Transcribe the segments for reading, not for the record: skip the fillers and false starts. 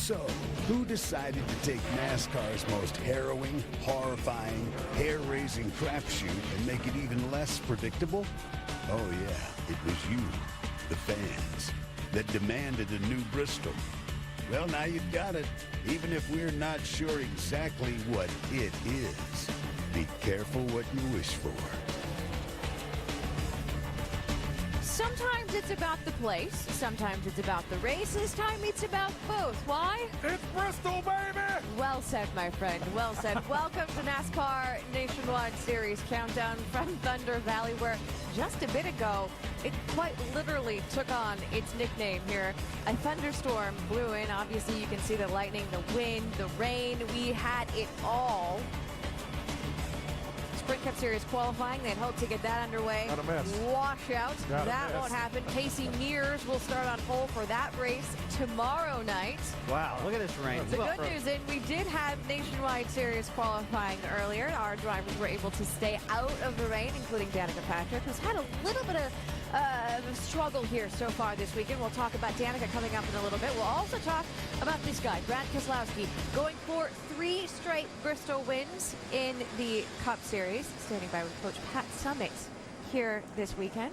So, who decided to take NASCAR's most harrowing, horrifying, hair-raising crapshoot and make it even less predictable? Oh yeah, it was you, the fans, that demanded a new Bristol. Well, now you've got it, even if we're not sure exactly what it is. Be careful what you wish for. Sometimes it's about the place, sometimes it's about the race, this time it's about both. Why? It's Bristol, baby! Well said, my friend, well said. Welcome to NASCAR Nationwide Series Countdown from Thunder Valley, where just a bit ago, it quite literally took on its nickname here. A thunderstorm blew in. Obviously, you can see the lightning, the wind, the rain. We had it all. Sprint Cup Series qualifying, they'd hoped to get that underway. Not a mess. Washout. Not a that mess. won't happen. Casey Mears will start on pole for that race tomorrow night. Wow, look at this rain. The good news is we did have Nationwide Series qualifying earlier. Our drivers were able to stay out of the rain, including Danica Patrick, who's had a little bit of a struggle here so far this weekend. We'll talk about Danica coming up in a little bit. We'll also talk about this guy, Brad Keselowski, going for 3 straight Bristol wins in the Cup Series, standing by with Coach Pat Summitt here this weekend.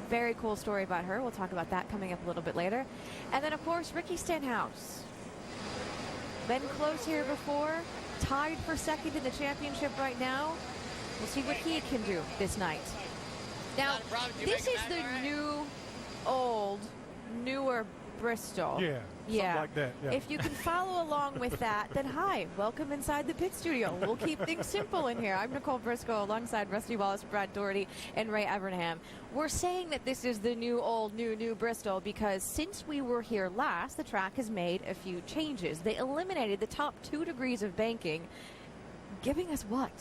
Very cool story about her. We'll talk about that coming up a little bit later. And then, of course, Ricky Stenhouse. Been close here before, tied for second in the championship right now. We'll see what he can do this night. Now, this is the new, old, newer Bristol. Yeah, something like that. Yeah. If you can follow along with that, then hi, welcome inside the pit studio. We'll keep things simple in here. I'm Nicole Briscoe alongside Rusty Wallace, Brad Doherty, and Ray Evernham. We're saying that this is the new, old, new Bristol because since we were here last, the track has made a few changes. They eliminated the top 2 degrees of banking, giving us what?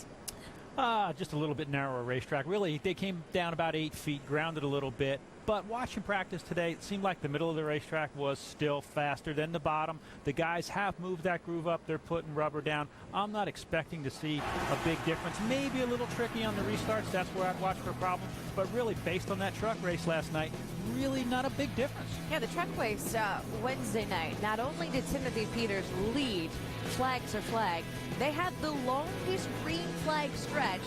Just a little bit narrower racetrack. Really, they came down about 8 feet, grounded a little bit. But watching practice today, it seemed like the middle of the racetrack was still faster than the bottom. The guys have moved that groove up. They're putting rubber down. I'm not expecting to see a big difference. Maybe a little tricky on the restarts. That's where I'd watch for problems. But really, based on that truck race last night, really not a big difference. Yeah, the truck race Wednesday night, not only did Timothy Peters lead flag to flag, they had the longest green flag stretch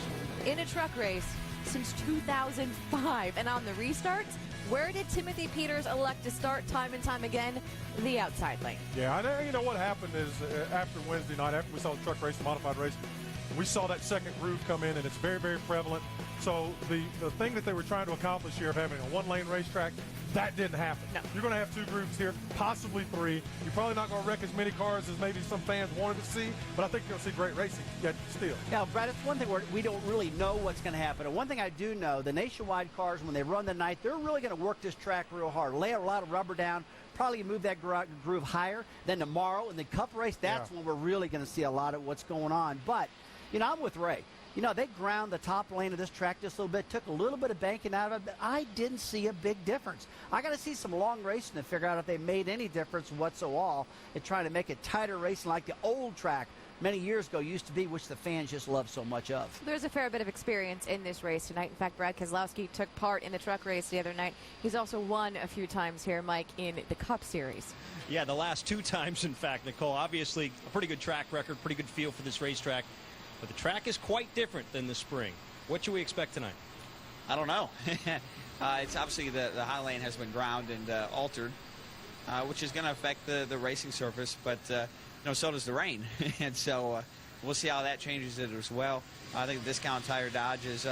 in a truck race since 2005. And on the restarts, where did Timothy Peters elect to start time and time again? The outside lane. Yeah, I know. You know what happened is after Wednesday night, after we saw the truck race, the modified race, we saw that second groove come in, and it's very, very prevalent. So the thing that they were trying to accomplish here of having a one-lane racetrack, that didn't happen. No. You're going to have 2 grooves here, possibly 3. You're probably not going to wreck as many cars as maybe some fans wanted to see, but I think you're going to see great racing yet still. Now, Brad, it's one thing we don't really know what's going to happen. And one thing I do know, the Nationwide cars, when they run the night, they're really going to work this track real hard, lay a lot of rubber down, probably move that groove higher. Then tomorrow in the Cup race, that's when we're really going to see a lot of what's going on. But, you know, I'm with Ray. You know, they ground the top lane of this track just a little bit, took a little bit of banking out of it, but I didn't see a big difference. I got to see some long racing to figure out if they made any difference whatsoever in trying to make it tighter racing like the old track many years ago used to be, which the fans just love so much of. There's a fair bit of experience in this race tonight. In fact, Brad Keselowski took part in the truck race the other night. He's also won a few times here, Mike, in the Cup Series. Yeah, the last 2 times, in fact, Nicole. Obviously, a pretty good track record, pretty good feel for this racetrack. But the track is quite different than the spring. What should we expect tonight? I don't know. It's obviously the high lane has been ground and altered, which is going to affect the racing surface. But you know, so does the rain, and so we'll see how that changes it as well. I think the Discount Tire Dodge is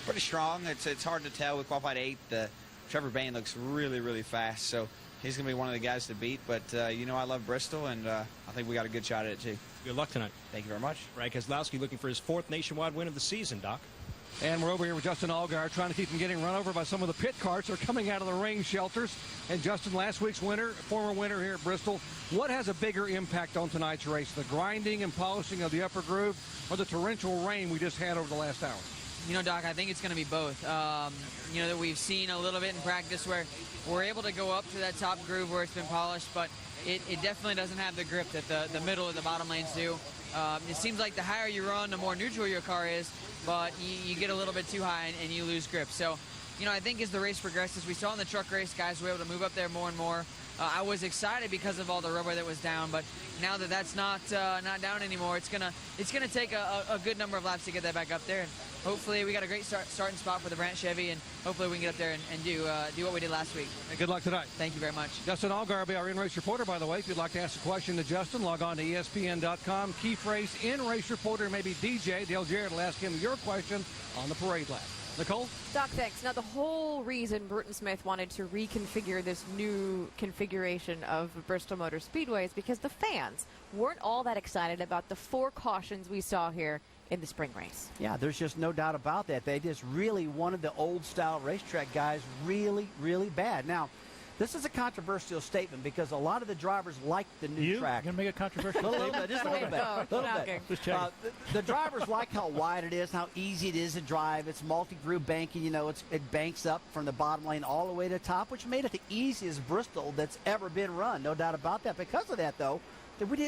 pretty strong. It's hard to tell. We qualified 8th. Trevor Bayne looks really, really fast, so he's going to be one of the guys to beat. But you know, I love Bristol, and I think we got a good shot at it too. Good luck tonight. Thank you very much. Brad Keselowski looking for his 4th nationwide win of the season, Doc. And we're over here with Justin Allgaier trying to keep him getting run over by some of the pit carts that are coming out of the rain shelters. And Justin, last week's winner, former winner here at Bristol, what has a bigger impact on tonight's race, the grinding and polishing of the upper groove or the torrential rain we just had over the last hour? You know, Doc, I think it's going to be both. You know, that we've seen a little bit in practice where we're able to go up to that top groove where it's been polished, but it definitely doesn't have the grip that the middle and the bottom lanes do. It seems like the higher you run, the more neutral your car is, but you get a little bit too high and you lose grip. So, you know, I think as the race progresses, we saw in the truck race, guys were able to move up there more and more. I was excited because of all the rubber that was down, but now that that's not down anymore, it's gonna take a good number of laps to get that back up there. And hopefully we got a great starting spot for the Brandt Chevy, and hopefully we can get up there and do what we did last week. And good luck tonight. Thank you very much. Justin Allgaier will be our in-race reporter, by the way. If you'd like to ask a question to Justin, log on to ESPN.com. Keith Race, in-race reporter, maybe DJ. Dale Jarrett will ask him your question on the parade lap. Nicole? Doc, thanks. Now, the whole reason Bruton Smith wanted to reconfigure this new configuration of Bristol Motor Speedway is because the fans weren't all that excited about the 4 cautions we saw here in the spring race. Yeah, there's just no doubt about that. They just really wanted the old-style racetrack guys really, really bad. Now, this is a controversial statement because a lot of the drivers like the new track. You're going to make a controversial A little bit, just a little bit. Just checking. The drivers like how wide it is, how easy it is to drive. It's multi-groove banking. You know, it banks up from the bottom lane all the way to the top, which made it the easiest Bristol that's ever been run. No doubt about that. Because of that, though,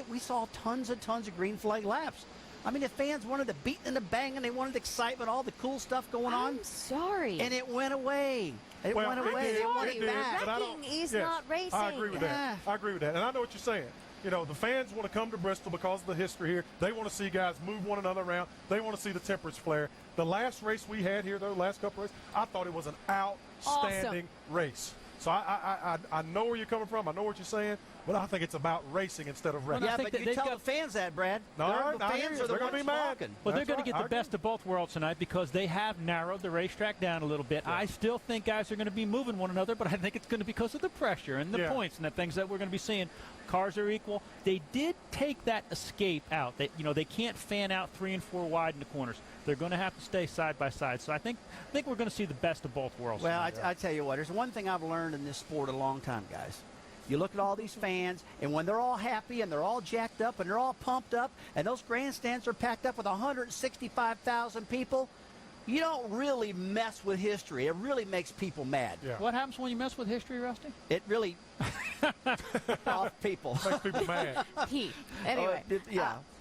we saw tons and tons of green flag laps. I mean, the fans wanted the beating and the banging. They wanted the excitement, all the cool stuff going on. I'm sorry. And it went away. It went away. They want it back. Wrecking is not racing. I agree with that. I agree with that. And I know what you're saying. You know, the fans want to come to Bristol because of the history here. They want to see guys move one another around. They want to see the tempers flare. The last race we had here, the last couple races, I thought it was an outstanding race. So I know where you're coming from. I know what you're saying. But I think it's about racing instead of wrecking. Yeah, but you tell the fans that, Brad. No, the fans are the going to be mad. Well, they're going to get the best of both worlds tonight because they have narrowed the racetrack down a little bit. Yeah. I still think guys are going to be moving one another, but I think it's going to be because of the pressure and the points and the things that we're going to be seeing. Cars are equal. They did take that escape out. They can't fan out 3 and 4 wide in the corners. They're going to have to stay side by side. So I think we're going to see the best of both worlds. Well, I tell you what, there's one thing I've learned in this sport a long time, guys. You look at all these fans, and when they're all happy and they're all jacked up and they're all pumped up and those grandstands are packed up with 165,000 people, you don't really mess with history. It really makes people mad. Yeah. What happens when you mess with history, Rusty? It really off people. Makes people mad. Anyway.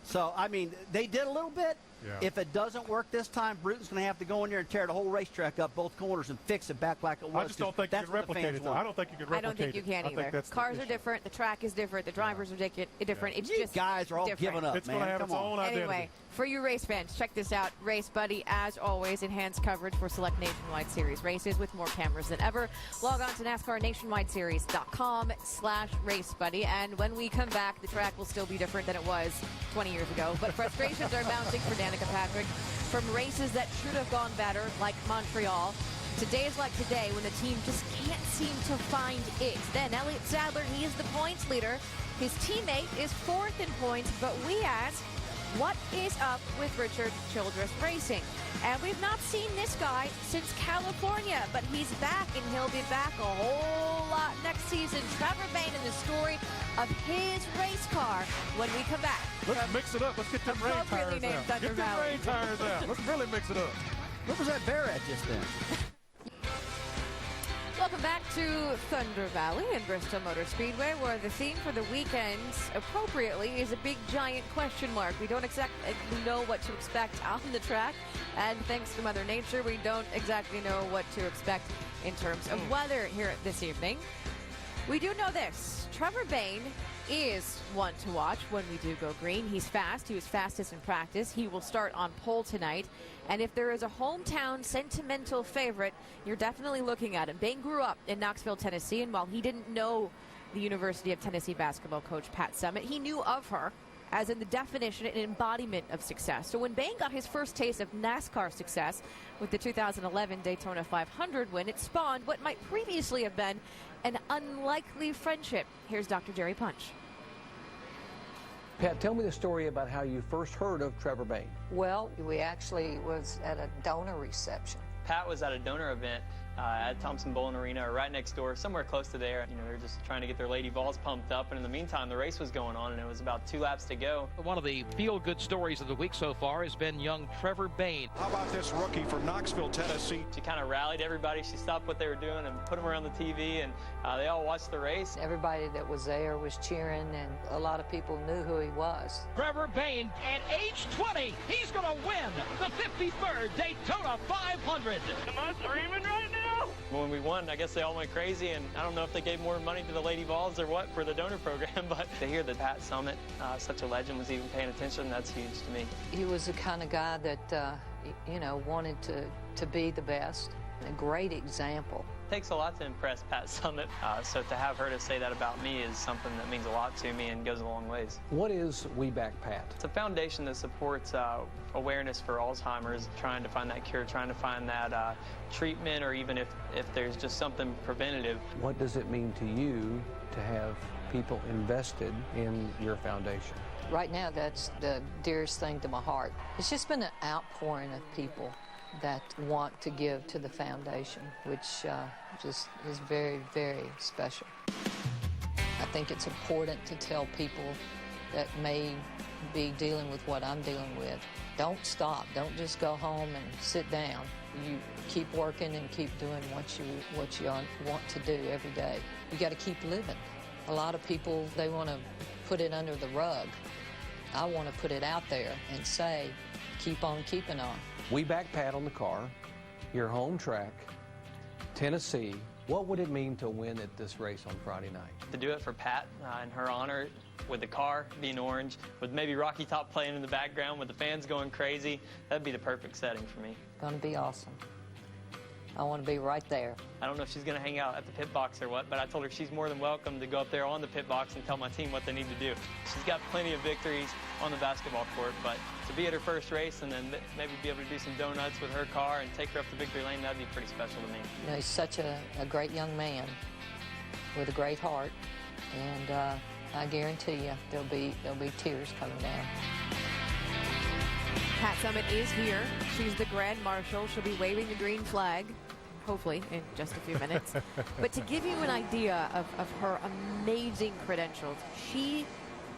So, I mean, they did a little bit. Yeah. If it doesn't work this time, Bruton's going to have to go in there and tear the whole racetrack up, both corners, and fix it back like it was. I just don't think you can replicate it, though. I don't think you can replicate it. I don't think you can either. Cars are different. The track is different. The drivers are different. It's just guys are all giving up, It's going to have its own identity. Anyway, for you race fans, check this out. Race Buddy, as always, enhanced coverage for select Nationwide Series races with more cameras than ever. Log on to NASCARNationwideSeries.com/RaceBuddy. And when we come back, the track will still be different than it was 20 years ago. But frustrations are mounting for Danica Patrick from races that should have gone better, like Montreal, to days like today when the team just can't seem to find it. Then Elliott Sadler, he is the points leader. His teammate is 4th in points, but we ask, what is up with Richard Childress Racing? And we've not seen this guy since California, but he's back, and he'll be back a whole lot next season. Trevor Bayne and the story of his race car when we come back. Let's mix it up. Let's get them rain tires out. Get them rain tires out. Let's really mix it up. What was that bear at just then? Welcome back to Thunder Valley and Bristol Motor Speedway, where the theme for the weekend, appropriately, is a big, giant question mark. We don't exactly know what to expect on the track, and thanks to Mother Nature, we don't exactly know what to expect in terms of weather here this evening. We do know this. Trevor Bayne is one to watch when we do go green. He's fast. He was fastest in practice. He will start on pole tonight. And if there is a hometown sentimental favorite, you're definitely looking at him. Bayne grew up in Knoxville, Tennessee, and while he didn't know the University of Tennessee basketball coach Pat Summitt, he knew of her as in the definition and embodiment of success. So when Bayne got his first taste of NASCAR success with the 2011 Daytona 500 win, it spawned what might previously have been an unlikely friendship. Here's Dr. Jerry Punch. Pat, tell me the story about how you first heard of Trevor Bayne. Well, we actually was at a donor reception. Pat was at a donor event at Thompson Bowling Arena, right next door, somewhere close to there. You know, they were just trying to get their Lady Vols pumped up, and in the meantime, the race was going on, and it was about 2 laps to go. One of the feel-good stories of the week so far has been young Trevor Bayne. How about this rookie from Knoxville, Tennessee? She kind of rallied everybody. She stopped what they were doing and put them around the TV, and they all watched the race. Everybody that was there was cheering, and a lot of people knew who he was. Trevor Bayne, at age 20, he's going to win the 53rd Daytona 500. Am I screaming right now? When we won, I guess they all went crazy, and I don't know if they gave more money to the Lady Vols or what for the donor program, but to hear that Pat Summitt, such a legend, was even paying attention, that's huge to me. He was the kind of guy that, wanted to be the best. A great example. It takes a lot to impress Pat Summitt, so to have her to say that about me is something that means a lot to me and goes a long ways. What is We Back Pat? It's a foundation that supports awareness for Alzheimer's, trying to find that cure, trying to find that treatment, or even if there's just something preventative. What does it mean to you to have people invested in your foundation? Right now, that's the dearest thing to my heart. It's just been an outpouring of people that want to give to the foundation, which just is very, very special. I think it's important to tell people that may be dealing with what I'm dealing with. Don't stop. Don't just go home and sit down. You keep working and keep doing what you want to do every day. You got to keep living. A lot of people, they want to put it under the rug. I want to put it out there and say, keep on keeping on. We Back Pat on the car, your home track, Tennessee. What would it mean to win at this race on Friday night? To do it for Pat in her honor, with the car being orange, with maybe Rocky Top playing in the background, with the fans going crazy, that'd be the perfect setting for me. Gonna be awesome. I want to be right there. I don't know if she's going to hang out at the pit box or what, but I told her she's more than welcome to go up there on the pit box and tell my team what they need to do. She's got plenty of victories on the basketball court, but to be at her first race and then maybe be able to do some donuts with her car and take her up to victory lane, that'd be pretty special to me. He's such a great young man with a great heart, and I guarantee you there'll be tears coming down. Pat Summitt is here. She's the Grand Marshal. She'll be waving the green flag, hopefully, in just a few minutes. But to give you an idea of her amazing credentials, she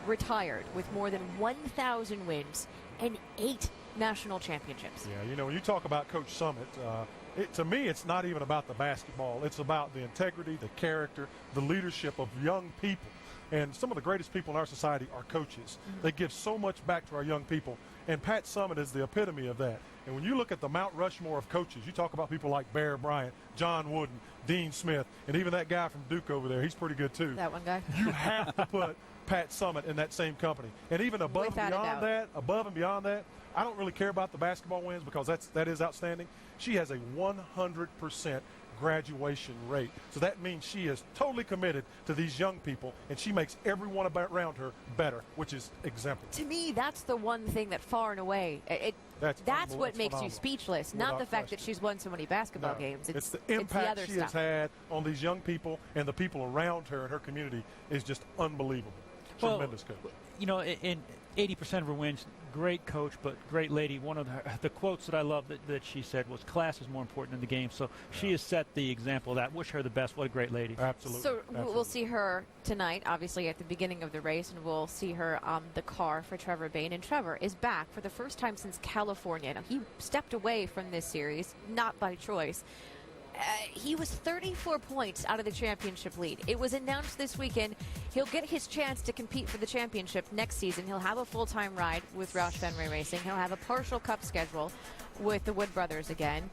retired with more than 1,000 wins and 8 national championships. Yeah, when you talk about Coach Summitt, to me, it's not even about the basketball. It's about the integrity, the character, the leadership of young people. And some of the greatest people in our society are coaches. They give so much back to our young people. And Pat Summitt is the epitome of that. And when you look at the Mount Rushmore of coaches, you talk about people like Bear Bryant, John Wooden, Dean Smith, and even that guy from Duke over there. He's pretty good, too. That one guy. You have to put Pat Summitt in that same company. And even above and beyond that, I don't really care about the basketball wins because that is outstanding. She has a 100% graduation rate. So that means she is totally committed to these young people, and she makes everyone around her better, which is exemplary. To me, that's the one thing that far and away, that's what makes you speechless, not the fact that she's won so many basketball games. It's the impact she has had on these young people and the people around her and her community is just unbelievable. Tremendous coach. In 80% of her wins, great coach, but great lady. One of the quotes that I love that she said was, class is more important than the game. So she has set the example of that. Wish her the best. What a great lady. Absolutely. So we'll see her tonight, obviously, at the beginning of the race, and we'll see her on the car for Trevor Bayne. And Trevor is back for the first time since California. Now, he stepped away from this series, not by choice. He was 34 points out of the championship lead. It was announced this weekend he'll get his chance to compete for the championship next season. He'll have a full-time ride with Roush Fenway Racing. He'll have a partial cup schedule with the Wood Brothers again.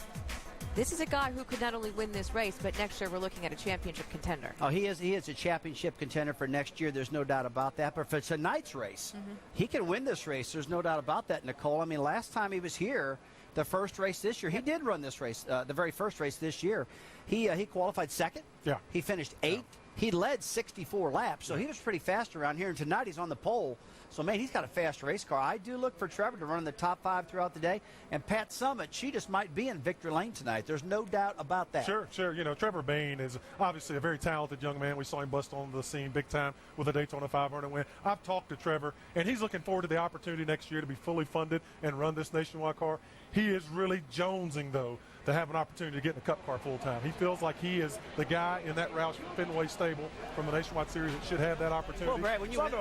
This is a guy who could not only win this race, but next year we're looking at a championship contender. Oh, he is a championship contender for next year. There's no doubt about that. But for tonight's race, he can win this race. There's no doubt about that, Nicole. I mean, last time he was here, the first race this year, he did run this race, the very first race this year. He qualified second. Yeah. He finished 8th. Yeah. He led 64 laps, so he was pretty fast around here. And tonight he's on the pole. So, man, he's got a fast race car. I do look for Trevor to run in the top 5 throughout the day. And Pat Summitt, she just might be in victory lane tonight. There's no doubt about that. Sure. Trevor Bayne is obviously a very talented young man. We saw him bust on the scene big time with a Daytona 500 win. I've talked to Trevor, and he's looking forward to the opportunity next year to be fully funded and run this nationwide car. He is really jonesing, though, to have an opportunity to get in a cup car full time. He feels like he is the guy in that Roush Fenway stable from the Nationwide Series that should have that opportunity. Well, Brad, when you go out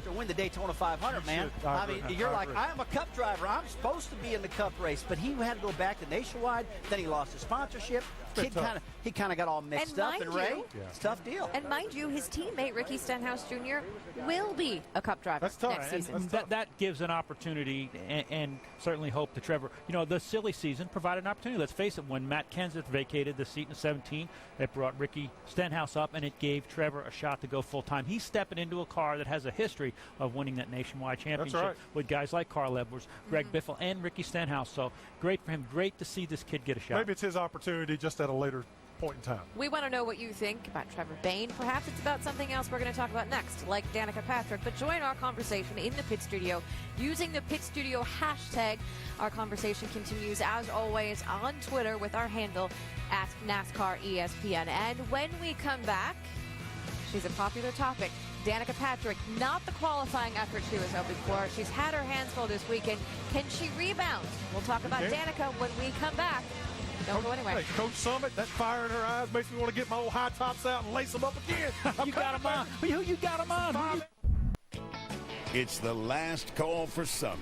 there and win the Daytona 500, man, I mean, you're like, I am a cup driver. I'm supposed to be in the cup race. But he had to go back to Nationwide. Then he lost his sponsorship. kid kind of got all mixed up. And Ray, it's a tough deal. And mind you, his teammate Ricky Stenhouse Jr. will be a Cup driver next season. And that gives an opportunity and certainly hope to Trevor. You know, the silly season provided an opportunity. Let's face it, when Matt Kenseth vacated the seat in 17, it brought Ricky Stenhouse up, and it gave Trevor a shot to go full-time. He's stepping into a car that has a history of winning that nationwide championship with guys like Carl Edwards, Greg Biffle, and Ricky Stenhouse. So great for him. Great to see this kid get a shot. Maybe it's his opportunity just at a later point in time. We want to know what you think about Trevor Bayne. Perhaps it's about something else we're going to talk about next, like Danica Patrick. But join our conversation in the pit studio using the pit studio hashtag. Our conversation continues, as always, on Twitter with our handle @NASCARESPN. And when we come back, she's a popular topic. Danica Patrick, not the qualifying effort she was hoping for. She's had her hands full this weekend. Can she rebound? We'll talk about Danica when we come back. Don't go anywhere. Hey, Coach Summit, that fire in her eyes makes me want to get my old high tops out and lace them up again. You got them on. You got them on. It's the last call for summer.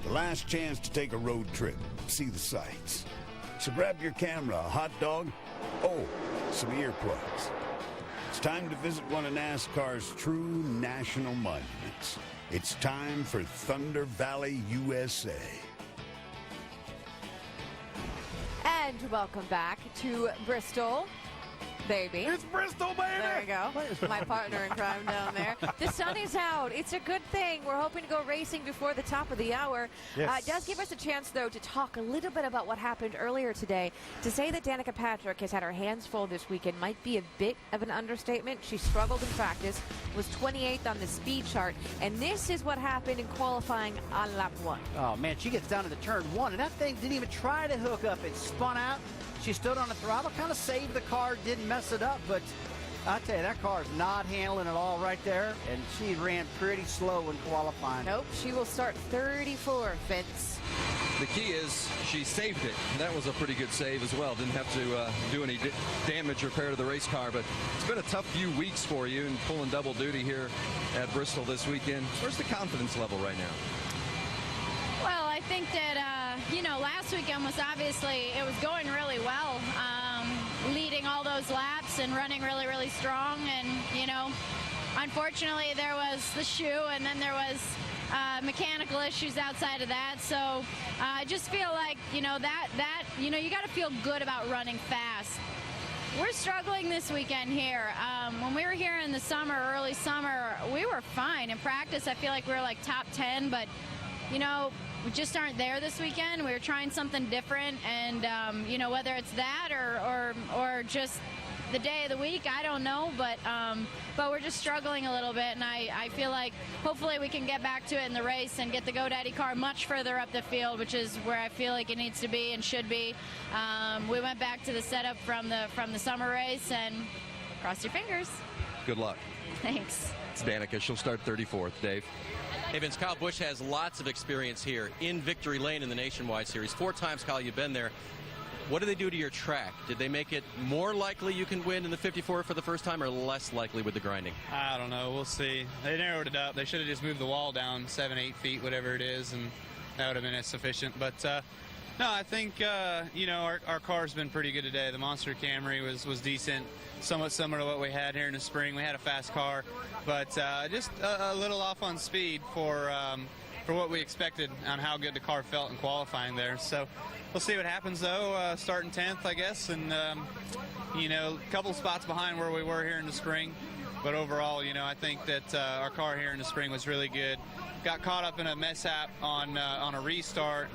The last chance to take a road trip, see the sights. So grab your camera, a hot dog, some earplugs. It's time to visit one of NASCAR's true national monuments. It's time for Thunder Valley, USA. And welcome back to Bristol, baby. It's Bristol, baby. There we go. My partner in crime down there. The sun is out. It's a good thing. We're hoping to go racing before the top of the hour. Yes. It does give us a chance, though, to talk a little bit about what happened earlier today. To say that Danica Patrick has had her hands full this weekend might be a bit of an understatement. She struggled in practice, was 28th on the speed chart, and this is what happened in qualifying on lap 1. Oh, man, she gets down to the turn 1, and that thing didn't even try to hook up. It spun out. She stood on the throttle, kind of saved the car, didn't mess it up, but I tell you, that car is not handling it all right there, and she ran pretty slow in qualifying. Nope, she will start 34th, Vince. The key is she saved it. That was a pretty good save as well. Didn't have to do any damage or repair to the race car, but it's been a tough few weeks for you and pulling double duty here at Bristol this weekend. Where's the confidence level right now? Well, I think that, last weekend was obviously, it was going really well, leading all those laps and running really, really strong. And, unfortunately there was the shoe, and then there was mechanical issues outside of that. So I just feel like, you got to feel good about running fast. We're struggling this weekend here. When we were here in the summer, early summer, we were fine. In practice, I feel like we were like top 10, but, we just aren't there this weekend. We were trying something different, and, whether it's that or just the day of the week, I don't know, but we're just struggling a little bit, and I feel like hopefully we can get back to it in the race and get the GoDaddy car much further up the field, which is where I feel like it needs to be and should be. We went back to the setup from the summer race, and cross your fingers. Good luck. Thanks. It's Danica. She'll start 34th. Dave. Hey, Vince, Kyle Busch has lots of experience here in Victory Lane in the Nationwide Series. 4 times, Kyle, you've been there. What do they do to your track? Did they make it more likely you can win in the 54 for the first time, or less likely with the grinding? I don't know. We'll see. They narrowed it up. They should have just moved the wall down 7-8 feet, whatever it is, and that would have been sufficient. But no, I think our car's been pretty good today. The Monster Camry was decent, somewhat similar to what we had here in the spring. We had a fast car, but just a little off on speed for what we expected on how good the car felt in qualifying there. So we'll see what happens, though. Starting 10th, I guess, and a couple spots behind where we were here in the spring. But overall, I think that our car here in the spring was really good. Got caught up in a mishap on a restart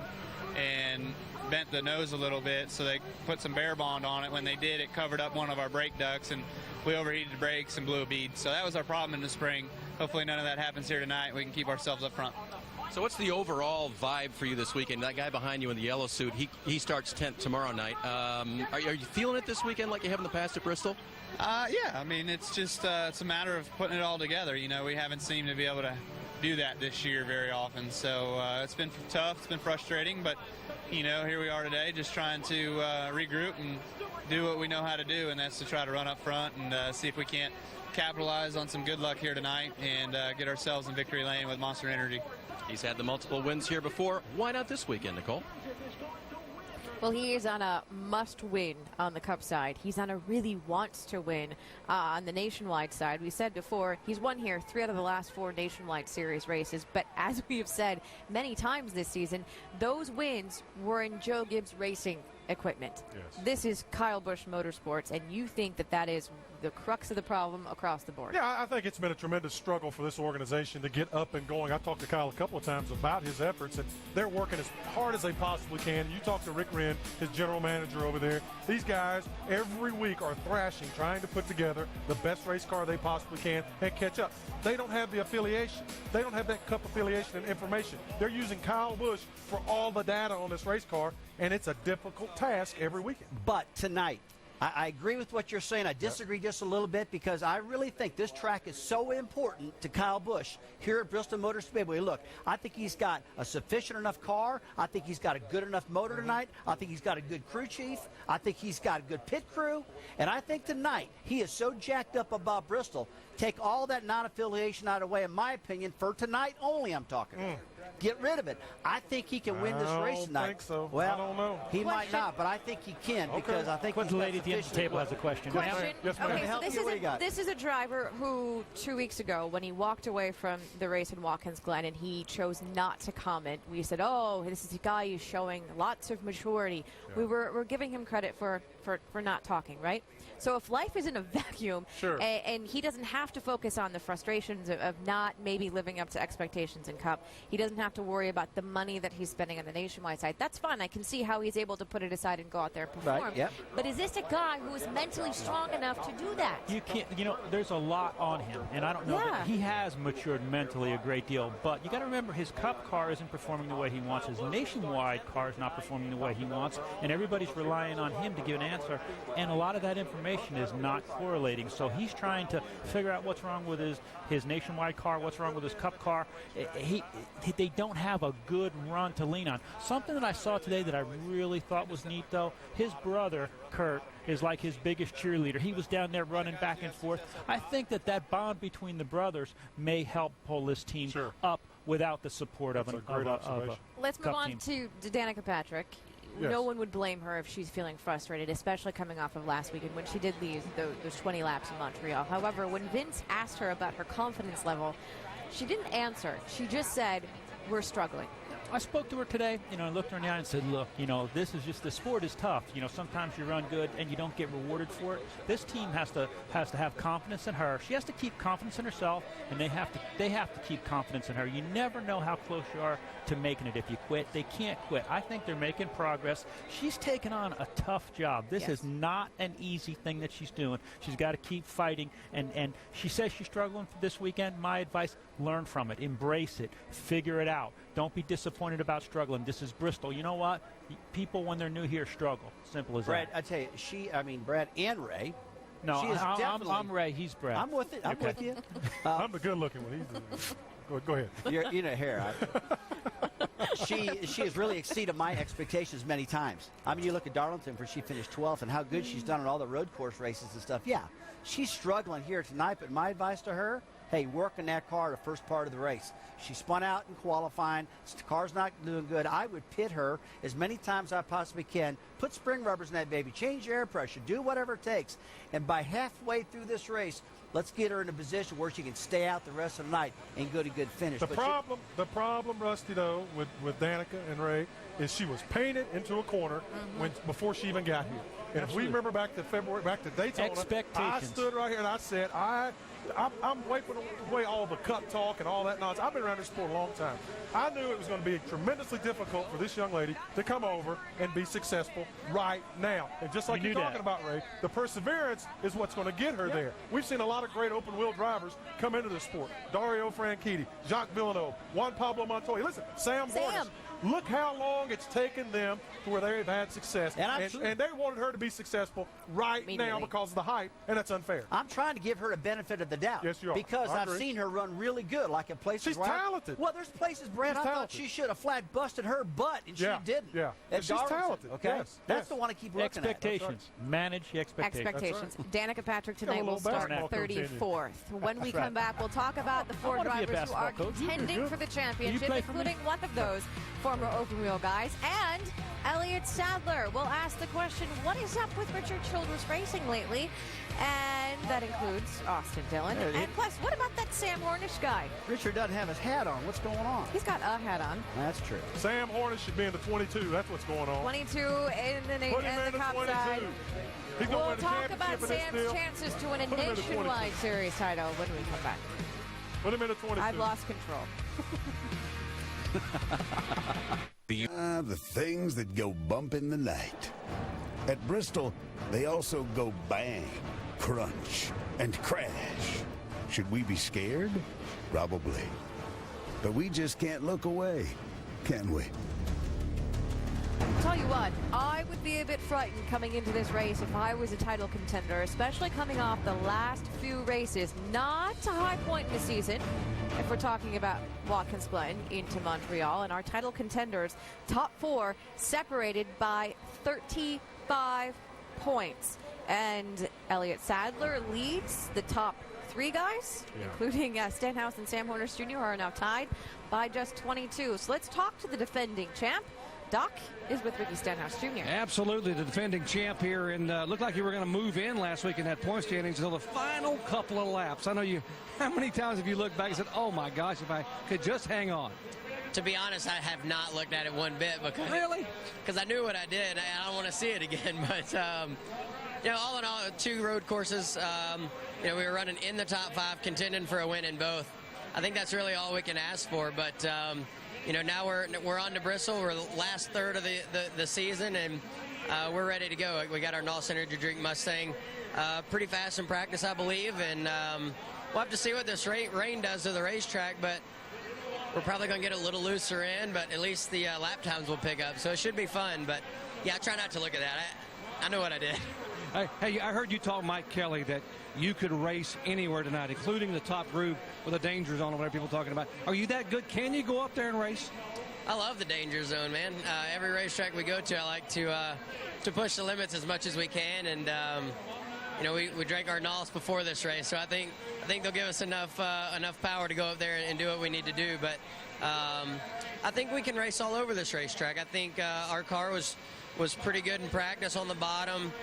and bent the nose a little bit, so they put some Bear Bond on it. When they did, it covered up one of our brake ducts, and we overheated the brakes and blew a bead. So that was our problem in the spring. Hopefully none of that happens here tonight. We can keep ourselves up front. So what's the overall vibe for you this weekend? That guy behind you in the yellow suit, he starts 10th tomorrow night. Are you feeling it this weekend like you have in the past at Bristol? Yeah, I mean, it's just it's a matter of putting it all together. We haven't seemed to be able to do that this year very often. So it's been tough. It's been frustrating. But, here we are today just trying to regroup and do what we know how to do, and that's to try to run up front and see if we can't capitalize on some good luck here tonight and get ourselves in victory lane with Monster Energy. He's had the multiple wins here before. Why not this weekend, Nicole? Well, he is on a must-win on the Cup side. He's on a really wants-to-win on the Nationwide side. We said before, he's won here 3 out of the last 4 Nationwide Series races. But as we have said many times this season, those wins were in Joe Gibbs Racing equipment. Yes. This is Kyle Busch Motorsports, and you think that that is the crux of the problem across the board. Yeah, I think it's been a tremendous struggle for this organization to get up and going. I talked to Kyle a couple of times about his efforts, and they're working as hard as they possibly can. You talk to Rick Wren, his general manager over there. These guys every week are thrashing, trying to put together the best race car they possibly can and catch up. They don't have the affiliation. They don't have that Cup affiliation and information. They're using Kyle Busch for all the data on this race car, and it's a difficult task every weekend. But tonight, I agree with what you're saying. I disagree just a little bit because I really think this track is so important to Kyle Busch here at Bristol Motor Speedway. Look, I think he's got a sufficient enough car. I think he's got a good enough motor tonight. I think he's got a good crew chief. I think he's got a good pit crew. And I think tonight he is so jacked up about Bristol. Take all that non-affiliation out of the way, in my opinion, for tonight only I'm talking about. Get rid of it. I think he can win this race tonight. I don't think so. Well, I don't know. He might not, but I think he can because I think The lady at the end of the table has a question. Question. Yes, ma'am. Okay, so this is a driver who 2 weeks ago, when he walked away from the race in Watkins Glen and he chose not to comment, we said, "Oh, this is a guy who's showing lots of maturity." Yeah. We're giving him credit for not talking, right? So if life is in a vacuum, sure. and he doesn't have to focus on the frustrations of not maybe living up to expectations in Cup, he doesn't have to worry about the money that he's spending on the Nationwide side. That's fine. I can see how he's able to put it aside and go out there and perform. Right, yep. But is this a guy who is mentally strong enough to do that? You can't, there's a lot on him, and I don't know that he has matured mentally a great deal, but you got to remember his Cup car isn't performing the way he wants. His Nationwide car is not performing the way he wants, and everybody's relying on him to give an answer, and a lot of that information is not correlating. So he's trying to figure out what's wrong with his Nationwide car, what's wrong with his Cup car. They don't have a good run to lean on. Something that I saw today that I really thought was neat, though, his brother, Kurt, is like his biggest cheerleader. He was down there running back and forth. I think that bond between the brothers may help pull this team up without the support of a Let's move on to Danica Patrick. Yes. No one would blame her if she's feeling frustrated, especially coming off of last weekend when she did leave those 20 laps in Montreal. However, when Vince asked her about her confidence level, she didn't answer. She just said, "We're struggling." I spoke to her today, I looked her in the eye and said, look, this is just, the sport is tough. Sometimes you run good and you don't get rewarded for it. This team has to have confidence in her. She has to keep confidence in herself, and they have to keep confidence in her. You never know how close you are to making it if you quit. They can't quit. I think they're making progress. She's taken on a tough job. This is not an easy thing that she's doing. She's got to keep fighting, and she says she's struggling for this weekend. My advice, learn from it. Embrace it. Figure it out. Don't be disappointed about struggling. This is Bristol. You know what? People, when they're new here, struggle. Simple as Brad, that. I tell you, Brad and Ray. No, she is I'm Ray. He's Brad. I'm with it. I'm with you. I'm the good-looking one. He's go ahead. You're here. She has really exceeded my expectations many times. I mean, you look at Darlington, where she finished 12th, and how good she's done in all the road course races and stuff. Yeah, she's struggling here tonight, but my advice to her, hey, work in that car the first part of the race. She spun out in qualifying. The car's not doing good. I would pit her as many times as I possibly can. Put spring rubbers in that baby. Change your air pressure. Do whatever it takes. And by halfway through this race, let's get her in a position where she can stay out the rest of the night and get a good finish. The problem, Rusty, though, with Danica and Ray, is she was painted into a corner before she even got here. And if we remember back to February, back to Daytona, I stood right here and I said, I'm wiping away all the Cup talk and all that nonsense. I've been around this sport a long time. I knew it was going to be tremendously difficult for this young lady to come over and be successful right now. And just like you're talking about, Ray, the perseverance is what's going to get her there. We've seen a lot of great open-wheel drivers come into this sport. Dario Franchitti, Jacques Villeneuve, Juan Pablo Montoya. Listen, Sam Borges. Look how long it's taken them to where they've had success. And they wanted her to be successful right now because of the hype, and that's unfair. I'm trying to give her the benefit of the doubt. Yes, you are. Because I've seen her run really good, like in places She's talented. Well, there's places, Brad, I thought she should have flat busted her butt, and she didn't. Yeah, she's talented. Okay? Yes. That's the one I keep looking at. Expectations. Manage the expectations. Danica Patrick tonight will start 34th. When we come back, we'll talk about the 4 drivers who are contending for the championship, including one of those, former former open wheel guys, and Elliott Sadler. We'll ask the question, what is up with Richard Childress Racing lately? And that includes Austin Dillon. And plus, what about that Sam Hornish guy? Richard doesn't have his hat on. What's going on? He's got a hat on. That's true. Sam Hornish should be in the 22. That's what's going on. 22 in the Cup side. We'll talk about Sam's chances to win a nationwide series title when we come back. Put him in the 22. I've lost control. The things that go bump in the night. At Bristol, they also go bang, crunch, and crash. Should we be scared? Probably. But we just can't look away, can we? Tell you what, I would be a bit frightened coming into this race if I was a title contender, especially coming off the last few races. Not a high point in the season, if we're talking about Watkins Glen into Montreal, and our title contenders, top 4, separated by 35 points. And Elliott Sadler leads the top 3 guys, including Stenhouse and Sam Hornish Jr., who are now tied by just 22. So let's talk to the defending champ. Doc is with Ricky Stenhouse Jr. Absolutely, the defending champ here, and looked like you were going to move in last week in that point standings until the final couple of laps. I know you. How many times have you looked back and said, "Oh my gosh, if I could just hang on"? To be honest, I have not looked at it one bit because I knew what I did. I don't want to see it again. But you know, all in all, 2 road courses. You know, we were running in the top 5, contending for a win in both. I think that's really all we can ask for. But you know, now we're on to Bristol. We're the last third of the season, and we're ready to go. We got our NOS Energy Drink Mustang pretty fast in practice, I believe, and we'll have to see what this rain does to the racetrack, but we're probably going to get a little looser in, but at least the lap times will pick up, so it should be fun. But yeah, try not to look at that. I know what I did. Hey, I heard you tell Mike Kelly that you could race anywhere tonight, including the top groove with the danger zone, whatever people are talking about. Are you that good? Can you go up there and race? I love the danger zone, man. Every racetrack we go to, I like to push the limits as much as we can, and you know, we drank our NOS before this race, so I think they'll give us enough power to go up there and do what we need to do. But I think we can race all over this racetrack. I think our car was pretty good in practice on the bottom,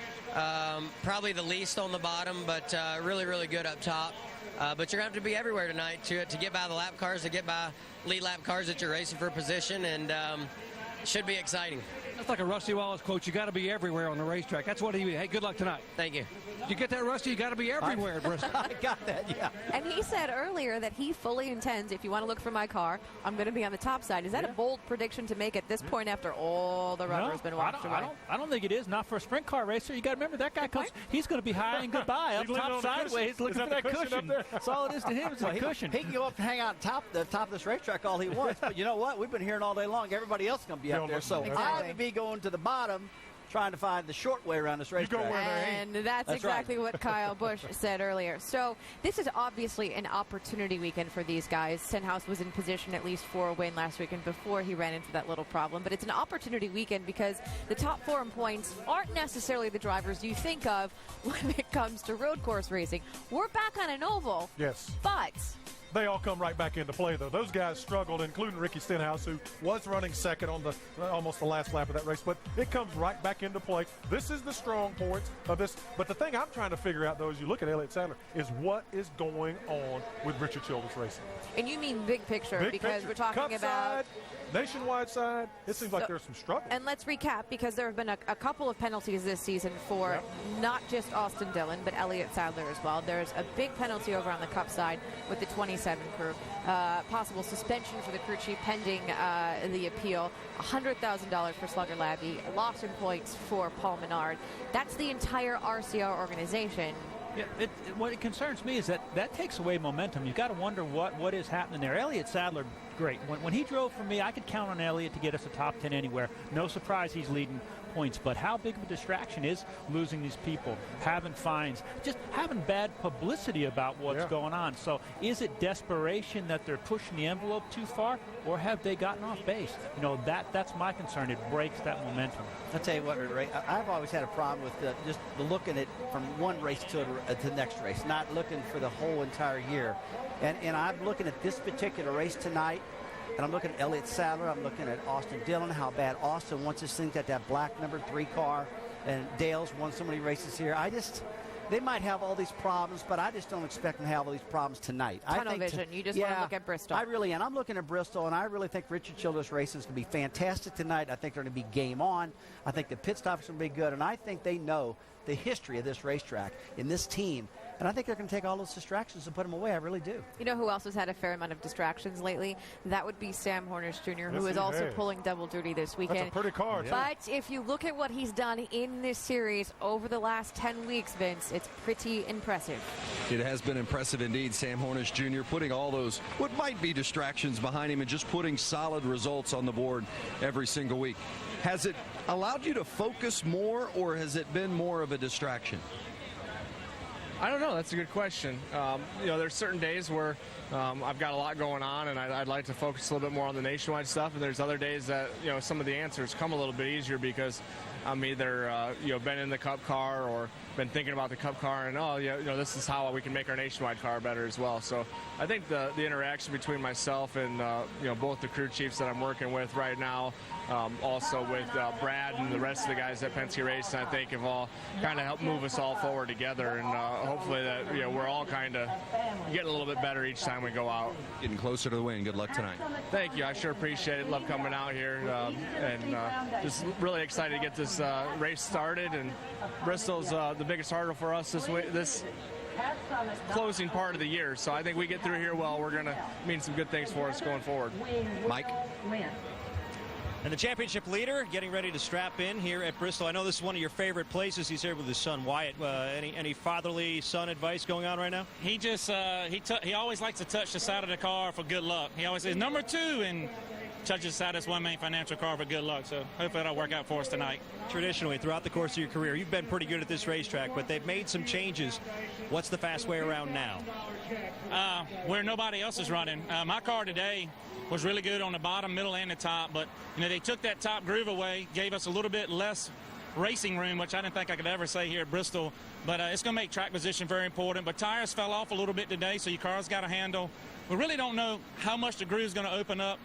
probably the least on the bottom, but really, really good up top. But you're going to have to be everywhere tonight to get by the lap cars, to get by lead lap cars that you're racing for position, and it should be exciting. That's like a Rusty Wallace quote. You got to be everywhere on the racetrack. That's what he. Hey, good luck tonight. Thank you. You get that, Rusty? You got to be everywhere at Bristol. I got that, yeah. And he said earlier that he fully intends, if you want to look for my car, I'm going to be on the top side. Is that a bold prediction to make at this point after all the rubber has been washed away? I don't think it is. Not for a sprint car racer. You got to remember that guy comes. He's going to be high and goodbye up top sideways, looking for that cushion. That's all it is to him. Is a cushion. He can go up and hang out the top of this racetrack all he wants. But you know what? We've been hearing all day long. Everybody else is going to be up there. So I would be going to the bottom, trying to find the short way around this racetrack. And that's exactly what Kyle Busch said earlier. So this is obviously an opportunity weekend for these guys. Stenhouse was in position at least for a win last weekend before he ran into that little problem. But it's an opportunity weekend because the top 4 in points aren't necessarily the drivers you think of when it comes to road course racing. We're back on an oval. Yes. But they all come right back into play, though. Those guys struggled, including Ricky Stenhouse, who was running second on the almost the last lap of that race. But it comes right back into play. This is the strong points of this. But the thing I'm trying to figure out, though, as you look at Elliott Sadler, is what is going on with Richard Childress Racing. And you mean big picture, because we're talking Cup about side, nationwide side. It seems like there's some struggle. And let's recap, because there have been a couple of penalties this season for not just Austin Dillon, but Elliott Sadler as well. There's a big penalty over on the Cup side with the 27 crew. Possible suspension for the crew chief pending the appeal. $100,000 for Slugger Labby. Loss in points for Paul Menard. That's the entire RCR organization. Yeah, what concerns me is that takes away momentum. You've got to wonder what is happening there. Elliott Sadler, great. When he drove for me, I could count on Elliott to get us a top 10 anywhere. No surprise he's leading points, but how big of a distraction is losing these people, having fines, just having bad publicity about what's going on? So is it desperation that they're pushing the envelope too far, or have they gotten off base? You know, that's my concern. It breaks that momentum. I'll tell you what, Ray, I've always had a problem with just looking at from one race to the next race, not looking for the whole entire year. And I'm looking at this particular race tonight. And I'm looking at Elliott Sadler. I'm looking at Austin Dillon, how bad Austin wants this thing, got that black number 3 car. And Dale's won so many races here. They might have all these problems, but I just don't expect them to have all these problems tonight. Tunnel vision. You just want to look at Bristol. I really am. I'm looking at Bristol, and I really think Richard Childress Racing is going to be fantastic tonight. I think they're going to be game on. I think the pit stops are going to be good, and I think they know the history of this racetrack in this team. And I think they're going to take all those distractions and put them away. I really do. You know who else has had a fair amount of distractions lately? That would be Sam Hornish Jr., who is also pulling double duty this weekend. That's a pretty car, too. But if you look at what he's done in this series over the last 10 weeks, Vince, it's pretty impressive. It has been impressive indeed. Sam Hornish Jr. putting all those what might be distractions behind him and just putting solid results on the board every single week. Has it allowed you to focus more, or has it been more of a distraction? I don't know. That's a good question. There's certain days where I've got a lot going on, and I'd like to focus a little bit more on the nationwide stuff. And there's other days that some of the answers come a little bit easier because I'm either been in the Cup car or been thinking about the Cup car, and this is how we can make our nationwide car better as well. So I think the interaction between myself and both the crew chiefs that I'm working with right now, also with Brad and the rest of the guys at Penske Racing, I think have all kind of helped move us all forward together, and hopefully that we're all kind of getting a little bit better each time we go out. Getting closer to the win. Good luck tonight. Thank you. I sure appreciate it. Love coming out here, and just really excited to get this race started. And Bristol's the biggest hurdle for us this closing part of the year. So I think we get through here well, we're going to mean some good things for us going forward. Mike? And the championship leader getting ready to strap in here at Bristol. I know this is one of your favorite places. He's here with his son Wyatt. Any fatherly son advice going on right now? He just he always likes to touch the side of the car for good luck. He always says number 2 and touches the side of this one main financial car for good luck. So hopefully that'll work out for us tonight. Traditionally, throughout the course of your career, you've been pretty good at this racetrack, but they've made some changes. What's the fast way around now? Where nobody else is running. My car today was really good on the bottom, middle, and the top, but they took that top groove away, gave us a little bit less racing room, which I didn't think I could ever say here at Bristol, but it's going to make track position very important. But tires fell off a little bit today, so your car's got a handle. We really don't know how much the groove's going to open up,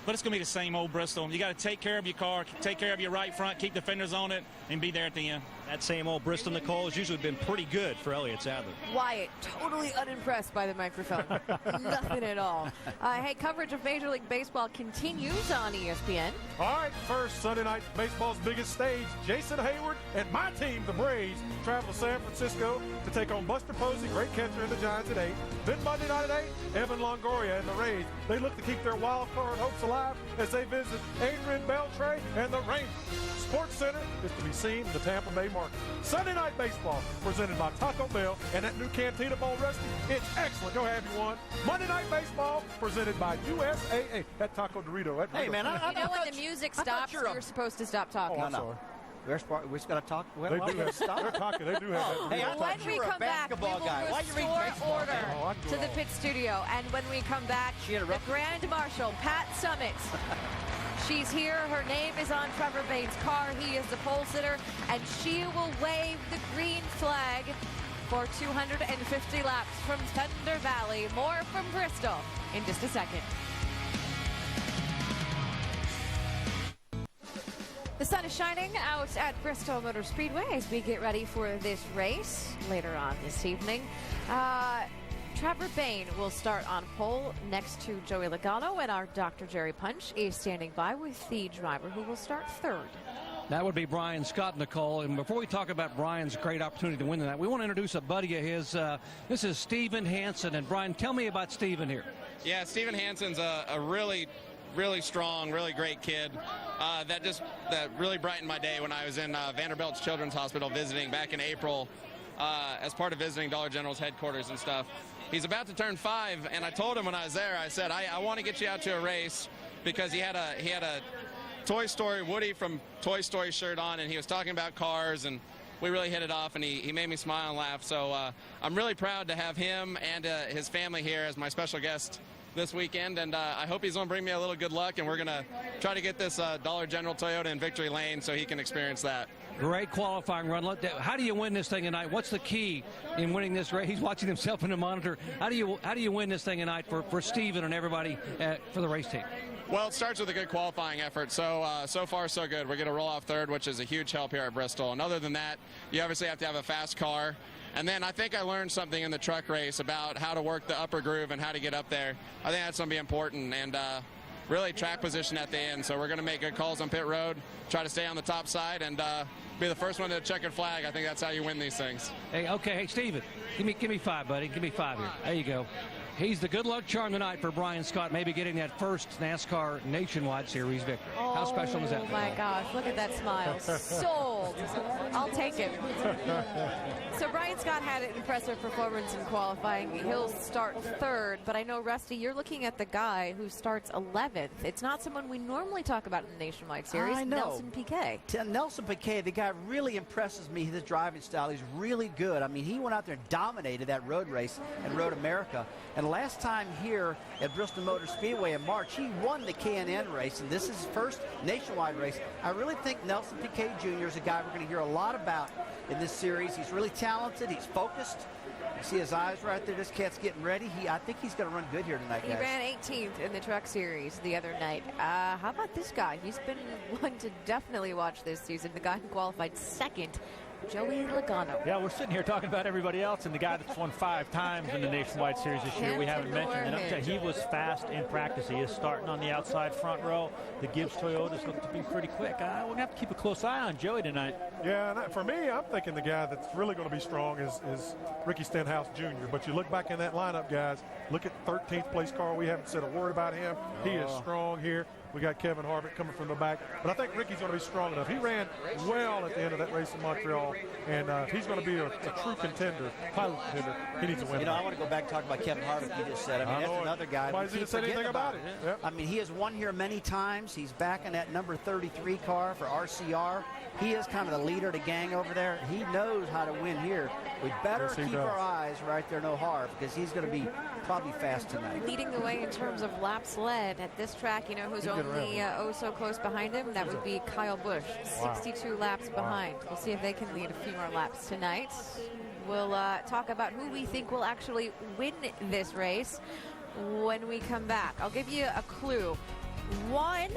but it's going to be the same old Bristol. You got to take care of your car, take care of your right front, keep the fenders on it, and be there at the end. That same old Bristol, Nicole, has usually been pretty good for Elliott Sadler. Wyatt, totally unimpressed by the microphone. Nothing at all. Hey, coverage of Major League Baseball continues on ESPN. All right, first Sunday night baseball's biggest stage. Jason Hayward and my team, the Braves, travel to San Francisco to take on Buster Posey, great catcher, and the Giants at 8. Then Monday night at 8, Evan Longoria and the Rays. They look to keep their wild card hopes alive as they visit Adrian Beltre and the Rangers. Sports Center is to be seen in the Tampa Bay market. Sunday night baseball presented by Taco Bell and that new Cantina Bowl recipe. It's excellent. Go have you one. Monday night baseball presented by USAA. That Taco Dorito. Hey, man, when the music stops, you're supposed to stop talking. Oh, I'm sorry. We're just going to talk. They do have that. Hey, when we come back, we will restore order to the pit studio. And when we come back, the Grand Marshal, Pat Summit. She's here. Her name is on Trevor Bayne's car. He is the pole sitter, and she will wave the green flag for 250 laps from Thunder Valley. More from Bristol in just a second. The sun is shining out at Bristol Motor Speedway as we get ready for this race later on this evening. Trevor Bayne will start on pole next to Joey Logano, and our Dr. Jerry Punch is standing by with the driver who will start third. That would be Brian Scott, Nicole. And before we talk about Brian's great opportunity to win tonight, we want to introduce a buddy of his. This is Steven Hansen. And Brian, tell me about Steven here. Yeah, Steven Hansen's a really strong, really great kid. That really brightened my day when I was in Vanderbilt Children's Hospital visiting back in April as part of visiting Dollar General's headquarters and stuff. He's about to turn 5, and I told him when I was there, I said, I want to get you out to a race, because he had a Toy Story Woody from Toy Story shirt on, and he was talking about cars, and we really hit it off, and he made me smile and laugh. So I'm really proud to have him and his family here as my special guest this weekend, and I hope he's going to bring me a little good luck, and we're going to try to get this Dollar General Toyota in Victory Lane so he can experience that. Great qualifying run. How do you win this thing tonight? What's the key in winning this race? He's watching himself in the monitor. How do you win this thing tonight for Steven and everybody for the race team? Well, it starts with a good qualifying effort. So far, so good. We're going to roll off third, which is a huge help here at Bristol. And other than that, you obviously have to have a fast car. And then I think I learned something in the truck race about how to work the upper groove and how to get up there. I think that's going to be important. And really track position at the end. So we're going to make good calls on pit road, try to stay on the top side, and be the first one to checkered flag. I think that's how you win these things. Hey, Steven, give me 5, buddy. Give me 5 here. There you go. He's the good luck charm tonight for Brian Scott, maybe getting that first NASCAR Nationwide Series victory. How special is that? Oh my gosh, look at that smile. Sold. I'll take it. So Brian Scott had an impressive performance in qualifying. He'll start third, but I know, Rusty, you're looking at the guy who starts 11th. It's not someone we normally talk about in the Nationwide Series. I know. Nelson Piquet. Nelson Piquet, the guy really impresses me, his driving style. He's really good. I mean, he went out there and dominated that road race at Road America. And last time here at Bristol Motor Speedway in March, he won the K&N race, and this is his first nationwide race. I really think Nelson Piquet Jr. is a guy we're going to hear a lot about in this series. He's really talented. He's focused. You see his eyes right there. This cat's getting ready. I think he's going to run good here tonight, guys. He ran 18th in the truck series the other night. How about this guy? He's been one to definitely watch this season. The guy who qualified second, Joey Logano. Yeah, we're sitting here talking about everybody else, and the guy that's won 5 times in the Nationwide Series this year we haven't mentioned. And I'm telling you, he was fast in practice. He is starting on the outside front row. The Gibbs Toyotas look to be pretty quick. We're going to have to keep a close eye on Joey tonight. Yeah, and for me, I'm thinking the guy that's really going to be strong is Ricky Stenhouse Jr. But you look back in that lineup, guys, look at 13th place car. We haven't said a word about him. He is strong here. We got Kevin Harvick coming from the back. But I think Ricky's going to be strong enough. He ran well at the end of that race in Montreal. And he's going to be a true contender, title contender. He needs to win. You know, I want to go back and talk about Kevin Harvick, you just said. I mean, that's another guy. Why didn't say anything about it? Yep. I mean, he has won here many times. He's back in that number 33 car for RCR. He is kind of the leader of the gang over there. He knows how to win here. We better keep our eyes right there, no Harv, because he's going to be probably fast tonight. Leading the way in terms of laps led at this track, you know who's only so close behind him? That would be Kyle Busch, 62 laps behind. We'll see if they can lead a few more laps tonight. We'll talk about who we think will actually win this race when we come back. I'll give you a clue. One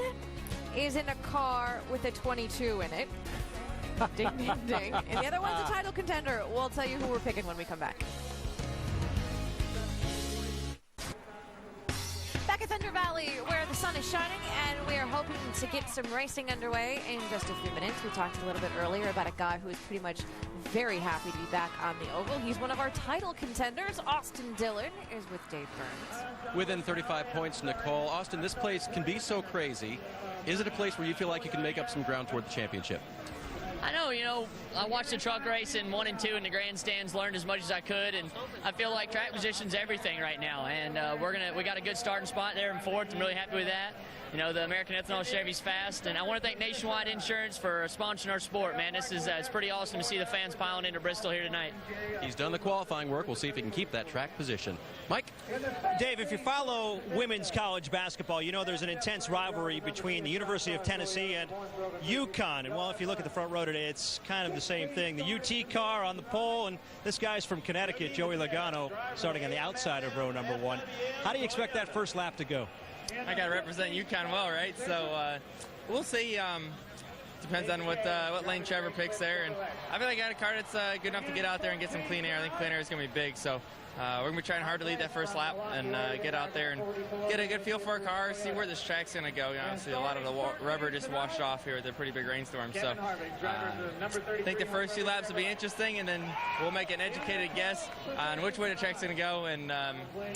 is in a car with a 22 in it. Ding, ding, ding. And the other one's a title contender. We'll tell you who we're picking when we come back. Back at Thunder Valley, where the sun is shining, and we are hoping to get some racing underway in just a few minutes. We talked a little bit earlier about a guy who is pretty much very happy to be back on the oval. He's one of our title contenders. Austin Dillon is with Dave Burns. Within 35 points, Nicole. Austin, this place can be so crazy. Is it a place where you feel like you can make up some ground toward the championship? I know, you know, I watched the truck race in 1 and 2 in the grandstands, learned as much as I could, and I feel like track position's everything right now. And we got a good starting spot there in 4th. I'm really happy with that. You know, the American Ethanol Chevy's fast, and I want to thank Nationwide Insurance for sponsoring our sport, man. This is it's pretty awesome to see the fans piling into Bristol here tonight. He's done the qualifying work. We'll see if he can keep that track position. Mike? Dave, if you follow women's college basketball, you know there's an intense rivalry between the University of Tennessee and UConn. And, well, if you look at the front row today, it's kind of the same thing. The UT car on the pole, and this guy's from Connecticut, Joey Logano, starting on the outside of row number 1. How do you expect that first lap to go? I got to represent UConn well, right? So we'll see. Depends on what lane Trevor picks there. And I feel like I got a car that's good enough to get out there and get some clean air. I think clean air is going to be big. So we're going to be trying hard to lead that first lap and get out there and get a good feel for our car, see where this track's going to go. You know, obviously, a lot of the rubber just washed off here with a pretty big rainstorm. So I think the first few laps will be interesting, and then we'll make an educated guess on which way the track's going to go and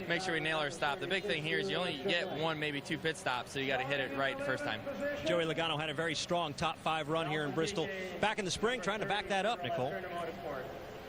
make sure we nail our stop. The big thing here is you only get 1, maybe 2 pit stops, so you got to hit it right the first time. Joey Logano had a very strong top 5 run here in Bristol back in the spring, trying to back that up, Nicole.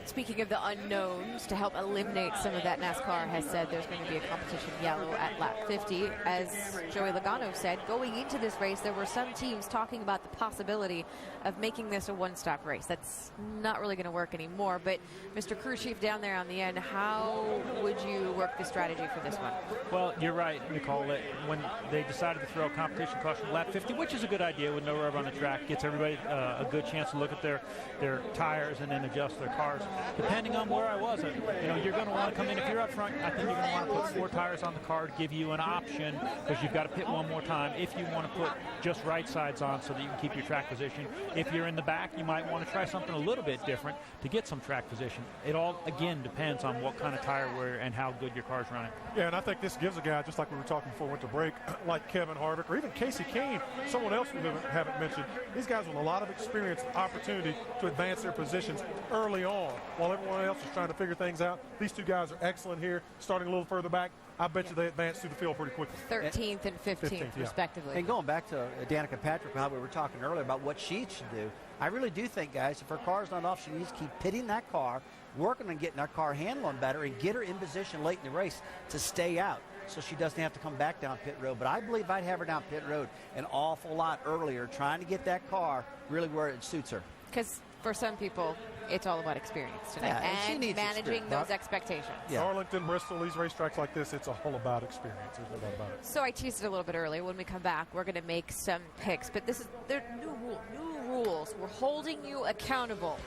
Speaking of the unknowns, to help eliminate some of that, NASCAR has said there's going to be a competition yellow at lap 50. As Joey Logano said, going into this race, there were some teams talking about the possibility of making this a one-stop race. That's not really going to work anymore. But Mr. Crew Chief down there on the end, how would you work the strategy for this one? Well, you're right, Nicole. When they decided to throw a competition caution lap 50, which is a good idea with no rubber on the track, gets everybody a good chance to look at their tires and then adjust their cars. Depending on where I was, you're going to want to come in. If you're up front, I think you're going to want to put 4 tires on the car to give you an option, because you've got to pit one more time if you want to put just right sides on so that you can keep your track position. If you're in the back, you might want to try something a little bit different to get some track position. It all, again, depends on what kind of tire wear and how good your car's running. Yeah, and I think this gives a guy, just like we were talking before we went to break, like Kevin Harvick or even Casey Kane, someone else we haven't mentioned. These guys with a lot of experience, opportunity to advance their positions early on while everyone else is trying to figure things out. These two guys are excellent here, starting a little further back. I bet you they advance through the field pretty quickly. 13th and 15th, respectively. And going back to Danica Patrick, how we were talking earlier about what she should do, I really do think, guys, if her car's not off, she needs to keep pitting that car, working on getting that car handling better, and get her in position late in the race to stay out so she doesn't have to come back down pit road. But I believe I'd have her down pit road an awful lot earlier, trying to get that car really where it suits her. Because for some people, it's all about experience tonight, Yeah, and managing those expectations. Yeah. Arlington, Bristol, these racetracks like this, it's all about experience. There's no doubt about it. So I teased it a little bit earlier. When we come back, we're going to make some picks. But they're new rules. We're holding you accountable.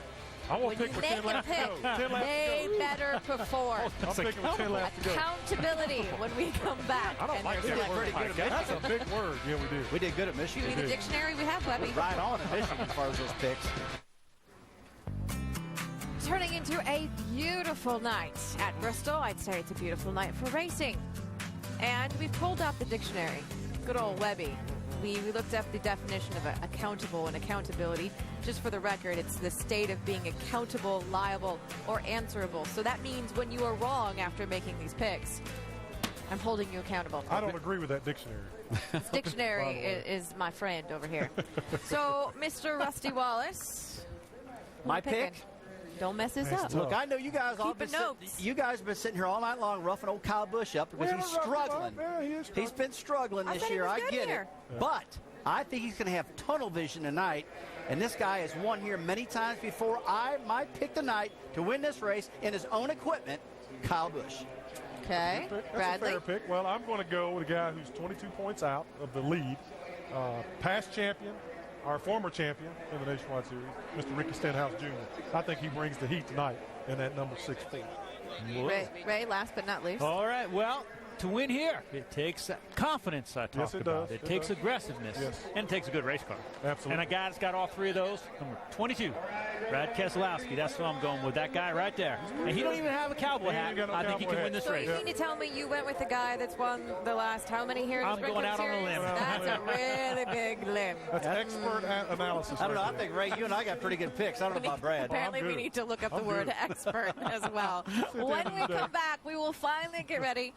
I won't when pick you with 10 make a laps to pick, go. 10 laps they to go. better perform. I'm picking with 10 laps to go. Accountability when we come back. I don't like that word. That's a big word. Yeah, we did. We did good at Michigan. Give me the dictionary we have, Webby. We're right on at Michigan as far as those picks. Turning into a beautiful night at Bristol. I'd say it's a beautiful night for racing. And we pulled out the dictionary. Good old Webby. We looked up the definition of accountable and accountability. Just for the record, it's the state of being accountable, liable, or answerable. So that means when you are wrong after making these picks, I'm holding you accountable. I don't agree with that dictionary. This dictionary is my friend over here. So, Mr. Rusty Wallace. My pick? Don't mess this up. Look, I know you guys all You guys have been sitting here all night long roughing old Kyle Busch up because he's struggling. He's been struggling this year. I get it. But I think he's going to have tunnel vision tonight. And this guy has won here many times before. I might pick tonight to win this race in his own equipment, Kyle Busch. Okay. That's Bradley? a fair pick. Well, I'm going to go with a guy who's 22 points out of the lead. Past champion, our former champion in the Nationwide Series, Mr. Ricky Stenhouse Jr. I think he brings the heat tonight in that number 6-4. Ray, last but not least. All right, well, to win here, it takes confidence, I talked Yes, it about. does. It takes aggressiveness, and it takes a good race car. Absolutely. And a guy that's got all three of those, number 22, Brad Keselowski. That's who I'm going with, that guy right there. And he don't even have a cowboy hat. I think he can win this So race. you mean to tell me you went with the guy that's won the last how many here? in I'm the going out on a Series? limb. That's a really big limb. That's expert analysis. I don't know. I think, Ray, you and I got pretty good picks. I don't know about Brad. Apparently, we need to look up the word expert as well. When we come back, we will finally get ready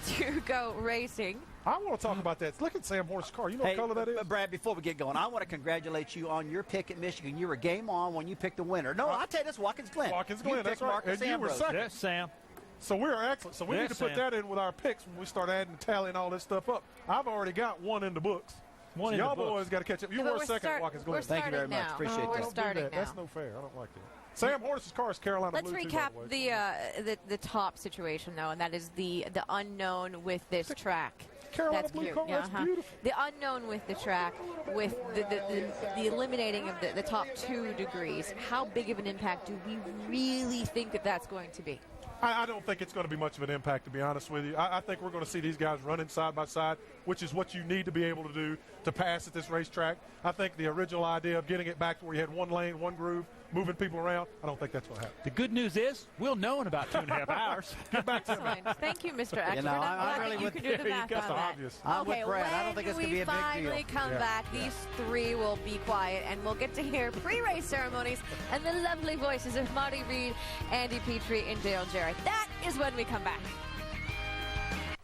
to go racing. I want to talk about that. Look at Sam Horner's car. You know what color that is? Brad, before we get going, I want to congratulate you on your pick at Michigan. You were game on when you picked the winner. No, I'll tell you this, Watkins Glen. Watkins Glen, you that's picked right. Marcus And you were Ambrose. second. Yes, Sam. So we are excellent. So we need to put that in with our picks when we start adding, tallying all this stuff up. I've already got one in the books. One so in the y'all books. boys got to catch up. You But were we're second at Watkins Glen. we're Thank you very starting much. now. Appreciate We're that. starting now. That's no fair. I don't like that. Sam Horner's car is Carolina Let's Blue, too, recap by the way. the top situation, though, and that is the unknown with this track. Carolina That's Blue cute. car, that's beautiful. The unknown with the track, with the eliminating of the top 2 degrees. How big of an impact do we really think that that's going to be? I don't think it's going to be much of an impact, to be honest with you. I think we're going to see these guys running side by side, which is what you need to be able to do to pass at this racetrack. I think the original idea of getting it back to where you had one lane, one groove, moving people around, I don't think that's what happened. The good news is we'll know in about 2.5 hours. Get back to Fine. Thank you, Mr. Expert. know, I'm glad I'm really that you with can do the math That's on that. obvious. I'm with Okay, Brad. I don't think it's going to be a big deal. when we finally come back, these 3 will be quiet, and we'll get to hear pre-race ceremonies and the lovely voices of Marty Reed, Andy Petrie, and Dale Jarrett. That is when we come back.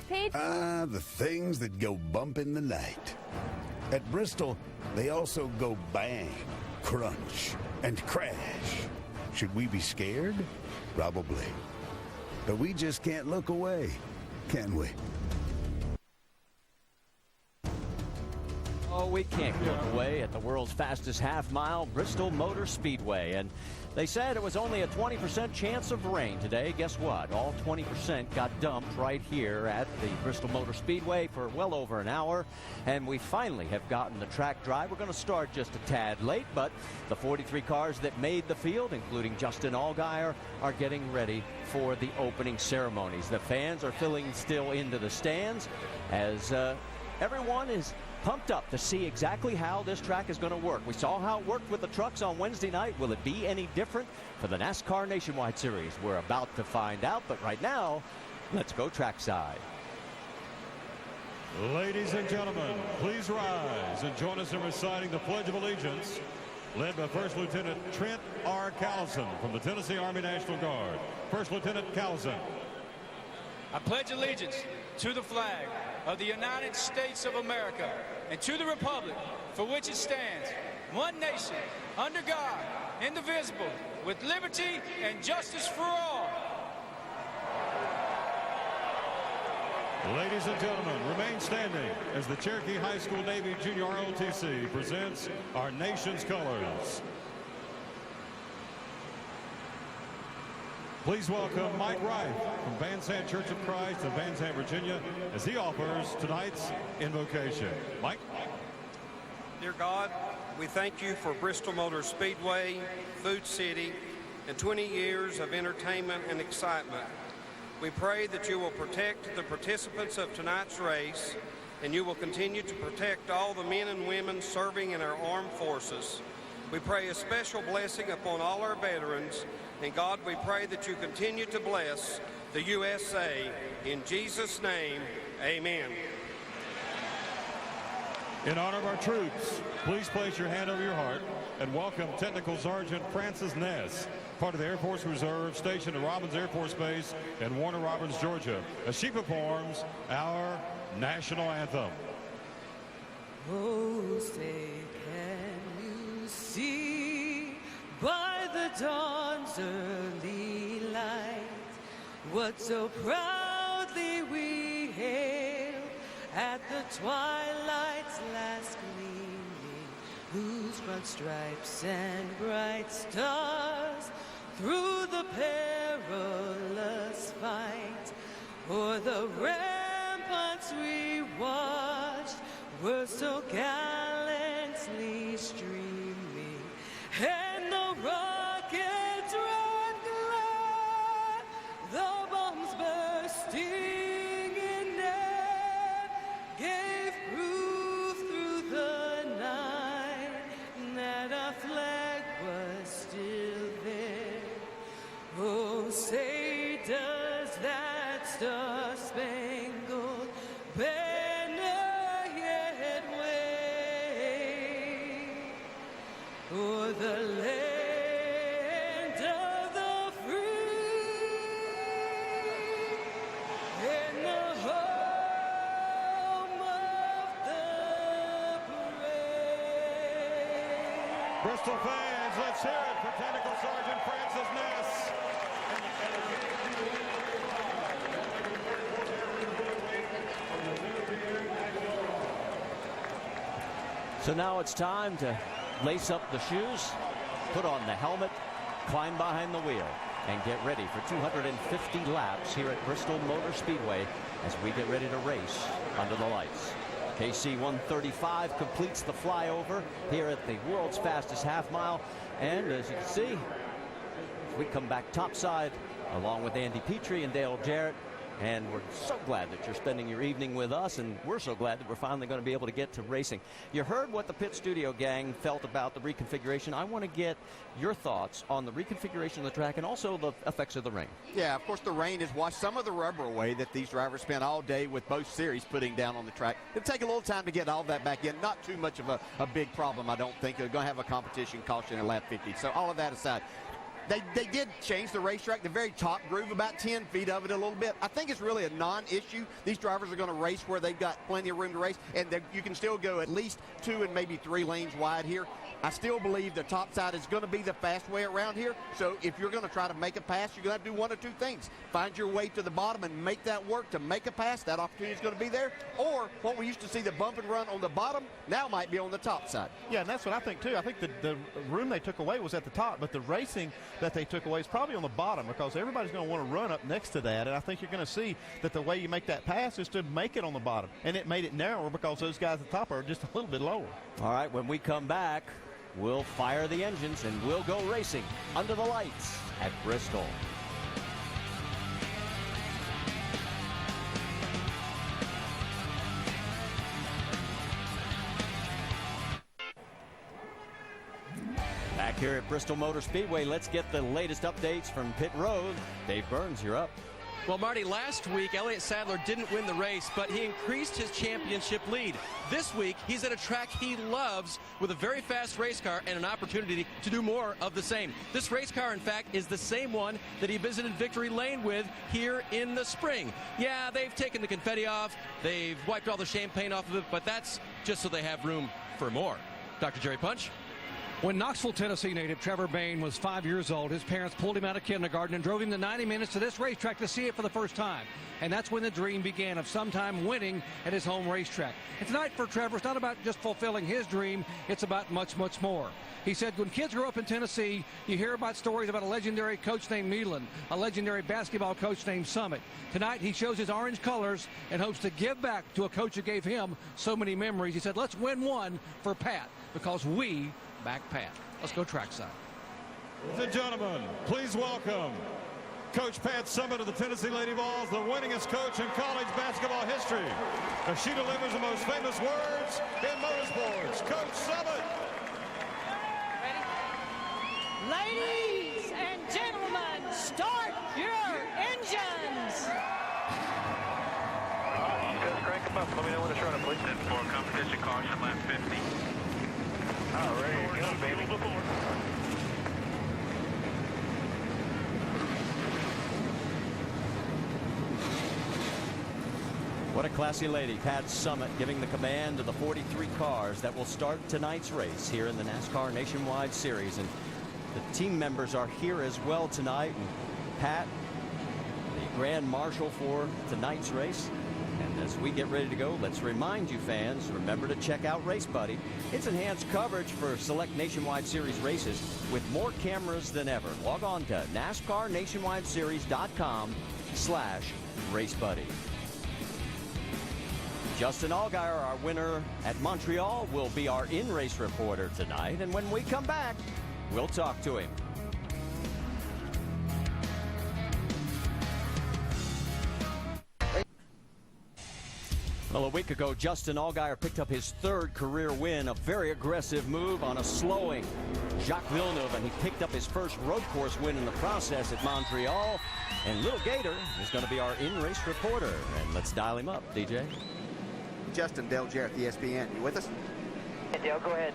Paige? The things that go bump in the night. At Bristol, they also go bang, crunch, and crash. Should we be scared? Probably. But we just can't look away, can we? Oh, we can't look away at the world's fastest half-mile, Bristol Motor Speedway. And they said it was only a 20% chance of rain today. Guess what? All 20% got dumped right here at the Bristol Motor Speedway for well over an hour. And we finally have gotten the track dry. We're going to start just a tad late, but the 43 cars that made the field, including Justin Allgaier, are getting ready for the opening ceremonies. The fans are filling still into the stands as everyone is pumped up to see exactly how this track is going to work. We saw how it worked with the trucks on Wednesday night. Will it be any different for the NASCAR Nationwide Series? We're about to find out, but right now, let's go trackside. Ladies and gentlemen, please rise and join us in reciting the Pledge of Allegiance, led by First Lieutenant Trent R. Callison from the Tennessee Army National Guard. First Lieutenant Callison. I pledge allegiance to the flag of the United States of America and to the republic for which it stands, one nation, under God, indivisible, with liberty and justice for all. Ladies and gentlemen, remain standing as the Cherokee High School Navy Junior ROTC presents our nation's colors. Please welcome Mike Wright from Van Sant Church of Christ of Van Sant, Virginia, as he offers tonight's invocation. Mike? Dear God, we thank you for Bristol Motor Speedway, Food City, and 20 years of entertainment and excitement. We pray that you will protect the participants of tonight's race, and you will continue to protect all the men and women serving in our armed forces. We pray a special blessing upon all our veterans, and God, we pray that you continue to bless the USA. In Jesus' name, amen. In honor of our troops, please place your hand over your heart and welcome Technical Sergeant Francis Ness, part of the Air Force Reserve stationed at Robins Air Force Base in Warner Robins, Georgia, as she performs our national anthem. Oh, say can you see by the dawn's early light what so proudly we hailed at the twilight's last gleaming, whose broad stripes and bright stars through the perilous fight o'er the ramparts we watched were so gallantly streaming, and the rockets ran glad, the bombs bursting in air gave proof through the night that our flag was still there. Oh, say does that star-spangled banner yet wave o'er the land of the free and the home of the brave. Bristol fans, let's hear it for Technical Sergeant Francis Ness. So now it's time to lace up the shoes, put on the helmet, climb behind the wheel, and get ready for 250 laps here at Bristol Motor Speedway as we get ready to race under the lights. KC 135 completes the flyover here at the world's fastest half mile. And as you can see, we come back topside along with Andy Petrie and Dale Jarrett. And we're so glad that you're spending your evening with us, and we're so glad that we're finally going to be able to get to racing. You heard what the Pit Studio gang felt about the reconfiguration. I want to get your thoughts on the reconfiguration of the track and also the effects of the rain. Yeah, of course, the rain has washed some of the rubber away that these drivers spent all day with both series putting down on the track. It'll take a little time to get all that back in. Not too much of a big problem, I don't think. They're going to have a competition caution at lap 50. So all of that aside, they did change the racetrack, the very top groove, about 10 feet of it a little bit. I think it's really a non-issue. These drivers are going to race where they've got plenty of room to race, and you can still go at least 2 and maybe 3 lanes wide here. I still believe the top side is going to be the fast way around here. So if you're going to try to make a pass, you're going to have to do one or two things. Find your way to the bottom and make that work to make a pass. That opportunity is going to be there. Or what we used to see, the bump and run on the bottom, now might be on the top side. Yeah, and that's what I think, too. I think the room they took away was at the top, but the racing that they took away is probably on the bottom because everybody's going to want to run up next to that. And I think you're going to see that the way you make that pass is to make it on the bottom. And it made it narrower because those guys at the top are just a little bit lower. All right, when we come back, we'll fire the engines and we'll go racing under the lights at Bristol. Back here at Bristol Motor Speedway, let's get the latest updates from pit road. Dave Burns, you're up. Well, Marty, last week, Elliott Sadler didn't win the race, but he increased his championship lead. This week, he's at a track he loves with a very fast race car and an opportunity to do more of the same. This race car, in fact, is the same one that he visited Victory Lane with here in the spring. Yeah, they've taken the confetti off, they've wiped all the champagne off of it, but that's just so they have room for more. Dr. Jerry Punch? When Knoxville, Tennessee native Trevor Bayne was 5 years old, his parents pulled him out of kindergarten and drove him the 90 minutes to this racetrack to see it for the first time. And that's when the dream began of sometime winning at his home racetrack. And tonight for Trevor, it's not about just fulfilling his dream, it's about much, much more. He said when kids grow up in Tennessee, you hear about stories about a legendary coach named Neyland, a legendary basketball coach named Summit. Tonight he shows his orange colors and hopes to give back to a coach who gave him so many memories. He said, let's win one for Pat, because we back Pat. Let's go trackside. Ladies and gentlemen, please welcome Coach Pat Summit of the Tennessee Lady Vols, the winningest coach in college basketball history. As she delivers the most famous words in motorsports, Coach Summit. Ladies and gentlemen, start your engines. You guys crank them up. Let me know when it's running, please. 10-4 competition caution, lap 50. All right, ready to go, baby. What a classy lady, Pat Summit, giving the command to the 43 cars that will start tonight's race here in the NASCAR Nationwide Series. And the team members are here as well tonight. And Pat, the Grand Marshal for tonight's race. And as we get ready to go, let's remind you fans, remember to check out Race Buddy. It's enhanced coverage for select Nationwide Series races with more cameras than ever. Log on to NASCARNationwideSeries.com/RaceBuddy. Justin Allgaier, our winner at Montreal, will be our in-race reporter tonight. And when we come back, we'll talk to him. Well, a week ago, Justin Allgaier picked up his 3rd career win, a very aggressive move on a slowing Jacques Villeneuve, and he picked up his first road course win in the process at Montreal. And Little Gator is going to be our in-race reporter. And let's dial him up, DJ. Justin, Dale Jarrett, ESPN. You with us? Hey, Dale, go ahead.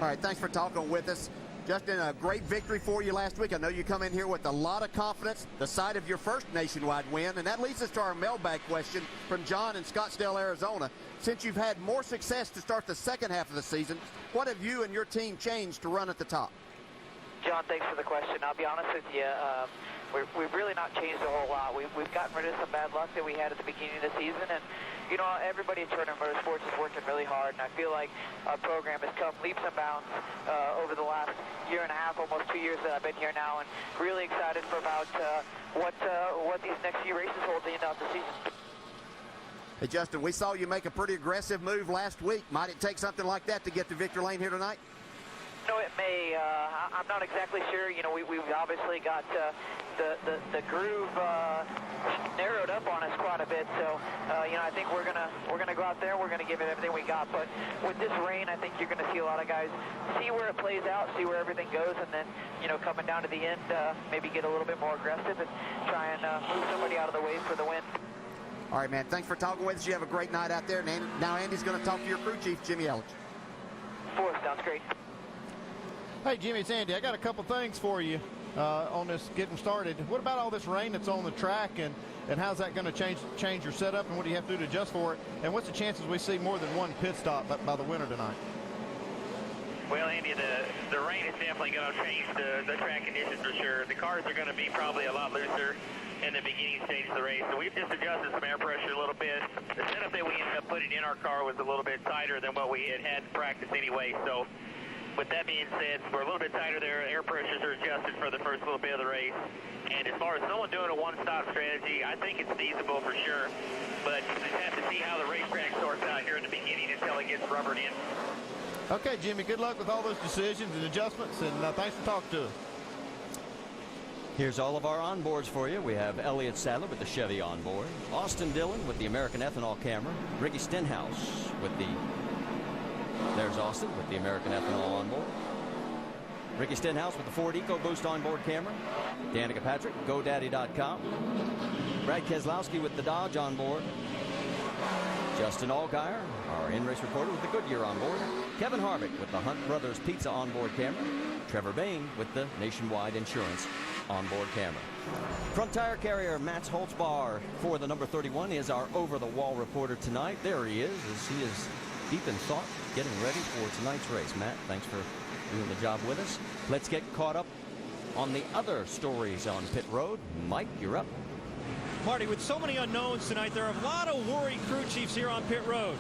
All right, thanks for talking with us. Justin, a great victory for you last week. I know you come in here with a lot of confidence, the site of your first nationwide win, and that leads us to our mailbag question from John in Scottsdale, Arizona. Since you've had more success to start the second half of the season, what have you and your team changed to run at the top? John, thanks for the question. I'll be honest with you. We've really not changed a whole lot. We've gotten rid of some bad luck that we had at the beginning of the season, and you know, everybody at Turner Motorsports is working really hard, and I feel like our program has come leaps and bounds over the last year and a half, almost 2 years that I've been here now, and really excited for about what these next few races hold to end out the season. Hey, Justin, we saw you make a pretty aggressive move last week. Might it take something like that to get to Victory Lane here tonight? No, it may. I'm not exactly sure. You know, we've obviously got the groove narrowed up on us quite a bit. So, you know, I think we're gonna go out there. We're gonna give it everything we got. But with this rain, I think you're gonna see a lot of guys see where it plays out, see where everything goes, and then, you know, coming down to the end, maybe get a little bit more aggressive and try and move somebody out of the way for the win. All right, man. Thanks for talking with us. You have a great night out there. And now Andy's going to talk to your crew chief, Jimmy Elledge. Sounds great. Hey, Jimmy, it's Andy. I got a couple things for you. on this getting started. What about all this rain that's on the track, and how's that going to change your setup, and what do you have to do to adjust for it? And what's the chances we see more than one pit stop by the winner tonight? Well, Andy, the rain is definitely going to change the track conditions for sure. The cars are going to be probably a lot looser in the beginning stage of the race. So we've just adjusted some air pressure a little bit. The setup that we ended up putting in our car was a little bit tighter than what we had in practice anyway. So with that being said, we're a little bit tighter there. Air pressures are adjusted for the first little bit of the race. And as far as someone doing a one-stop strategy, I think it's feasible for sure. But you just have to see how the racetrack sorts out here in the beginning until it gets rubbered in. Okay, Jimmy, good luck with all those decisions and adjustments, and thanks for talking to us. Here's all of our onboards for you. We have Elliott Sadler with the Chevy onboard, Austin Dillon with the American Ethanol camera, Ricky Stenhouse with there's Austin with the American Ethanol onboard, Ricky Stenhouse with the Ford EcoBoost onboard camera, Danica Patrick, GoDaddy.com, Brad Keselowski with the Dodge onboard, Justin Allgaier, our in-race reporter with the Goodyear onboard, Kevin Harvick with the Hunt Brothers Pizza onboard camera, Trevor Bayne with the Nationwide Insurance onboard camera. Front tire carrier Matt Holtzbar for the number 31 is our over-the-wall reporter tonight. There he is, as he is deep in thought, getting ready for tonight's race. Matt, thanks for doing the job with us. Let's get caught up on the other stories on pit road. Mike, you're up. Marty, with so many unknowns tonight, there are a lot of worried crew chiefs here on pit road.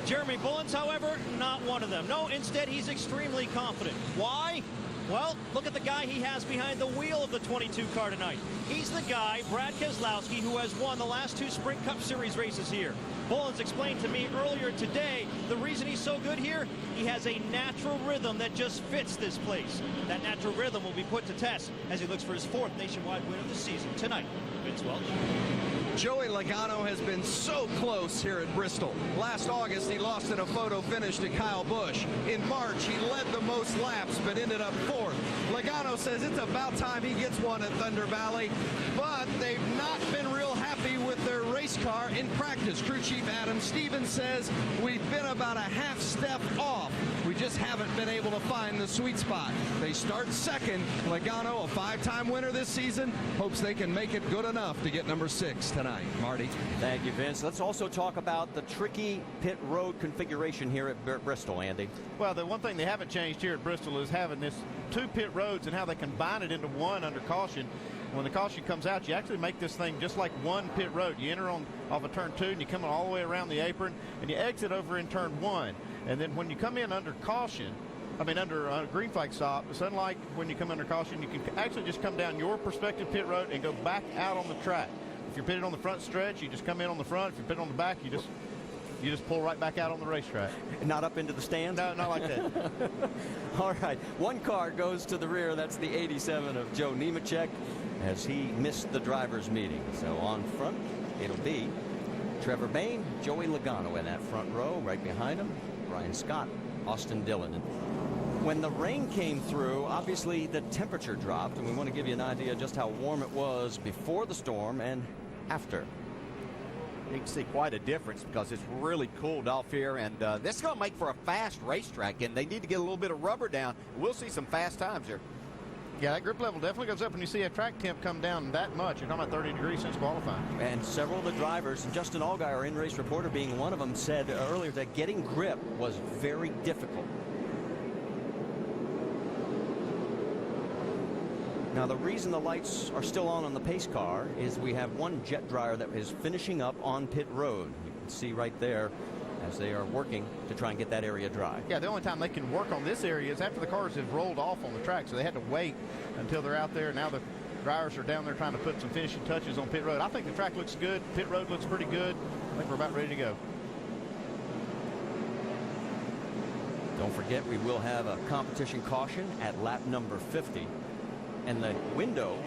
Jeremy Bullins, however, not one of them. No, instead, he's extremely confident. Why? Well, look at the guy he has behind the wheel of the 22 car tonight. He's the guy, Brad Keselowski, who has won the last 2 Sprint Cup Series races here. Bullins explained to me earlier today the reason he's so good here, he has a natural rhythm that just fits this place. That natural rhythm will be put to test as he looks for his 4th nationwide win of the season tonight. Vince Welch. Joey Logano has been so close here at Bristol. Last August, he lost in a photo finish to Kyle Busch. In March, he led the most laps, but ended up 4th. Logano says it's about time he gets one at Thunder Valley, but they've not been real happy with their race car in practice. Crew Chief Adam Stevens says we've been about a half step off. We just haven't been able to find the sweet spot. They start 2nd. Logano, a 5-time winner this season, hopes they can make it good enough to get number 6 tonight. Marty. Thank you, Vince. Let's also talk about the tricky pit road configuration here at Bristol, Andy. Well, the one thing they haven't changed here at Bristol is having this 2 pit roads and how they combine it into one under caution. When the caution comes out, you actually make this thing just like one pit road. You enter off of turn 2, and you come all the way around the apron, and you exit over in turn 1. And then when you come in under caution, under a green flag stop, it's unlike when you come under caution, you can actually just come down your prospective pit road and go back out on the track. If you're pitted on the front stretch, you just come in on the front. If you're pitted on the back, you just pull right back out on the racetrack. Not up into the stands? No, not like that. All right, one car goes to the rear. That's the 87 of Joe Nemechek as he missed the driver's meeting. So on front, it'll be Trevor Bayne, Joey Logano in that front row. Right behind him, Brian Scott, Austin Dillon. When the rain came through, obviously the temperature dropped, and we want to give you an idea just how warm it was before the storm and after. You can see quite a difference because it's really cooled off here, and this is going to make for a fast racetrack, and they need to get a little bit of rubber down. We'll see some fast times here. Yeah, that grip level definitely goes up when you see a track temp come down that much. You're talking about 30 degrees since qualifying. And several of the drivers, and Justin Allgaier, our in-race reporter being one of them, said earlier that getting grip was very difficult. Now, the reason the lights are still on the pace car is we have one jet dryer that is finishing up on pit road. You can see right there as they are working to try and get that area dry. Yeah, the only time they can work on this area is after the cars have rolled off on the track, so they had to wait until they're out there. Now the dryers are down there trying to put some finishing touches on pit road. I think the track looks good. Pit road looks pretty good. I think we're about ready to go. Don't forget, we will have a competition caution at lap number 50. And the window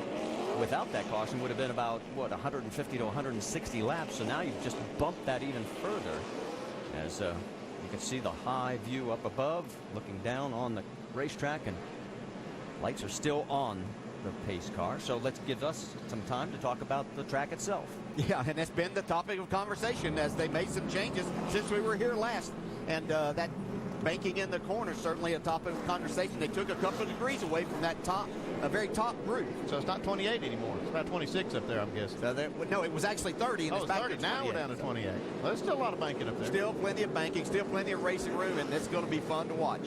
without that caution would have been about, 150 to 160 laps. So now you've just bumped that even further. As you can see the high view up above, looking down on the racetrack, and lights are still on the pace car. So let's give us some time to talk about the track itself. Yeah, and that's been the topic of conversation as they made some changes since we were here last. And that banking in the corner, certainly a topic of conversation. They took a couple of degrees away from that very top groove. So it's not 28 anymore. It's about 26 up there, I'm guessing. No, it was actually 30. And it's back 30. Now we're down to 28. Well, there's still a lot of banking up there. Still plenty of banking, still plenty of racing room, and it's going to be fun to watch.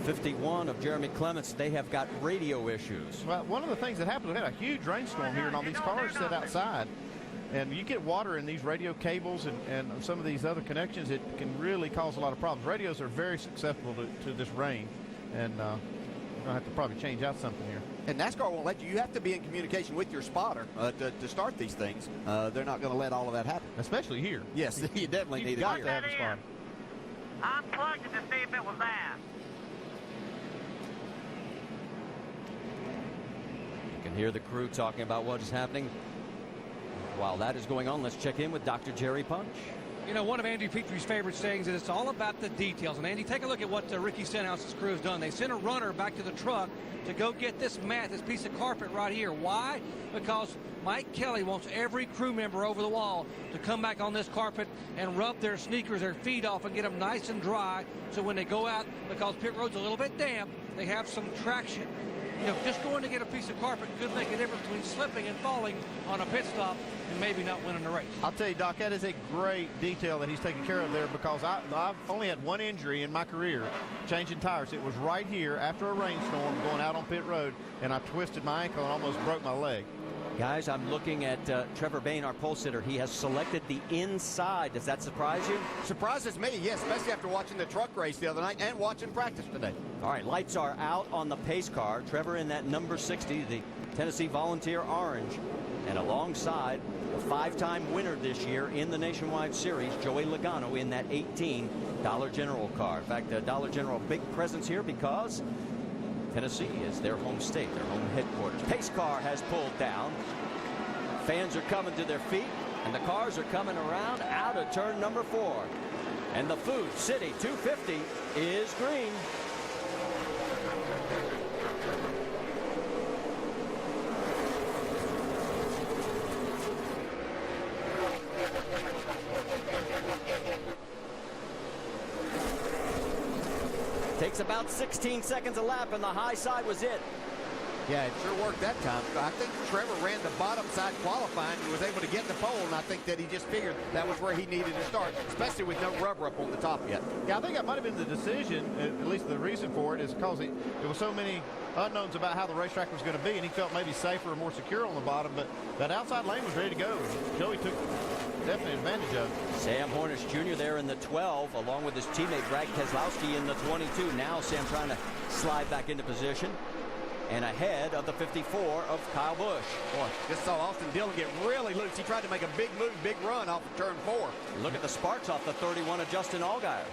51 of Jeremy Clements, they have got radio issues. Well, one of the things that happened, we had a huge rainstorm here, and all these cars sit outside. And you get water in these radio cables and some of these other connections, it can really cause a lot of problems. Radios are very susceptible to this rain, and we're going to have to probably change out something here. And NASCAR won't let you. You have to be in communication with your spotter to start these things. They're not going to let all of that happen. Especially here. Yes, you definitely need it got here. to have a spotter. I plugged it to see if it was there. You can hear the crew talking about what is happening. While that is going on, let's check in with Dr. Jerry Punch. You know, one of Andy Petrie's favorite sayings is it's all about the details. And Andy, take a look at what Ricky Stenhouse's crew has done. They sent a runner back to the truck to go get this mat, this piece of carpet right here. Why? Because Mike Kelly wants every crew member over the wall to come back on this carpet and rub their sneakers, their feet off, and get them nice and dry. So when they go out, because pit road's a little bit damp, they have some traction. You know, just going to get a piece of carpet could make a difference between slipping and falling on a pit stop and maybe not winning the race. I'll tell you, Doc, that is a great detail that he's taking care of there, because I've only had one injury in my career changing tires. It was right here after a rainstorm going out on pit road, and I twisted my ankle and almost broke my leg. Guys, I'm looking at Trevor Bayne, our pole sitter. He has selected the inside. Does that surprise you? Surprises me, yes, especially after watching the truck race the other night and watching practice today. All right, lights are out on the pace car. Trevor in that number 60, the Tennessee Volunteer Orange. And alongside the 5-time winner this year in the Nationwide Series, Joey Logano, in that 18 Dollar General car. In fact, the Dollar General, big presence here because Tennessee is their home state, their home headquarters. Pace car has pulled down. Fans are coming to their feet, and the cars are coming around out of turn number 4. And the Food City 250 is green. Takes about 16 seconds a lap, and the high side was it. Yeah, it sure worked that time. I think Trevor ran the bottom side qualifying and was able to get the pole, and I think that he just figured that was where he needed to start, especially with no rubber up on the top yet. Yeah, I think that might have been the decision, at least the reason for it, is because there was so many unknowns about how the racetrack was going to be, and he felt maybe safer or more secure on the bottom, but that outside lane was ready to go. Joey took definitely advantage of it. Sam Hornish Jr. there in the 12, along with his teammate Brad Keselowski in the 22. Now Sam trying to slide back into position. And ahead of the 54 of Kyle Busch. Boy, just saw Austin Dillon get really loose. He tried to make a big move, big run off of turn 4. Look at the sparks off the 31 of Justin Allgaier.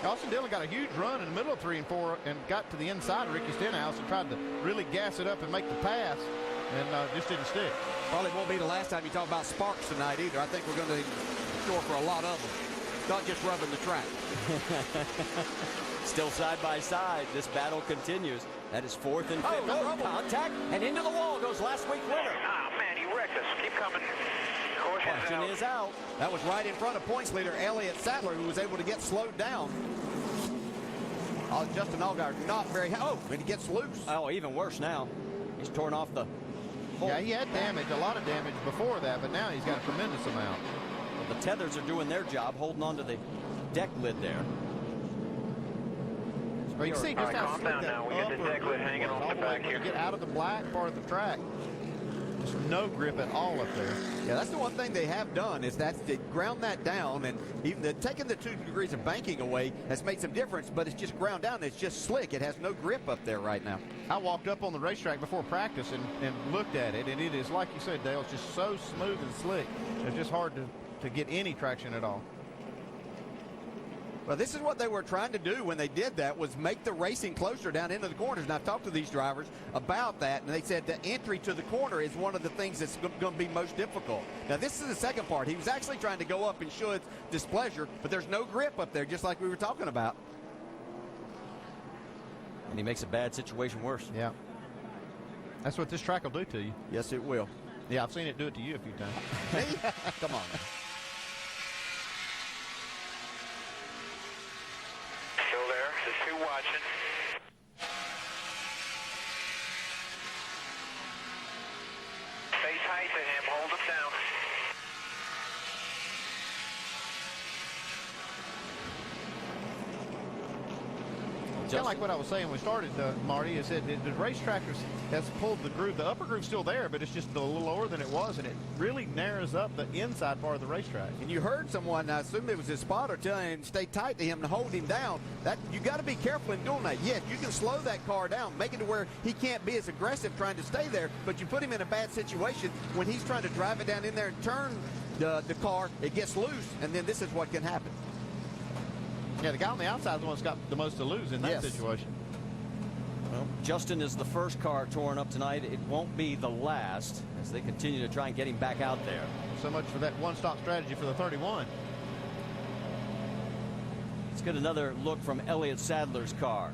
Austin Dillon got a huge run in the middle of 3 and 4 and got to the inside of Ricky Stenhouse and tried to really gas it up and make the pass, and just didn't stick. Probably won't be the last time you talk about sparks tonight either. I think we're going to store for a lot of them, not just rubbing the track. Still side by side. This battle continues. That is 4th and 5th. Oh, contact, and into the wall goes last week's winner. Oh, man, he wrecked us. Keep coming. Caution is out. That was right in front of points leader Elliott Sadler, who was able to get slowed down. Justin Allgaier not very high. Oh, and he gets loose. Oh, even worse now. He's torn off the whole. Yeah, he had damage, a lot of damage before that, but now he's got a tremendous amount. Well, the tethers are doing their job, holding on to the deck lid there. But you can see just how slick that now. We got the deck lid hanging off the back here. Get out of the black part of the track. Just no grip at all up there. Yeah, that's the one thing they have done is that they ground that down, and even taking the 2 degrees of banking away has made some difference, but it's just ground down. It's just slick. It has no grip up there right now. I walked up on the racetrack before practice and looked at it, and it is, like you said, Dale, it's just so smooth and slick. It's just hard to get any traction at all. Well, this is what they were trying to do when they did that, was make the racing closer down into the corners. And I've talked to these drivers about that, and they said the entry to the corner is one of the things that's going to be most difficult. Now, this is the second part. He was actually trying to go up in Shud's displeasure, but there's no grip up there, just like we were talking about. And he makes a bad situation worse. Yeah. That's what this track will do to you. Yes, it will. Yeah, I've seen it do it to you a few times. Me? Come on. watching. Stay tight to him. Hold him down. Kind of like what I was saying when we started, Marty, is that the racetrack has pulled the groove. The upper groove's still there, but it's just a little lower than it was, and it really narrows up the inside part of the racetrack. And you heard someone, I assume it was his spotter, telling him to stay tight to him and hold him down. That you got to be careful in doing that. Yes, you can slow that car down, make it to where he can't be as aggressive trying to stay there, but you put him in a bad situation when he's trying to drive it down in there and turn the car, it gets loose, and then this is what can happen. Yeah, the guy on the outside is the one that's got the most to lose in that situation. Well, Justin is the first car torn up tonight. It won't be the last as they continue to try and get him back out there. So much for that one-stop strategy for the 31. Let's get another look from Elliott Sadler's car.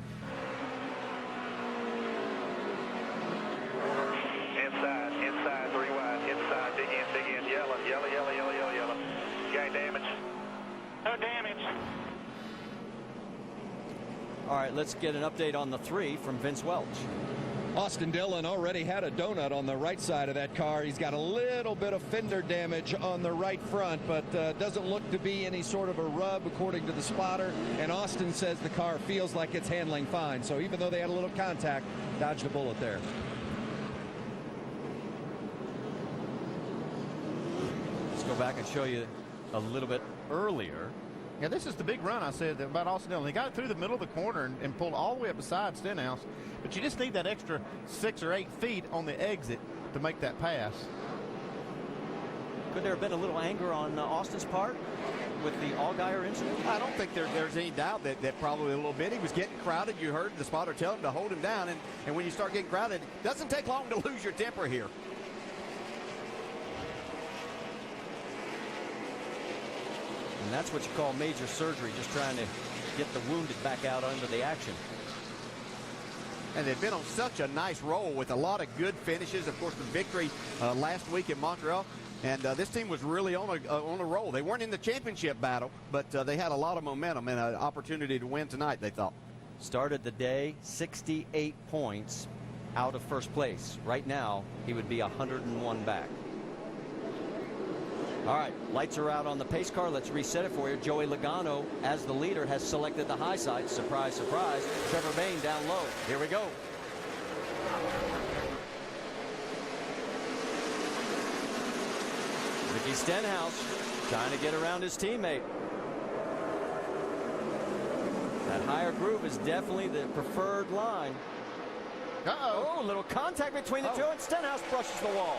Inside, 3 wide, inside, dig in, yellow. Guy damaged. No damage. All right, let's get an update on the 3 from Vince Welch. Austin Dillon already had a donut on the right side of that car. He's got a little bit of fender damage on the right front, but doesn't look to be any sort of a rub according to the spotter. And Austin says the car feels like it's handling fine. So even though they had a little contact, dodged a bullet there. Let's go back and show you a little bit earlier. Yeah, this is the big run I said about Austin Dillon. He got it through the middle of the corner and pulled all the way up beside Stenhouse. But you just need that extra 6 or 8 feet on the exit to make that pass. Could there have been a little anger on Austin's part with the Allgaier incident? I don't think there's any doubt that probably a little bit. He was getting crowded. You heard the spotter tell him to hold him down. And when you start getting crowded, it doesn't take long to lose your temper here. And that's what you call major surgery, just trying to get the wounded back out under the action. And they've been on such a nice roll with a lot of good finishes. Of course, the victory last week in Montreal. And this team was really on a roll. They weren't in the championship battle, but they had a lot of momentum and an opportunity to win tonight, they thought. Started the day 68 points out of first place. Right now, he would be 101 back. All right, lights are out on the pace car. Let's reset it for you. Joey Logano, as the leader, has selected the high side. Surprise, surprise. Trevor Bayne down low. Here we go. Ricky Stenhouse trying to get around his teammate. That higher groove is definitely the preferred line. Uh-oh. Oh, a little contact between the two, and Stenhouse brushes the wall.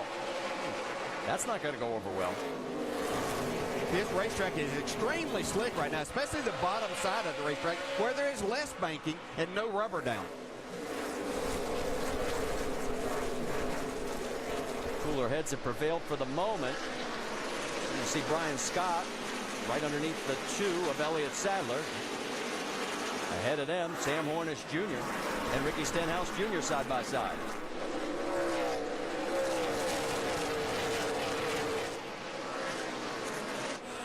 That's not going to go over well. This racetrack is extremely slick right now, especially the bottom side of the racetrack where there is less banking and no rubber down. Cooler heads have prevailed for the moment. You see Brian Scott right underneath the 2 of Elliott Sadler. Ahead of them, Sam Hornish Jr. and Ricky Stenhouse Jr. side by side.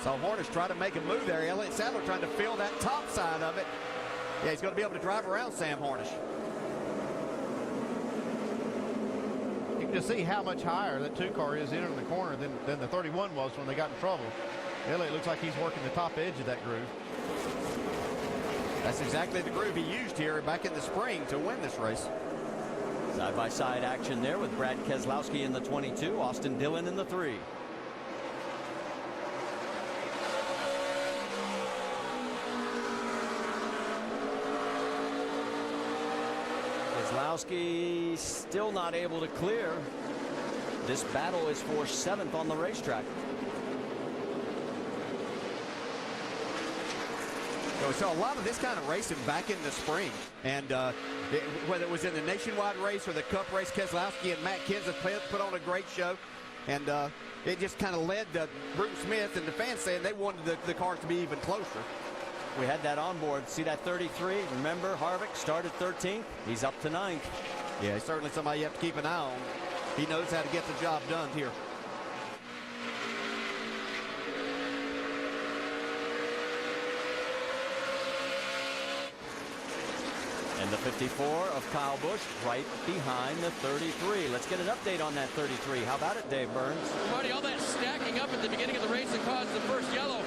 So Hornish trying to make a move there. Elliott Sadler trying to fill that top side of it. Yeah, he's going to be able to drive around Sam Hornish. You can just see how much higher that 2 car is in the corner than the 31 was when they got in trouble. Elliott looks like he's working the top edge of that groove. That's exactly the groove he used here back in the spring to win this race. Side-by-side action there with Brad Keselowski in the 22, Austin Dillon in the 3. Keselowski still not able to clear. This battle is for 7th on the racetrack. So we saw a lot of this kind of racing back in the spring. And whether it was in the nationwide race or the Cup race, Keselowski and Matt Kenseth put on a great show. And it just kind of led to Bruton Smith and the fans saying they wanted the cars to be even closer. We had that on board. See that 33? Remember, Harvick started 13th. He's up to 9th. Yeah, he's certainly somebody you have to keep an eye on. He knows how to get the job done here. And the 54 of Kyle Busch right behind the 33. Let's get an update on that 33. How about it, Dave Burns? Marty, all that stacking up at the beginning of the race that caused the first yellow.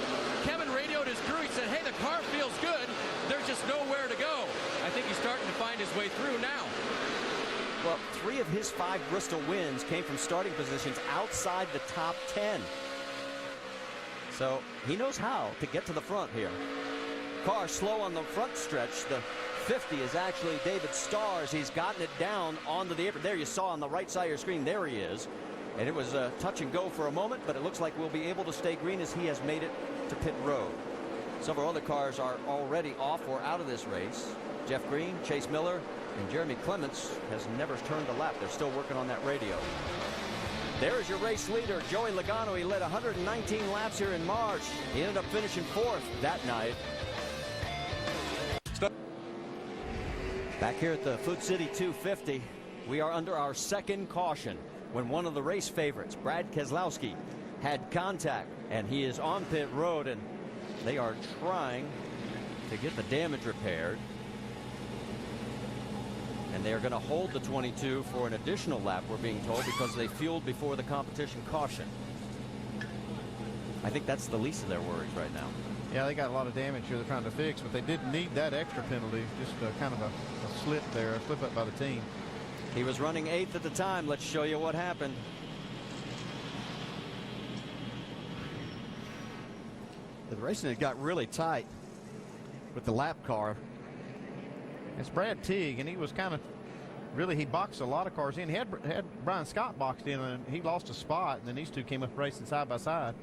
Kevin radioed his crew. He said, hey, the car feels good. There's just nowhere to go. I think he's starting to find his way through now. Well, 3 of his 5 Bristol wins came from starting positions outside the top 10. So he knows how to get to the front here. Car slow on the front stretch. The 50 is actually David Starr's. He's gotten it down onto the apron. There you saw on the right side of your screen. There he is. And it was a touch and go for a moment, but it looks like we'll be able to stay green as he has made it to pit road. Several other cars are already off or out of this race. Jeff Green, Chase Miller, and Jeremy Clements has never turned a lap. They're still working on that radio. There's your race leader, Joey Logano. He led 119 laps here in March. He ended up finishing 4th that night. Back here at the Food City 250, we are under our second caution when one of the race favorites, Brad Keselowski, had contact, and he is on pit road, and they are trying to get the damage repaired. And they are going to hold the 22 for an additional lap, we're being told, because they fueled before the competition caution. I think that's the least of their worries right now. Yeah, they got a lot of damage here they're trying to fix, but they didn't need that extra penalty. Just kind of a slip there, a slip up by the team. He was running 8th at the time. Let's show you what happened. The racing had got really tight with the lap car. It's Brad Teague, and he was kind of he boxed a lot of cars in. He had Brian Scott boxed in, and he lost a spot, and then these two came up racing side by side.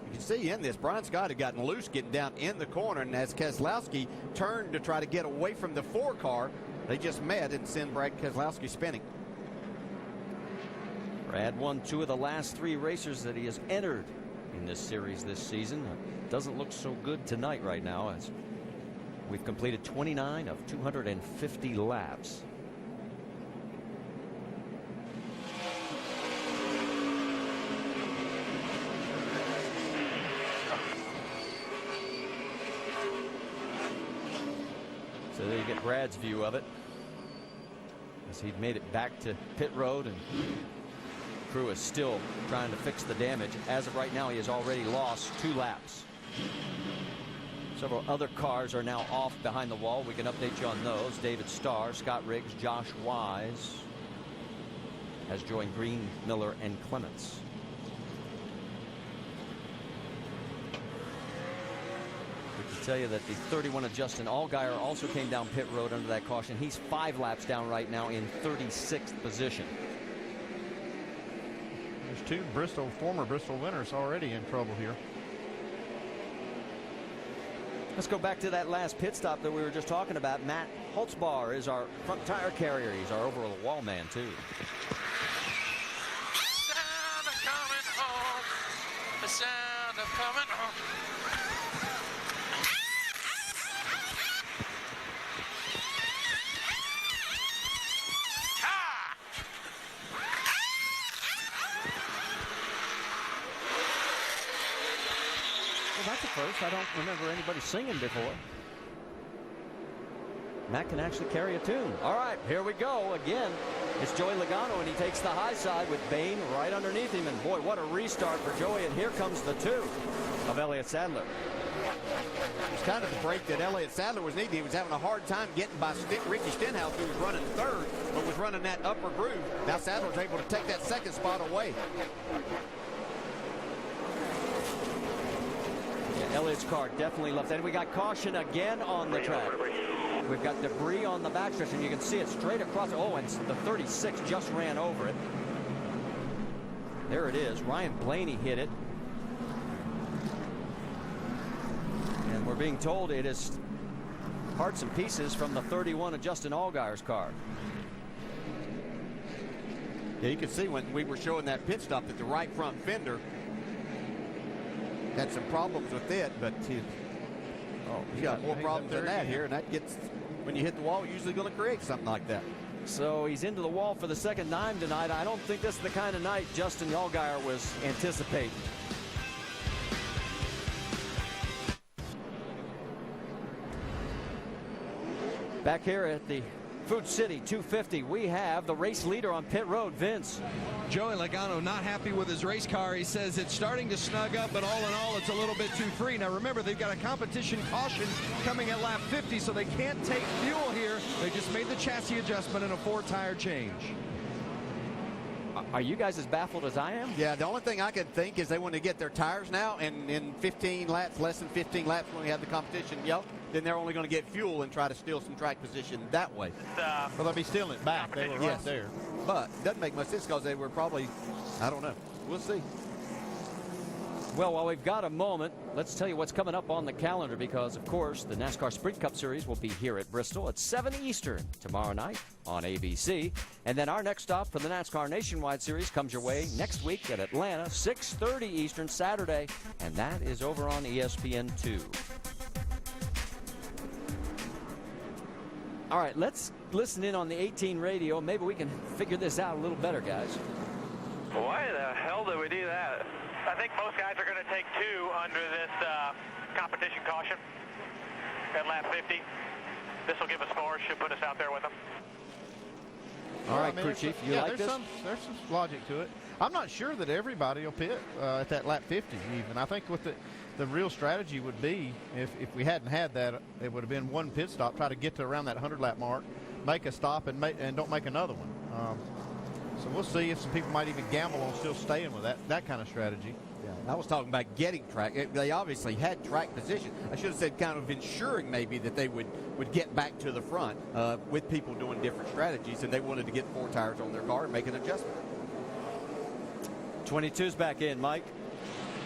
You can see in this, Brian Scott had gotten loose getting down in the corner, and as Keselowski turned to try to get away from the 4 car, they just met and sent Brad Keselowski spinning. Brad won 2 of the last 3 racers that he has entered in this series this season. Doesn't look so good tonight right now, as we've completed 29 of 250 laps. So there you get Brad's view of it, as he'd made it back to pit road, and crew is still trying to fix the damage. As of right now, he has already lost 2 laps. Several other cars are now off behind the wall. We can update you on those. David Starr, Scott Riggs, Josh Wise has joined Green, Miller, and Clements. We can tell you that the 31 of Justin Allgaier also came down pit road under that caution. He's 5 laps down right now in 36th position. There's 2 former Bristol winners already in trouble here. Let's go back to that last pit stop that we were just talking about. Matt Holtzbar is our front tire carrier. He's our over the wall man, too. Sound of coming home. The sound of coming home. That's a first. I don't remember anybody singing before. Matt can actually carry a tune. All right, here we go again. It's Joey Logano, and he takes the high side with Bain right underneath him. And boy, what a restart for Joey. And here comes the 2 of Elliott Sadler. It was kind of the break that Elliott Sadler was needing. He was having a hard time getting by Ricky Stenhouse, who was running 3rd, but was running that upper groove. Now Sadler's able to take that 2nd spot away. Elliott's car definitely left. And we got caution again on the track. We've got debris on the backstretch, and you can see it straight across. Oh, and the 36 just ran over it. There it is. Ryan Blaney hit it. And we're being told it is parts and pieces from the 31 of Justin Allgaier's car. Yeah, you can see when we were showing that pit stop that the right front fender had some problems with it, but he's got more problems than that here, and that gets, when you hit the wall, usually going to create something like that. So he's into the wall for the 2nd time tonight. I don't think this is the kind of night Justin Allgaier was anticipating. Back here at the Food City 250, we have the race leader on pit road, Vince. Joey Logano not happy with his race car. He says it's starting to snug up, but all in all, it's a little bit too free. Now remember, they've got a competition caution coming at lap 50, so they can't take fuel here. They just made the chassis adjustment and a 4-tire change. Are you guys as baffled as I am? Yeah, the only thing I could think is they want to get their tires now, and in 15 laps, less than 15 laps when we have the competition, then they're only going to get fuel and try to steal some track position that way. Well, they'll be stealing it back. They were right there. But it doesn't make much sense because they were probably, I don't know. We'll see. Well, while we've got a moment, let's tell you what's coming up on the calendar because, of course, the NASCAR Sprint Cup Series will be here at Bristol at 7 Eastern tomorrow night on ABC. And then our next stop for the NASCAR Nationwide Series comes your way next week at Atlanta, 6:30 Eastern Saturday, and that is over on ESPN2. All right, let's listen in on the 18 radio. Maybe we can figure this out a little better, guys. Why the hell did we do that? I think most guys are going to take 2 under this competition caution at lap 50. This will give us 4, should put us out there with them. All right, crew chief, you like there's this? There's some logic to it. I'm not sure that everybody will pit at that lap 50 even. I think what the real strategy would be, if we hadn't had that, it would have been one pit stop, try to get to around that 100-lap mark, make a stop, and don't make another one. So we'll see if some people might even gamble on still staying with that kind of strategy. Yeah, I was talking about getting track. They obviously had track position. I should have said kind of ensuring maybe that they would get back to the front with people doing different strategies, and they wanted to get 4 tires on their car and make an adjustment. 22's back in, Mike.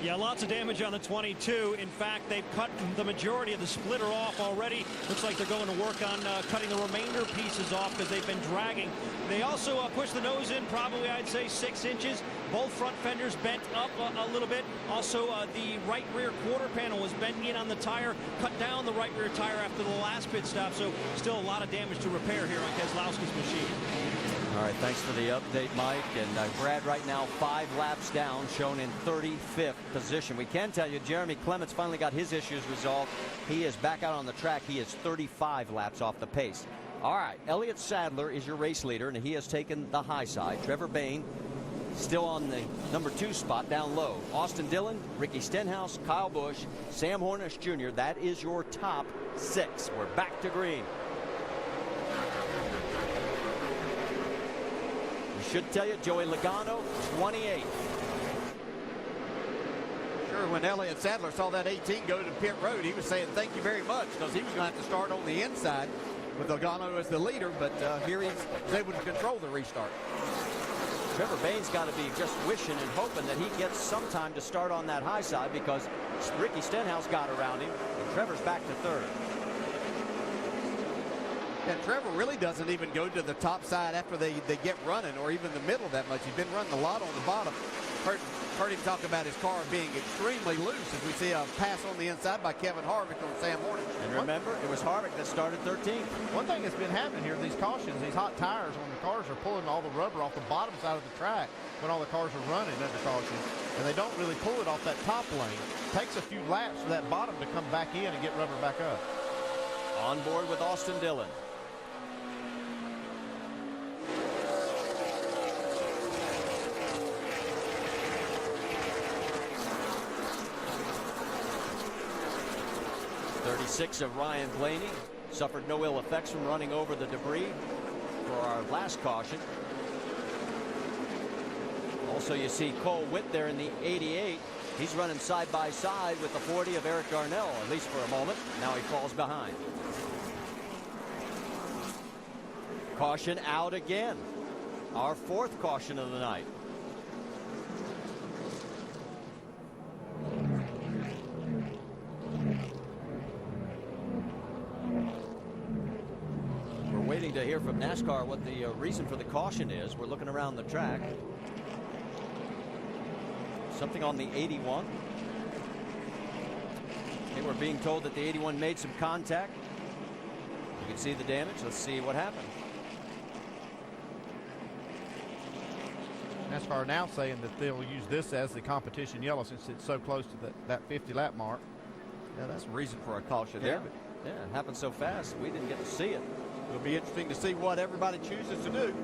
Yeah, lots of damage on the 22. In fact, they've cut the majority of the splitter off already. Looks like they're going to work on cutting the remainder pieces off because they've been dragging. They also pushed the nose in probably, I'd say, 6 inches. Both front fenders bent up a little bit. Also, the right rear quarter panel was bent in on the tire, cut down the right rear tire after the last pit stop. So still a lot of damage to repair here on Keselowski's machine. All right, thanks for the update, Mike. And Brad right now 5 laps down, shown in 35th position. We can tell you Jeremy Clements finally got his issues resolved. He is back out on the track. He is 35 laps off the pace. All right, Elliott Sadler is your race leader, and he has taken the high side. Trevor Bayne still on the number 2 spot down low. Austin Dillon, Ricky Stenhouse, Kyle Busch, Sam Hornish Jr. That is your top 6. We're back to green. Should tell you, Joey Logano, 28. Sure, when Elliott Sadler saw that 18 go to pit road, he was saying thank you very much because he was going to have to start on the inside with Logano as the leader, but here he's able to control the restart. Trevor Bayne's got to be just wishing and hoping that he gets some time to start on that high side because Ricky Stenhouse got around him, and Trevor's back to 3rd. And Trevor really doesn't even go to the top side after they get running or even the middle that much. He's been running a lot on the bottom. Heard him talk about his car being extremely loose as we see a pass on the inside by Kevin Harvick on Sam Hornish. And remember, it was Harvick that started 13th. One thing that's been happening here, these cautions, these hot tires on the cars are pulling all the rubber off the bottom side of the track when all the cars are running under caution. And they don't really pull it off that top lane. It takes a few laps for that bottom to come back in and get rubber back up. On board with Austin Dillon. '36 of Ryan Blaney suffered no ill effects from running over the debris for our last caution. Also, you see Cole Witt there in the 88. He's running side by side with the 40 of Eric Darnell, at least for a moment. Now he falls behind. Caution out again. Our 4th caution of the night. We're waiting to hear from NASCAR what the reason for the caution is. We're looking around the track. Something on the 81. Okay, we're being told that the 81 made some contact. You can see the damage. Let's see what happened. NASCAR now saying that they'll use this as the competition yellow since it's so close to that 50-lap mark. Yeah, that's a reason for a caution there. But yeah, it happened so fast we didn't get to see it. It'll be interesting to see what everybody chooses to do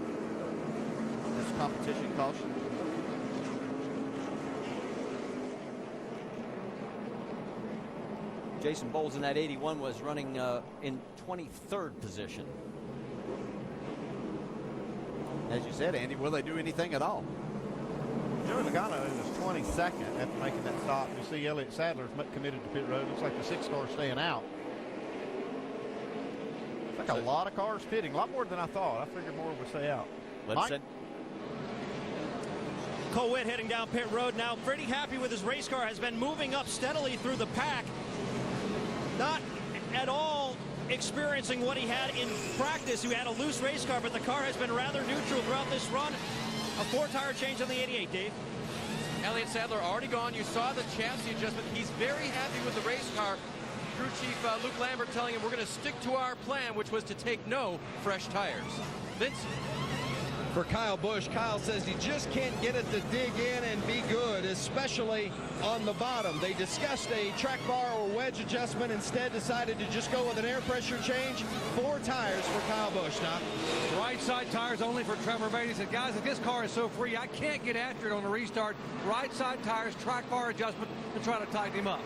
on this competition caution. Jason Bowles in that 81 was running in 23rd position. As you said, Andy, will they do anything at all? Joey Logano is 22nd after making that stop. You see Elliott Sadler's committed to pit road. Looks like the 6 car staying out. Like a lot of cars pitting, a lot more than I thought. I figured more would stay out. Cole Witt heading down pit road now. Pretty happy with his race car. Has been moving up steadily through the pack. Not at all experiencing what he had in practice. He had a loose race car, but the car has been rather neutral throughout this run. A 4-tire change on the 88, Dave. Elliott Sadler already gone. You saw the chassis adjustment. He's very happy with the race car. Crew Chief Luke Lambert telling him we're going to stick to our plan, which was to take no fresh tires. Vince? For Kyle Busch, Kyle says he just can't get it to dig in and be good, especially on the bottom. They discussed a track bar or wedge adjustment, instead decided to just go with an air pressure change. 4 tires for Kyle Busch. Now, right side tires only for Trevor Bayne. He said, guys, if this car is so free, I can't get after it on the restart. Right side tires, track bar adjustment to try to tighten him up.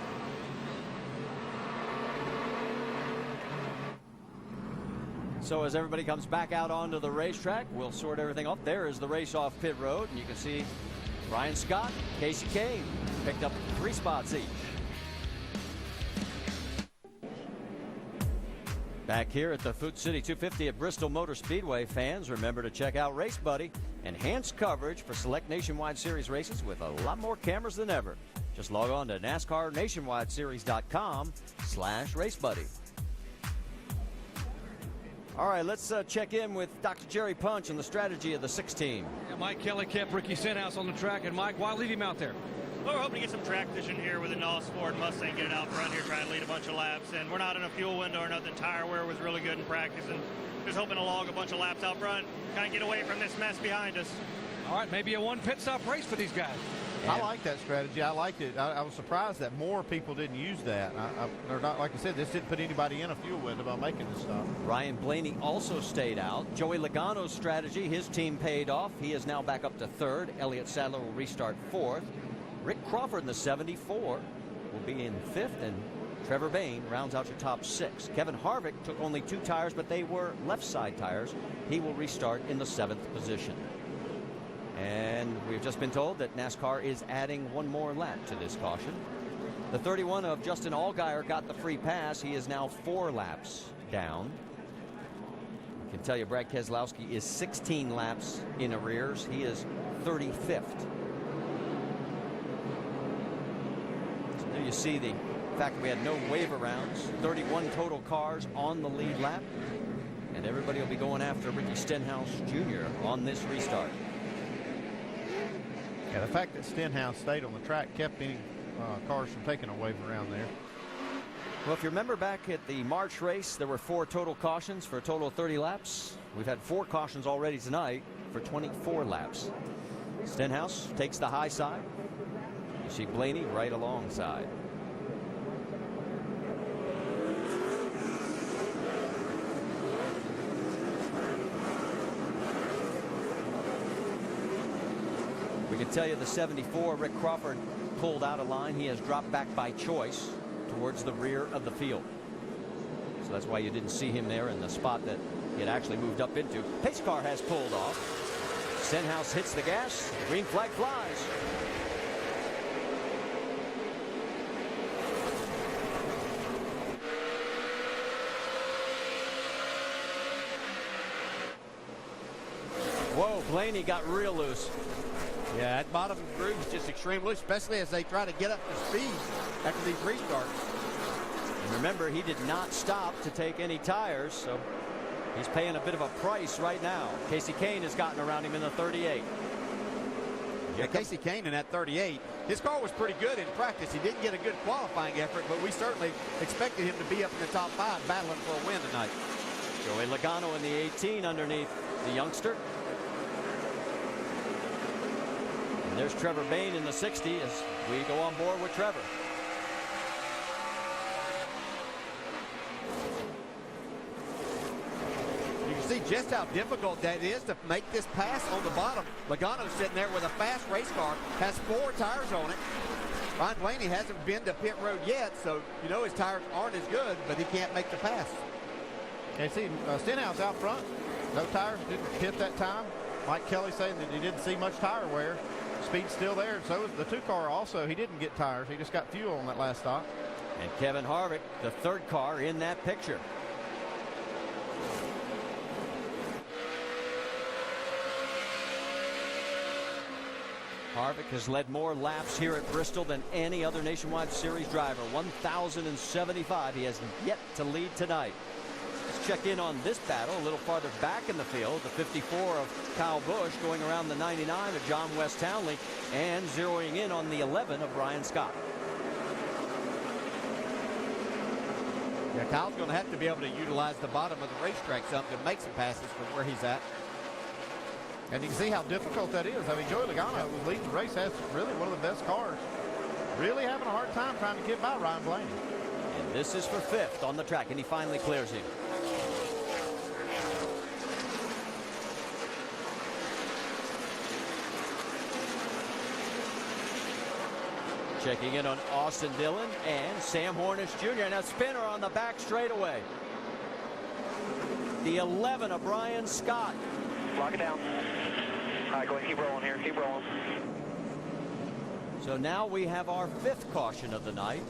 So as everybody comes back out onto the racetrack, we'll sort everything up. There is the race off pit road, and you can see Ryan Scott, Casey Kane picked up 3 spots each. Back here at the Food City 250 at Bristol Motor Speedway, fans, remember to check out Race Buddy. Enhanced coverage for select Nationwide Series races with a lot more cameras than ever. Just log on to NASCARNationwideSeries.com/RaceBuddy. All right, let's check in with Dr. Jerry Punch and the strategy of the 6 team. Yeah, Mike Kelly kept Ricky Stenhouse on the track. And, Mike, why leave him out there? Well, we're hoping to get some track position here with the NOS Ford Mustang, get it out front here, try and lead a bunch of laps. And we're not in a fuel window or nothing. Tire wear was really good in practice. And just hoping to log a bunch of laps out front, kind of get away from this mess behind us. All right, maybe a 1 pit stop race for these guys. I like that strategy. I liked it. I was surprised that more people didn't use that. They're not, like I said, this didn't put anybody in a fuel window by making this stop. Ryan Blaney also stayed out. Joey Logano's strategy, his team paid off. He is now back up to 3rd. Elliott Sadler will restart 4th. Rick Crawford in the 74 will be in 5th, and Trevor Bayne rounds out your top 6. Kevin Harvick took only 2 tires, but they were left side tires. He will restart in the 7th position. And we've just been told that NASCAR is adding 1 more lap to this caution. The 31 of Justin Allgaier got the free pass. He is now 4 laps down. I can tell you Brad Keselowski is 16 laps in arrears. He is 35th. So there you see the fact that we had no waiver rounds. 31 total cars on the lead lap. And everybody will be going after Ricky Stenhouse Jr. on this restart. Yeah, the fact that Stenhouse stayed on the track kept any cars from taking a wave around there. Well, if you remember back at the March race, there were 4 total cautions for a total of 30 laps. We've had 4 cautions already tonight for 24 laps. Stenhouse takes the high side. You see Blaney right alongside. We can tell you the 74, Rick Crawford, pulled out of line. He has dropped back by choice towards the rear of the field. So that's why you didn't see him there in the spot that he had actually moved up into. Pace car has pulled off. Stenhouse hits the gas. The green flag flies. Whoa, Blaney got real loose. Yeah, that bottom groove is just extremely loose, especially as they try to get up to speed after these restarts. And remember, he did not stop to take any tires, so he's paying a bit of a price right now. Casey Kane has gotten around him in the 38. Yeah, Casey Kane in that 38. His car was pretty good in practice. He didn't get a good qualifying effort, but we certainly expected him to be up in the top 5 battling for a win tonight. Joey Logano in the 18 underneath the youngster. And there's Trevor Bayne in the 60 as we go on board with Trevor. see just how difficult that is to make this pass on the bottom. Logano sitting there with a fast race car, has 4 tires on it. Ryan Blaney hasn't been to pit road yet, so you know his tires aren't as good, but he can't make the pass. And see, Stenhouse out front, no tires, didn't hit that time. Mike Kelly saying that he didn't see much tire wear. Speed's still there, and so is the 2 car also. He didn't get tires, he just got fuel on that last stop. And Kevin Harvick, the 3rd car in that picture. Harvick has led more laps here at Bristol than any other Nationwide Series driver. 1,075. He has yet to lead tonight. Let's check in on this battle a little farther back in the field. The 54 of Kyle Busch going around the 99 of John West Townley and zeroing in on the 11 of Brian Scott. Yeah, Kyle's going to have to be able to utilize the bottom of the racetrack some to make some passes from where he's at. And you can see how difficult that is. I mean, Joey Logano, who's leading the race, has really one of the best cars. Really having a hard time trying to get by Ryan Blaney. And this is for 5th on the track, and he finally clears him. Checking in on Austin Dillon and Sam Hornish Jr. Now spinner on the back straightaway. The 11 of Brian Scott. Lock it down. All right, go ahead, keep rolling here, keep rolling. So now we have our 5th caution of the night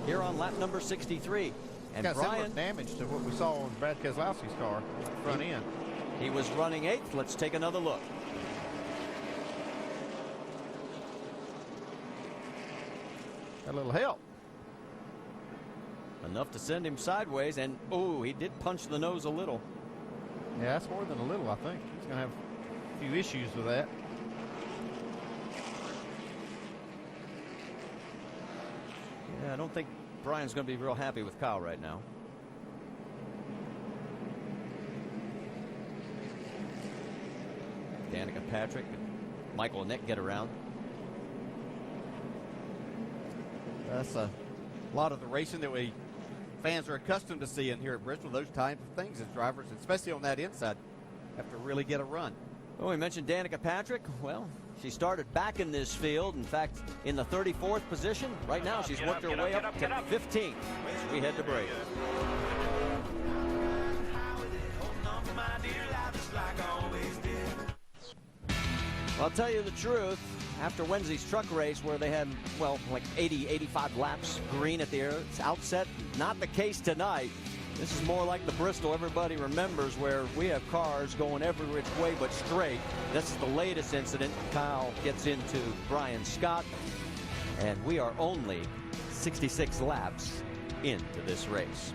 here on lap number 63. And got Brian, similar damage to what we saw on Brad Keselowski's car front end. He was running 8th. Let's take another look. A little help. Enough to send him sideways, and oh, he did punch the nose a little. Yeah, that's more than a little, I think. He's going to have a few issues with that. Yeah, I don't think Brian's going to be real happy with Kyle right now. Danica Patrick and Michael Annett get around. That's a lot of the racing that we fans are accustomed to seeing here at Bristol. Those types of things as drivers, especially on that inside, have to really get a run. Well, we mentioned Danica Patrick. Well, she started back in this field. In fact, in the 34th position. Right now, she's worked her way up to 15th as we head to break. Well, I'll tell you the truth. After Wednesday's truck race where they had, well, like 80, 85 laps green at the outset, not the case tonight. This is more like the Bristol everybody remembers where we have cars going every which way but straight. This is the latest incident. Kyle gets into Brian Scott, and we are only 66 laps into this race.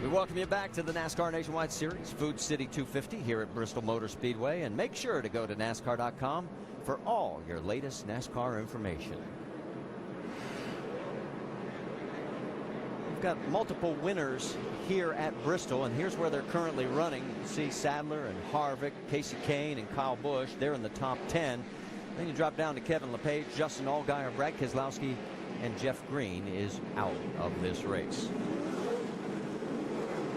We welcome you back to the NASCAR Nationwide Series, Food City 250 here at Bristol Motor Speedway, and make sure to go to NASCAR.com for all your latest NASCAR information. We've got multiple winners here at Bristol, and here's where they're currently running. You see Sadler and Harvick, Casey Kane, and Kyle Busch. They're in the top 10. Then you drop down to Kevin LePage, Justin Allgaier, Brad Keselowski, and Jeff Green is out of this race.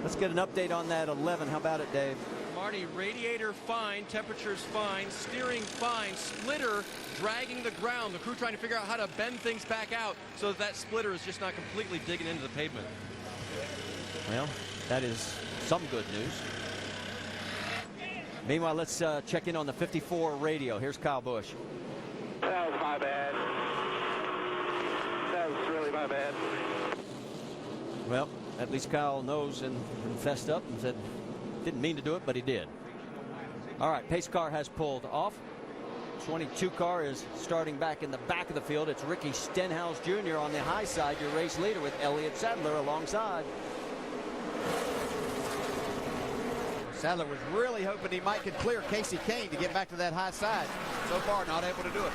Let's get an update on that 11. How about it, Dave? Marty, radiator fine, temperatures fine, steering fine, splitter dragging the ground. The crew trying to figure out how to bend things back out so that splitter is just not completely digging into the pavement. Well, that is some good news. Meanwhile, let's check in on the 54 radio. Here's Kyle Busch. That was my bad. That was really my bad. Well, at least Kyle knows and fessed up and said, didn't mean to do it, but he did. All right, pace car has pulled off. 22 car is starting back in the back of the field. It's Ricky Stenhouse Jr. on the high side, your race leader, with Elliott Sadler alongside. Sadler was really hoping he might could clear Casey Kane to get back to that high side. So far, not able to do it.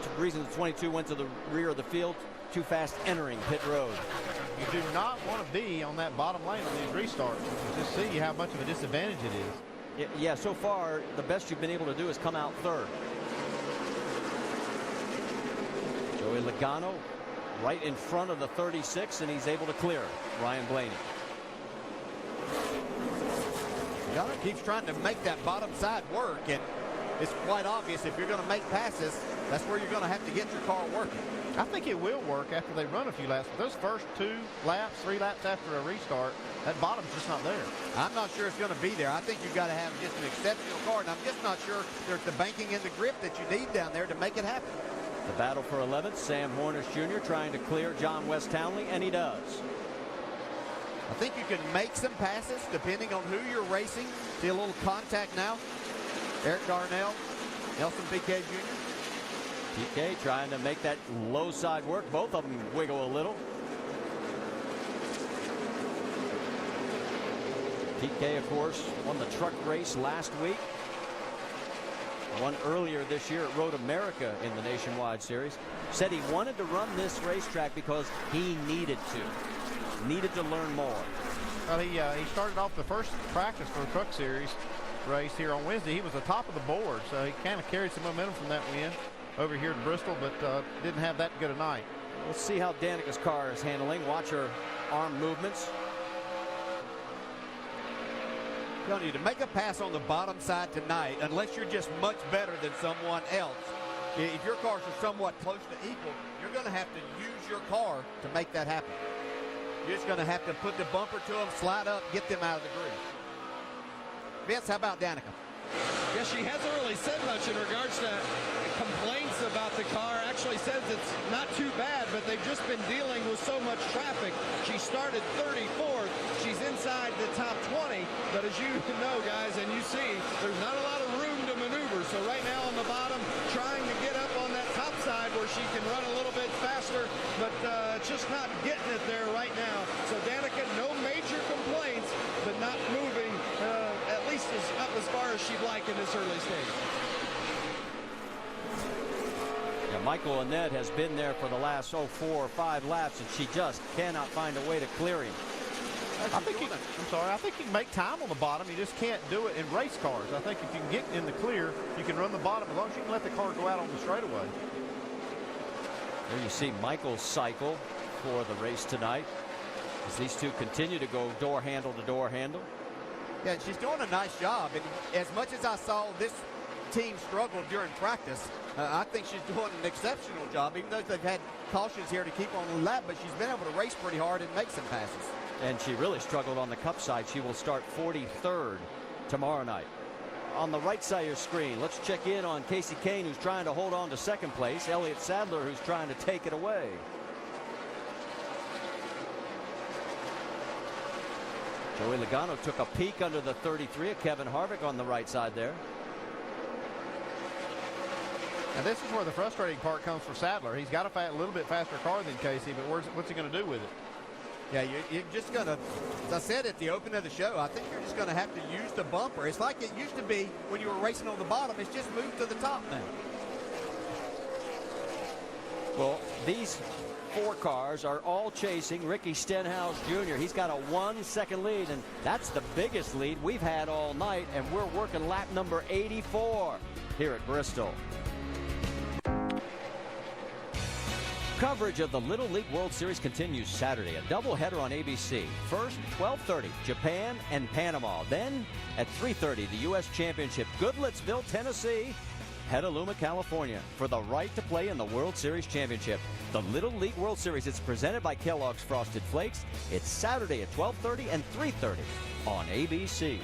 The reason the 22 went to the rear of the field, too fast entering pit road. You do not want to be on that bottom lane on these restarts. You just see how much of a disadvantage it is. Yeah, so far, the best you've been able to do is come out third. Joey Logano right in front of the 36, and he's able to clear Ryan Blaney. Logano keeps trying to make that bottom side work, and it's quite obvious if you're going to make passes, that's where you're going to have to get your car working. I think it will work after they run a few laps. Those first 2 laps, 3 laps after a restart, that bottom's just not there. I'm not sure it's going to be there. I think you've got to have just an exceptional car, and I'm just not sure there's the banking and the grip that you need down there to make it happen. The battle for 11th, Sam Hornish Jr. trying to clear John West Townley, and he does. I think you can make some passes depending on who you're racing. See a little contact now. Eric Darnell, Nelson Piquet Jr. Piquet trying to make that low side work. Both of them wiggle a little. Piquet, of course, won the truck race last week. Won earlier this year at Road America in the Nationwide Series. Said he wanted to run this racetrack because he needed to learn more. Well, he started off the first practice for the Truck Series race here on Wednesday. He was the top of the board, so he kind of carried some momentum from that win over here in Bristol, but didn't have that good a night. We'll see how Danica's car is handling. Watch her arm movements. You don't need to make a pass on the bottom side tonight unless you're just much better than someone else. If your cars are somewhat close to equal, you're going to have to use your car to make that happen. You're just going to have to put the bumper to them, slide up, get them out of the groove. Vince, how about Danica? Yeah, she hasn't really said much in regards to complaints about the car. Actually says it's not too bad, but they've just been dealing with so much traffic. She started 34th. She's inside the top 20, but as you know, guys, and you see, there's not a lot of room to maneuver. So right now on the bottom, trying to get up on that top side where she can run a little bit faster, but just not getting it there right now. So Danica, no major complaints, but not moving at least up as far as she'd like in this early stage. Yeah, Michael Annett has been there for the last 4 or 5 laps, and she just cannot find a way to clear him. I think you can make time on the bottom. You just can't do it in race cars. I think if you can get in the clear, you can run the bottom as long as you can let the car go out on the straightaway. There you see Michael's cycle for the race tonight as these two continue to go door handle to door handle. Yeah, she's doing a nice job. And as much as I saw this team struggle during practice, I think she's doing an exceptional job, even though they've had cautions here to keep on the lap, but she's been able to race pretty hard and make some passes. And she really struggled on the Cup side. She will start 43rd tomorrow night. On the right side of your screen, let's check in on Kasey Kahne, who's trying to hold on to second place. Elliott Sadler, who's trying to take it away. Joey Logano took a peek under the 33 of Kevin Harvick on the right side there. And this is where the frustrating part comes for Sadler. He's got a little bit faster car than Kasey, but what's he going to do with it? Yeah, you're just going to, as I said at the opening of the show, I think you're just going to have to use the bumper. It's like it used to be when you were racing on the bottom. It's just moved to the top now. Well, these 4 cars are all chasing Ricky Stenhouse Jr. He's got a 1-second lead, and that's the biggest lead we've had all night, and we're working lap number 84 here at Bristol. Coverage of the Little League World Series continues Saturday, a doubleheader on ABC. First, 12:30, Japan and Panama. Then, at 3:30, the U.S. Championship, Goodlettsville, Tennessee, Petaluma, California, for the right to play in the World Series Championship. The Little League World Series, it's presented by Kellogg's Frosted Flakes. It's Saturday at 12:30 and 3:30 on ABC.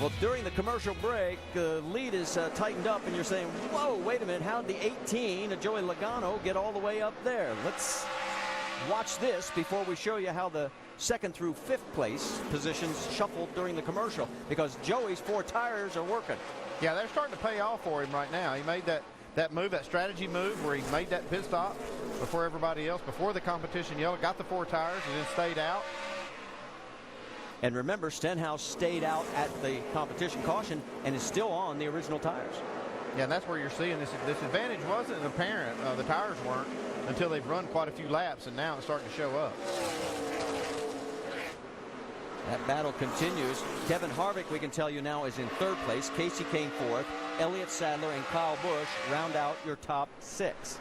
Well, during the commercial break, the lead is tightened up, and you're saying, whoa, wait a minute, how'd the 18 of Joey Logano get all the way up there? Let's watch this before we show you how the 2nd through 5th place positions shuffled during the commercial, because Joey's 4 tires are working. Yeah, they're starting to pay off for him right now. He made that move, that strategy move, where he made that pit stop before everybody else, before the competition yelled, got the 4 tires, and then stayed out. And remember, Stenhouse stayed out at the competition caution and is still on the original tires. Yeah, and that's where you're seeing this advantage wasn't apparent. The tires weren't until they've run quite a few laps, and now it's starting to show up. That battle continues. Kevin Harvick, we can tell you now, is in 3rd place. Kasey Kahne 4th. Elliott Sadler and Kyle Busch round out your top 6.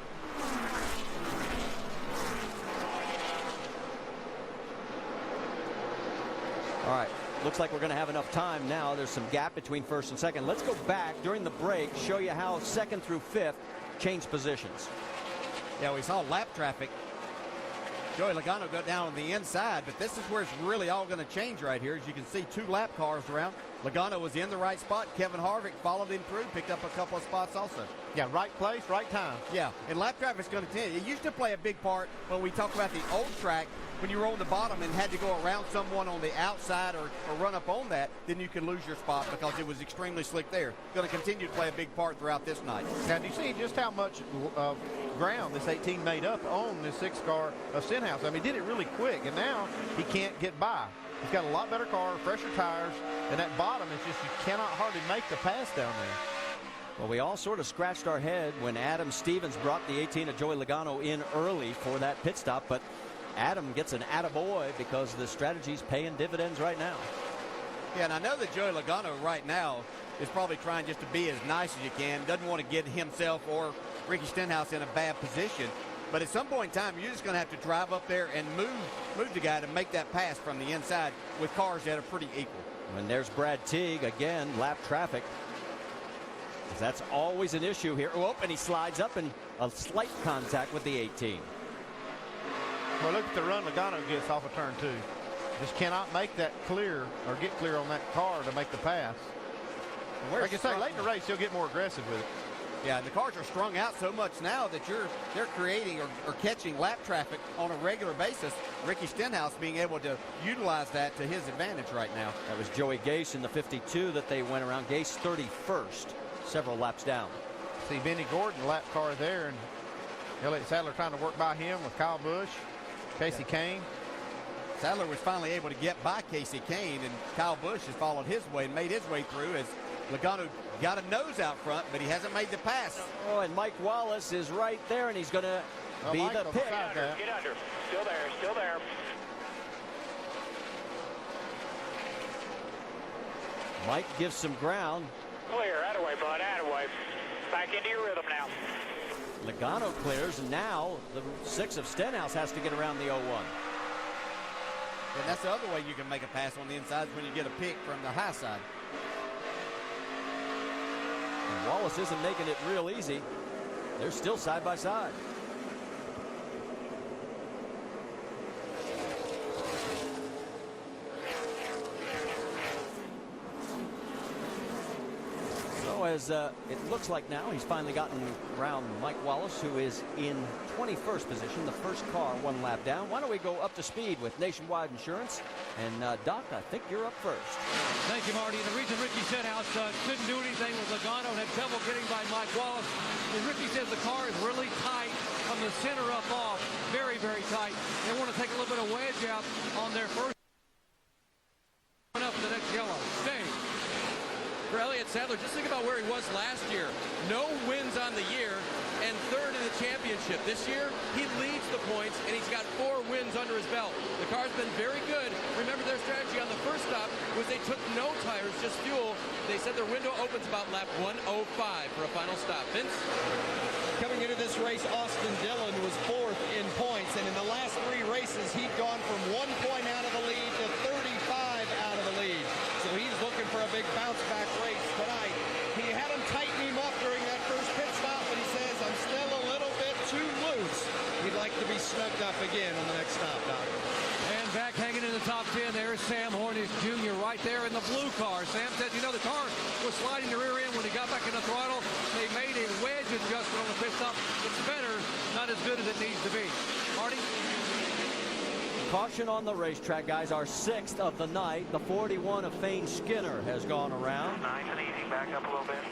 All right, looks like we're going to have enough time now. There's some gap between first and second. Let's go back during the break, show you how second through fifth changed positions. Yeah, we saw lap traffic. Joey Logano go down on the inside, but this is where it's really all going to change right here. As you can see, 2 lap cars around. Logano was in the right spot. Kevin Harvick followed him through, picked up a couple of spots also. Yeah, right place, right time. Yeah, and lap traffic's going to tend. It used to play a big part when we talk about the old track. When you were on the bottom and had to go around someone on the outside or run up on that, then you could lose your spot because it was extremely slick there. Going to continue to play a big part throughout this night. Now, do you see just how much ground this 18 made up on this 6 car of Stenhouse? I mean, did it really quick, and now he can't get by. He's got a lot better car, fresher tires, and that bottom is just, you cannot hardly make the pass down there. Well, we all sort of scratched our head when Adam Stevens brought the 18 of Joey Logano in early for that pit stop, but Adam gets an attaboy because the strategy's paying dividends right now. Yeah, and I know that Joey Logano right now is probably trying just to be as nice as you can, doesn't want to get himself or Ricky Stenhouse in a bad position. But at some point in time, you're just going to have to drive up there and move the guy to make that pass from the inside with cars that are pretty equal. And there's Brad Teague again, lap traffic. That's always an issue here. Oh, and he slides up in a slight contact with the 18. Well, look at the run Logano gets off of turn 2. Just cannot make that clear or get clear on that car to make the pass. Like I say, late in the race, he'll get more aggressive with it. Yeah, and the cars are strung out so much now that they're creating or catching lap traffic on a regular basis. Ricky Stenhouse being able to utilize that to his advantage right now. That was Joey Gase in the 52 that they went around. Gase 31st, several laps down. See Benny Gordon lap car there, and Elliott Sadler trying to work by him with Kyle Busch, Casey Kane. Sadler was finally able to get by Casey Kane, and Kyle Busch has followed his way and made his way through as Logano got a nose out front, but he hasn't made the pass. Oh, and Mike Wallace is right there, and he's going to be the pick. Get under. Still there, still there. Mike gives some ground. Clear, Attaway, bud, Attaway. Back into your rhythm now. Logano clears, and now the 6 of Stenhouse has to get around the 01. And that's the other way you can make a pass on the inside when you get a pick from the high side. And Wallace isn't making it real easy. They're still side by side. So as it looks like now, he's finally gotten around Mike Wallace, who is in 21st position, the first car 1 lap down. Why don't we go up to speed with Nationwide Insurance? And Doc, I think you're up first. Thank you, Marty. And the reason Ricky Stenhouse couldn't do anything with Logano and had trouble getting by Mike Wallace is Ricky says the car is really tight from the center up off. Very, very tight. They want to take a little bit of wedge out on their first up to the next yellow. Stay. For Elliott Sadler, just think about where he was last year. No wins on the year and 3rd in the championship. This year, he leads the points, and he's got 4 wins under his belt. The car's been very good. Remember, their strategy on the first stop was they took no tires, just fuel. They said their window opens about lap 105 for a final stop. Vince? Coming into this race, Austin Dillon was 4th in points, and in the last 3 races, he'd gone from 1 point out of the lead to 35 out of the lead. So he's looking for a big bounce-back race tonight. He had him tighten him up during that first pit stop, but he says, I'm still a little bit too loose. He'd like to be snugged up again on the next stop, Doc. And back hanging in the top 10, there's Sam Hornish Jr. right there in the blue car. Sam said, you know, the car was sliding the rear end when he got back in the throttle. They made a wedge adjustment on the pit stop. It's better, not as good as it needs to be. Marty? Caution on the racetrack, guys. Our 6th of the night. The 41 of Fane Skinner has gone around. Nice and easy. Back up a little bit.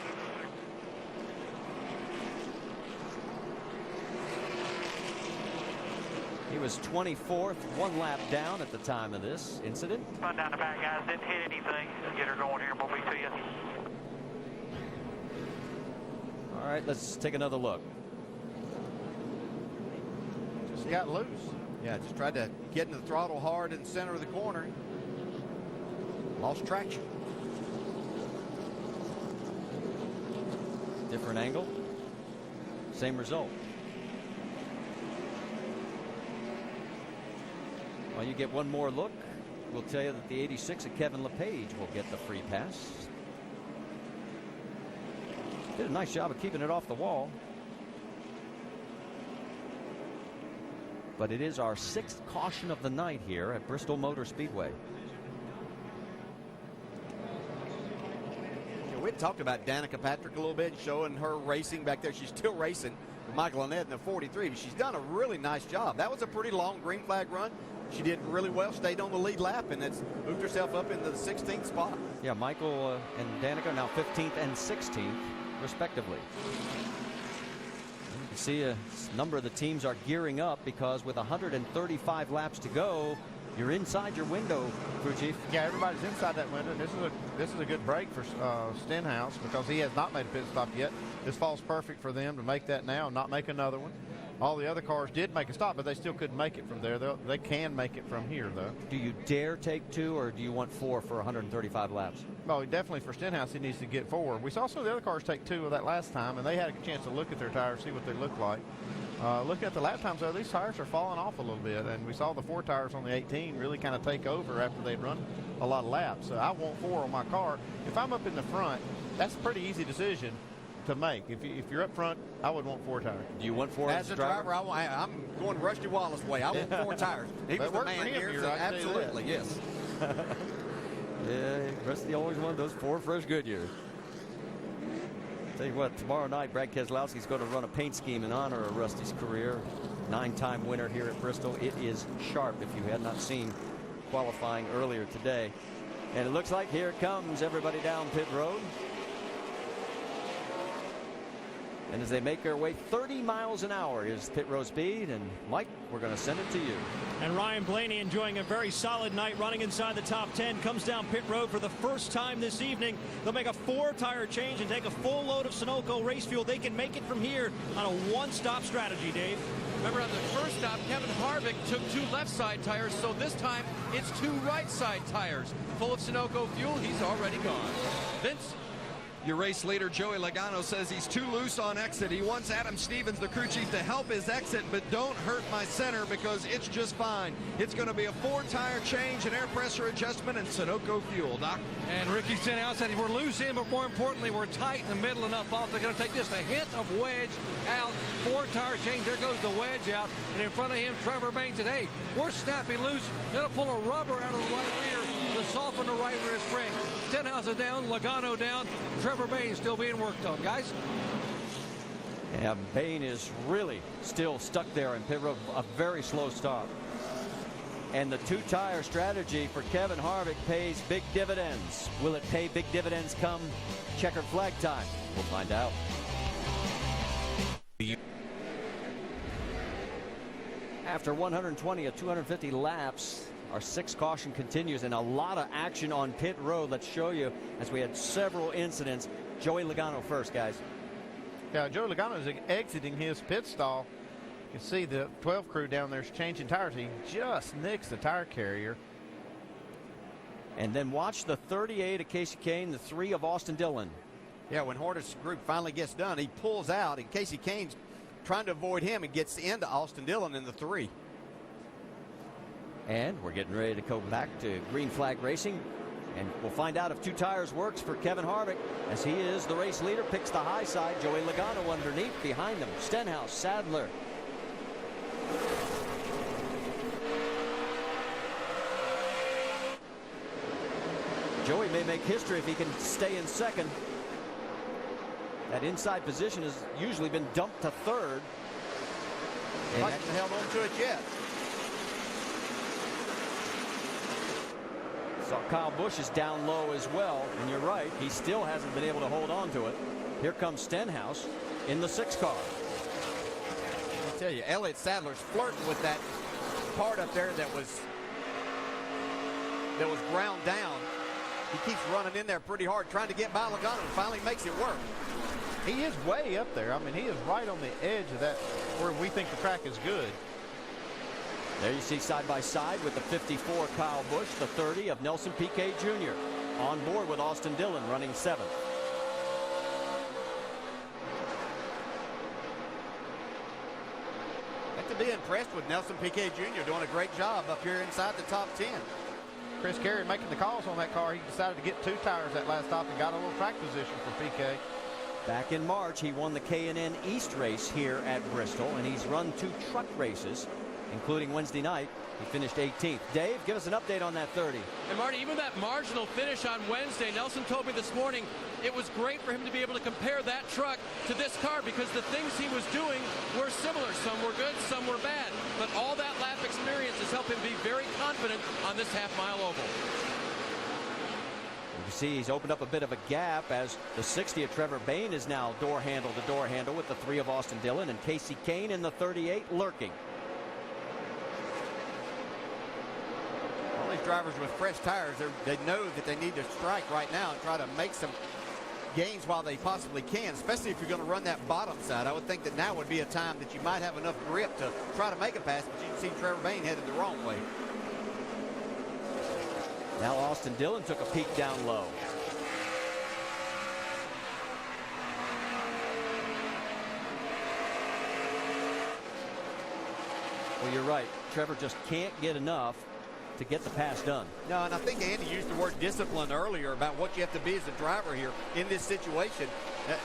He was 24th, 1 lap down at the time of this incident. Run down the back, guys. Didn't hit anything. Just get her going here. We'll be to you. All right, let's take another look. Just got loose. Yeah, just tried to get in the throttle hard in the center of the corner. Lost traction. Different angle. Same result. Well, you get one more look. we'll tell you that the 86 of Kevin LePage will get the free pass. Did a nice job of keeping it off the wall. But it is our 6th caution of the night here at Bristol Motor Speedway. We talked about Danica Patrick a little bit, showing her racing back there. She's still racing with Michael Annett in the 43, but she's done a really nice job. That was a pretty long green flag run. She did really well, stayed on the lead lap, and has moved herself up into the 16th spot. Yeah, Michael and Danica now 15th and 16th, respectively. You can see a number of the teams are gearing up because with 135 laps to go, you're inside your window, crew chief. Yeah, everybody's inside that window. This is a good break for Stenhouse because he has not made a pit stop yet. This falls perfect for them to make that now and not make another one. All the other cars did make a stop, but they still couldn't make it from there. They can make it from here, though. Do you dare take 2, or do you want 4 for 135 laps? Well, definitely for Stenhouse, he needs to get 4. We saw some of the other cars take 2 of that last time, and they had a chance to look at their tires, see what they look like. Looking at the lap times, though, these tires are falling off a little bit, and we saw the 4 tires on the 18 really kind of take over after they'd run a lot of laps. So I want 4 on my car. If I'm up in the front, that's a pretty easy decision to make. If you're up front, I would want 4 tires. Do you want 4 as a driver? I'm going Rusty Wallace way. I want 4 tires. He was the man here, so absolutely, yes. Yeah, Rusty always wanted those 4 fresh Goodyears. Tell you what, tomorrow night, Brad Keselowski's going to run a paint scheme in honor of Rusty's career. 9-time winner here at Bristol. It is sharp if you had not seen qualifying earlier today. And it looks like here comes everybody down pit road. And as they make their way 30 miles an hour is pit road speed. And Mike, we're going to send it to you. And Ryan Blaney enjoying a very solid night running inside the top 10. Comes down pit road for the first time this evening. They'll make a 4-tire change and take a full load of Sunoco race fuel. They can make it from here on a one-stop strategy, Dave. Remember on the first stop, Kevin Harvick took 2 left side tires, so this time it's 2 right side tires. Full of Sunoco fuel, he's already gone. Vince? Your race leader, Joey Logano, says he's too loose on exit. He wants Adam Stevens, the crew chief, to help his exit, but don't hurt my center because it's just fine. It's going to be a 4-tire change, an air pressure adjustment, and Sunoco fuel, Doc. And Ricky Stenhouse said we're loose in, but more importantly, we're tight in the middle enough off. They're going to take just a hint of wedge out. 4-tire change. There goes the wedge out. And in front of him, Trevor Bayne said, hey, we're snappy loose. Going to pull a rubber out of the right rear to soften the right rear spring. Stenhouse is down, Logano down, Trevor Bayne still being worked on, guys. Yeah, Bayne is really still stuck there in pit road. A very slow stop. And the 2-tire strategy for Kevin Harvick pays big dividends. Will it pay big dividends come checkered flag time? We'll find out. After 120 of 250 laps, our 6th caution continues, and a lot of action on pit road. Let's show you as we had several incidents. Joey Logano first, guys. Yeah, Joey Logano is exiting his pit stall. You can see the 12 crew down there is changing tires. He just nicks the tire carrier. And then watch the 38 of Casey Kane, the 3 of Austin Dillon. Yeah, when Horner's group finally gets done, he pulls out, and Casey Kane's trying to avoid him and gets into Austin Dillon in the 3. And we're getting ready to go back to green flag racing. And we'll find out if 2 tires works for Kevin Harvick, as he is the race leader, picks the high side. Joey Logano underneath, behind them. Stenhouse, Sadler. Joey may make history if he can stay in 2nd. That inside position has usually been dumped to 3rd. And hasn't held on to it yet. So Kyle Busch is down low as well, and you're right, he still hasn't been able to hold on to it. Here comes Stenhouse in the 6 car. I tell you, Elliott Sadler's flirting with that part up there that was ground down. He keeps running in there pretty hard, trying to get by Logano, and finally makes it work. He is way up there. I mean, he is right on the edge of that where we think the track is good. There you see side by side with the 54 Kyle Busch, the 30 of Nelson Piquet Jr. on board with Austin Dillon running 7th. I have to be impressed with Nelson Piquet Jr. doing a great job up here inside the top 10. Chris Carey making the calls on that car. He decided to get 2 tires that last stop and got a little track position for PK. Back in March, he won the K&N East race here at Bristol, and he's run 2 truck races, including Wednesday night. He finished 18th. Dave, give us an update on that 30. And Marty, even that marginal finish on Wednesday, Nelson told me this morning it was great for him to be able to compare that truck to this car because the things he was doing were similar. Some were good, some were bad. But all that lap experience has helped him be very confident on this half-mile oval. You can see he's opened up a bit of a gap as the 60 of Trevor Bayne is now door handle to door handle with the 3 of Austin Dillon and Kasey Kahne in the 38 lurking. All these drivers with fresh tires, they know that they need to strike right now and try to make some gains while they possibly can, especially if you're going to run that bottom side. I would think that now would be a time that you might have enough grip to try to make a pass, but you can see Trevor Bayne headed the wrong way. Now Austin Dillon took a peek down low. Well, you're right. Trevor just can't get enough to get the pass done. No, and I think Andy used the word discipline earlier about what you have to be as a driver here in this situation.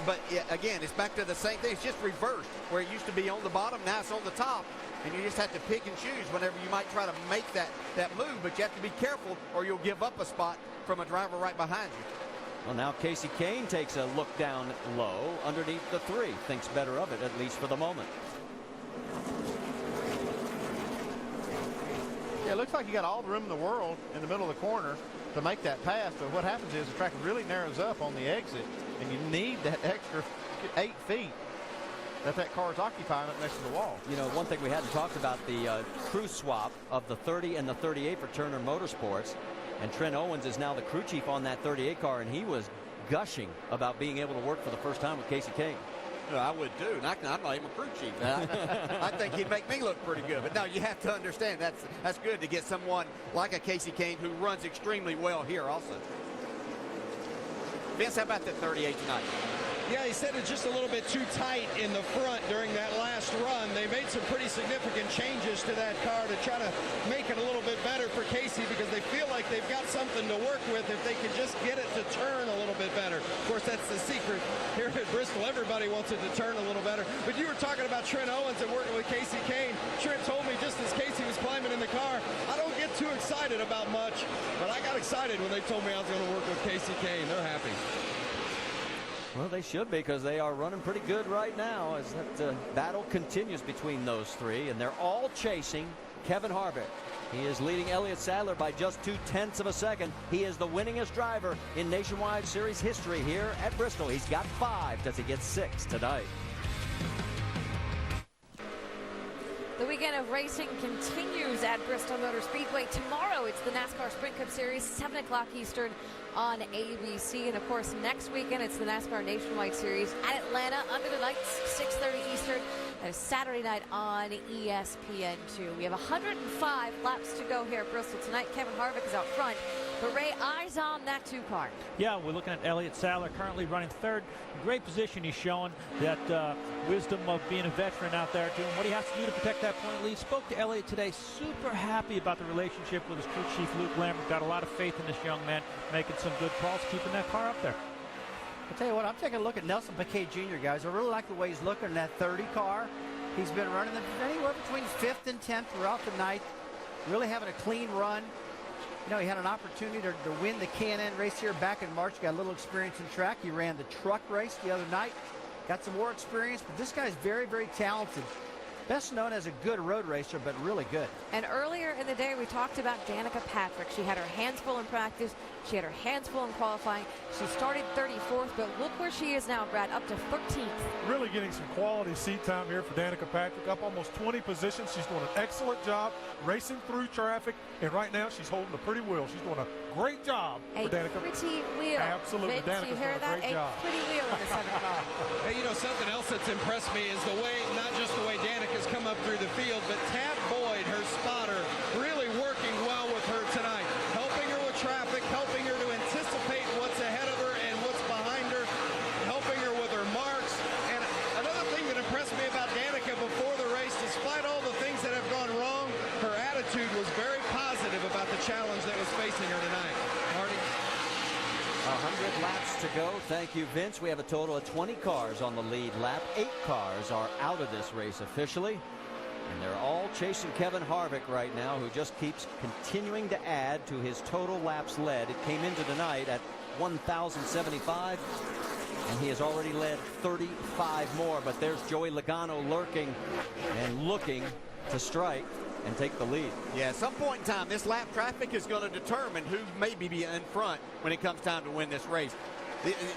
But again, it's back to the same thing. It's just reversed. Where it used to be on the bottom, now it's on the top. And you just have to pick and choose whenever you might try to make that move. But you have to be careful or you'll give up a spot from a driver right behind you. Well, now Kasey Kahne takes a look down low underneath the 3. Thinks better of it, at least for the moment. Yeah, it looks like you got all the room in the world in the middle of the corner to make that pass. But what happens is the track really narrows up on the exit, and you need that extra 8 feet that car is occupying up next to the wall. You know, one thing we hadn't talked about, the crew swap of the 30 and the 38 for Turner Motorsports. And Trent Owens is now the crew chief on that 38 car, and he was gushing about being able to work for the first time with Kasey Kahne. I would too. And I'm not even a crew chief. I think he'd make me look pretty good. But no, you have to understand that's good to get someone like a Kasey Kahne who runs extremely well here also. Vince, how about that 38 tonight? Yeah, he said it's just a little bit too tight in the front during that last run. They made some pretty significant changes to that car to try to make it a little bit better for Kasey because they feel like they've got something to work with if they can just get it to turn a little bit better. Of course, that's the secret here at Bristol. Everybody wants it to turn a little better. But you were talking about Trent Owens and working with Kasey Kahne. Trent told me just as Kasey was climbing in the car, I don't get too excited about much, but I got excited when they told me I was going to work with Kasey Kahne. They're happy. Well, they should be because they are running pretty good right now as that battle continues between those 3, and they're all chasing Kevin Harvick. He is leading Elliott Sadler by just 0.2 of a second. He is the winningest driver in Nationwide Series history here at Bristol. He's got 5. Does he get 6 tonight? The weekend of racing continues at Bristol Motor Speedway. Tomorrow, it's the NASCAR Sprint Cup Series, 7 o'clock Eastern on ABC. And, of course, next weekend, it's the NASCAR Nationwide Series at Atlanta under the lights, 6:30 Eastern. And Saturday night on ESPN2. We have 105 laps to go here at Bristol tonight. Kevin Harvick is out front. But, Ray, eyes on that 2 car. Yeah, we're looking at Elliott Sadler currently running 3rd. Great position. He's showing that wisdom of being a veteran out there, doing what he has to do to protect that point lead. Spoke to Elliott today. Super happy about the relationship with his crew chief, Luke Lambert. Got a lot of faith in this young man, making some good calls, keeping that car up there. I'll tell you what, I'm taking a look at Nelson Piquet Jr., guys. I really like the way he's looking in that 30 car. He's been running them anywhere between 5th and 10th throughout the night. Really having a clean run. You know, he had an opportunity to win the K&N race here back in March. Got a little experience in track. He ran the truck race the other night. Got some more experience, but this guy's very, very talented. Best known as a good road racer, but really good. And earlier in the day, we talked about Danica Patrick. She had her hands full in practice. She had her hands full in qualifying. She started 34th, but look where she is now, Brad, up to 13th. Really getting some quality seat time here for Danica Patrick, up almost 20 positions. She's doing an excellent job racing through traffic, and right now she's holding a pretty wheel. She's doing a great job for Danica. A pretty wheel. Absolutely. Vince, you hear that? A pretty wheel in the 7 car. Hey, you know, something else that's impressed me is the way, not just the way Danica's come up through the field, but Tab Boyd, her spotter, really working well with her tonight, helping her with traffic, helping her to anticipate what's ahead of her and what's behind her, helping her with her marks. And another thing that impressed me about Danica before the race, despite all the things that have gone wrong, her attitude was very positive about the challenge that was facing her to go. Thank you, Vince. We have a total of 20 cars on the lead lap. 8 cars are out of this race officially. And they're all chasing Kevin Harvick right now, who just keeps continuing to add to his total laps led. It came into tonight at 1,075, and he has already led 35 more. But there's Joey Logano lurking and looking to strike and take the lead. Yeah, at some point in time, this lap traffic is going to determine who may be in front when it comes time to win this race.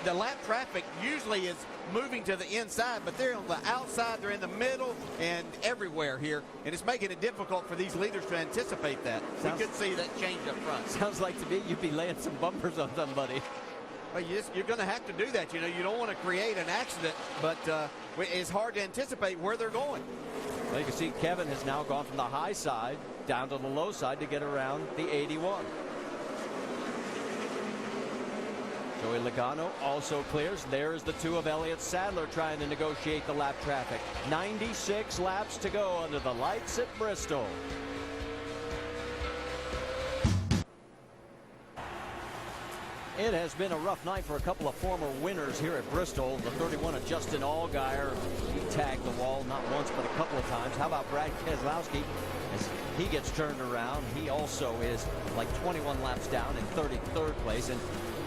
The lap traffic usually is moving to the inside, but they're on the outside, they're in the middle, and everywhere here, and it's making it difficult for these leaders to anticipate that. We could see that change up front. Sounds like to me you'd be laying some bumpers on somebody. Well, you're going to have to do that. You know, you don't want to create an accident, but it's hard to anticipate where they're going. Well, you can see Kevin has now gone from the high side down to the low side to get around the 81. Joey Logano also clears. There's the 2 of Elliott Sadler trying to negotiate the lap traffic. 96 laps to go under the lights at Bristol. It has been a rough night for a couple of former winners here at Bristol. The 31 of Justin Allgaier, he tagged the wall not once but a couple of times. How about Brad Keselowski as he gets turned around? He also is like 21 laps down in 33rd place. And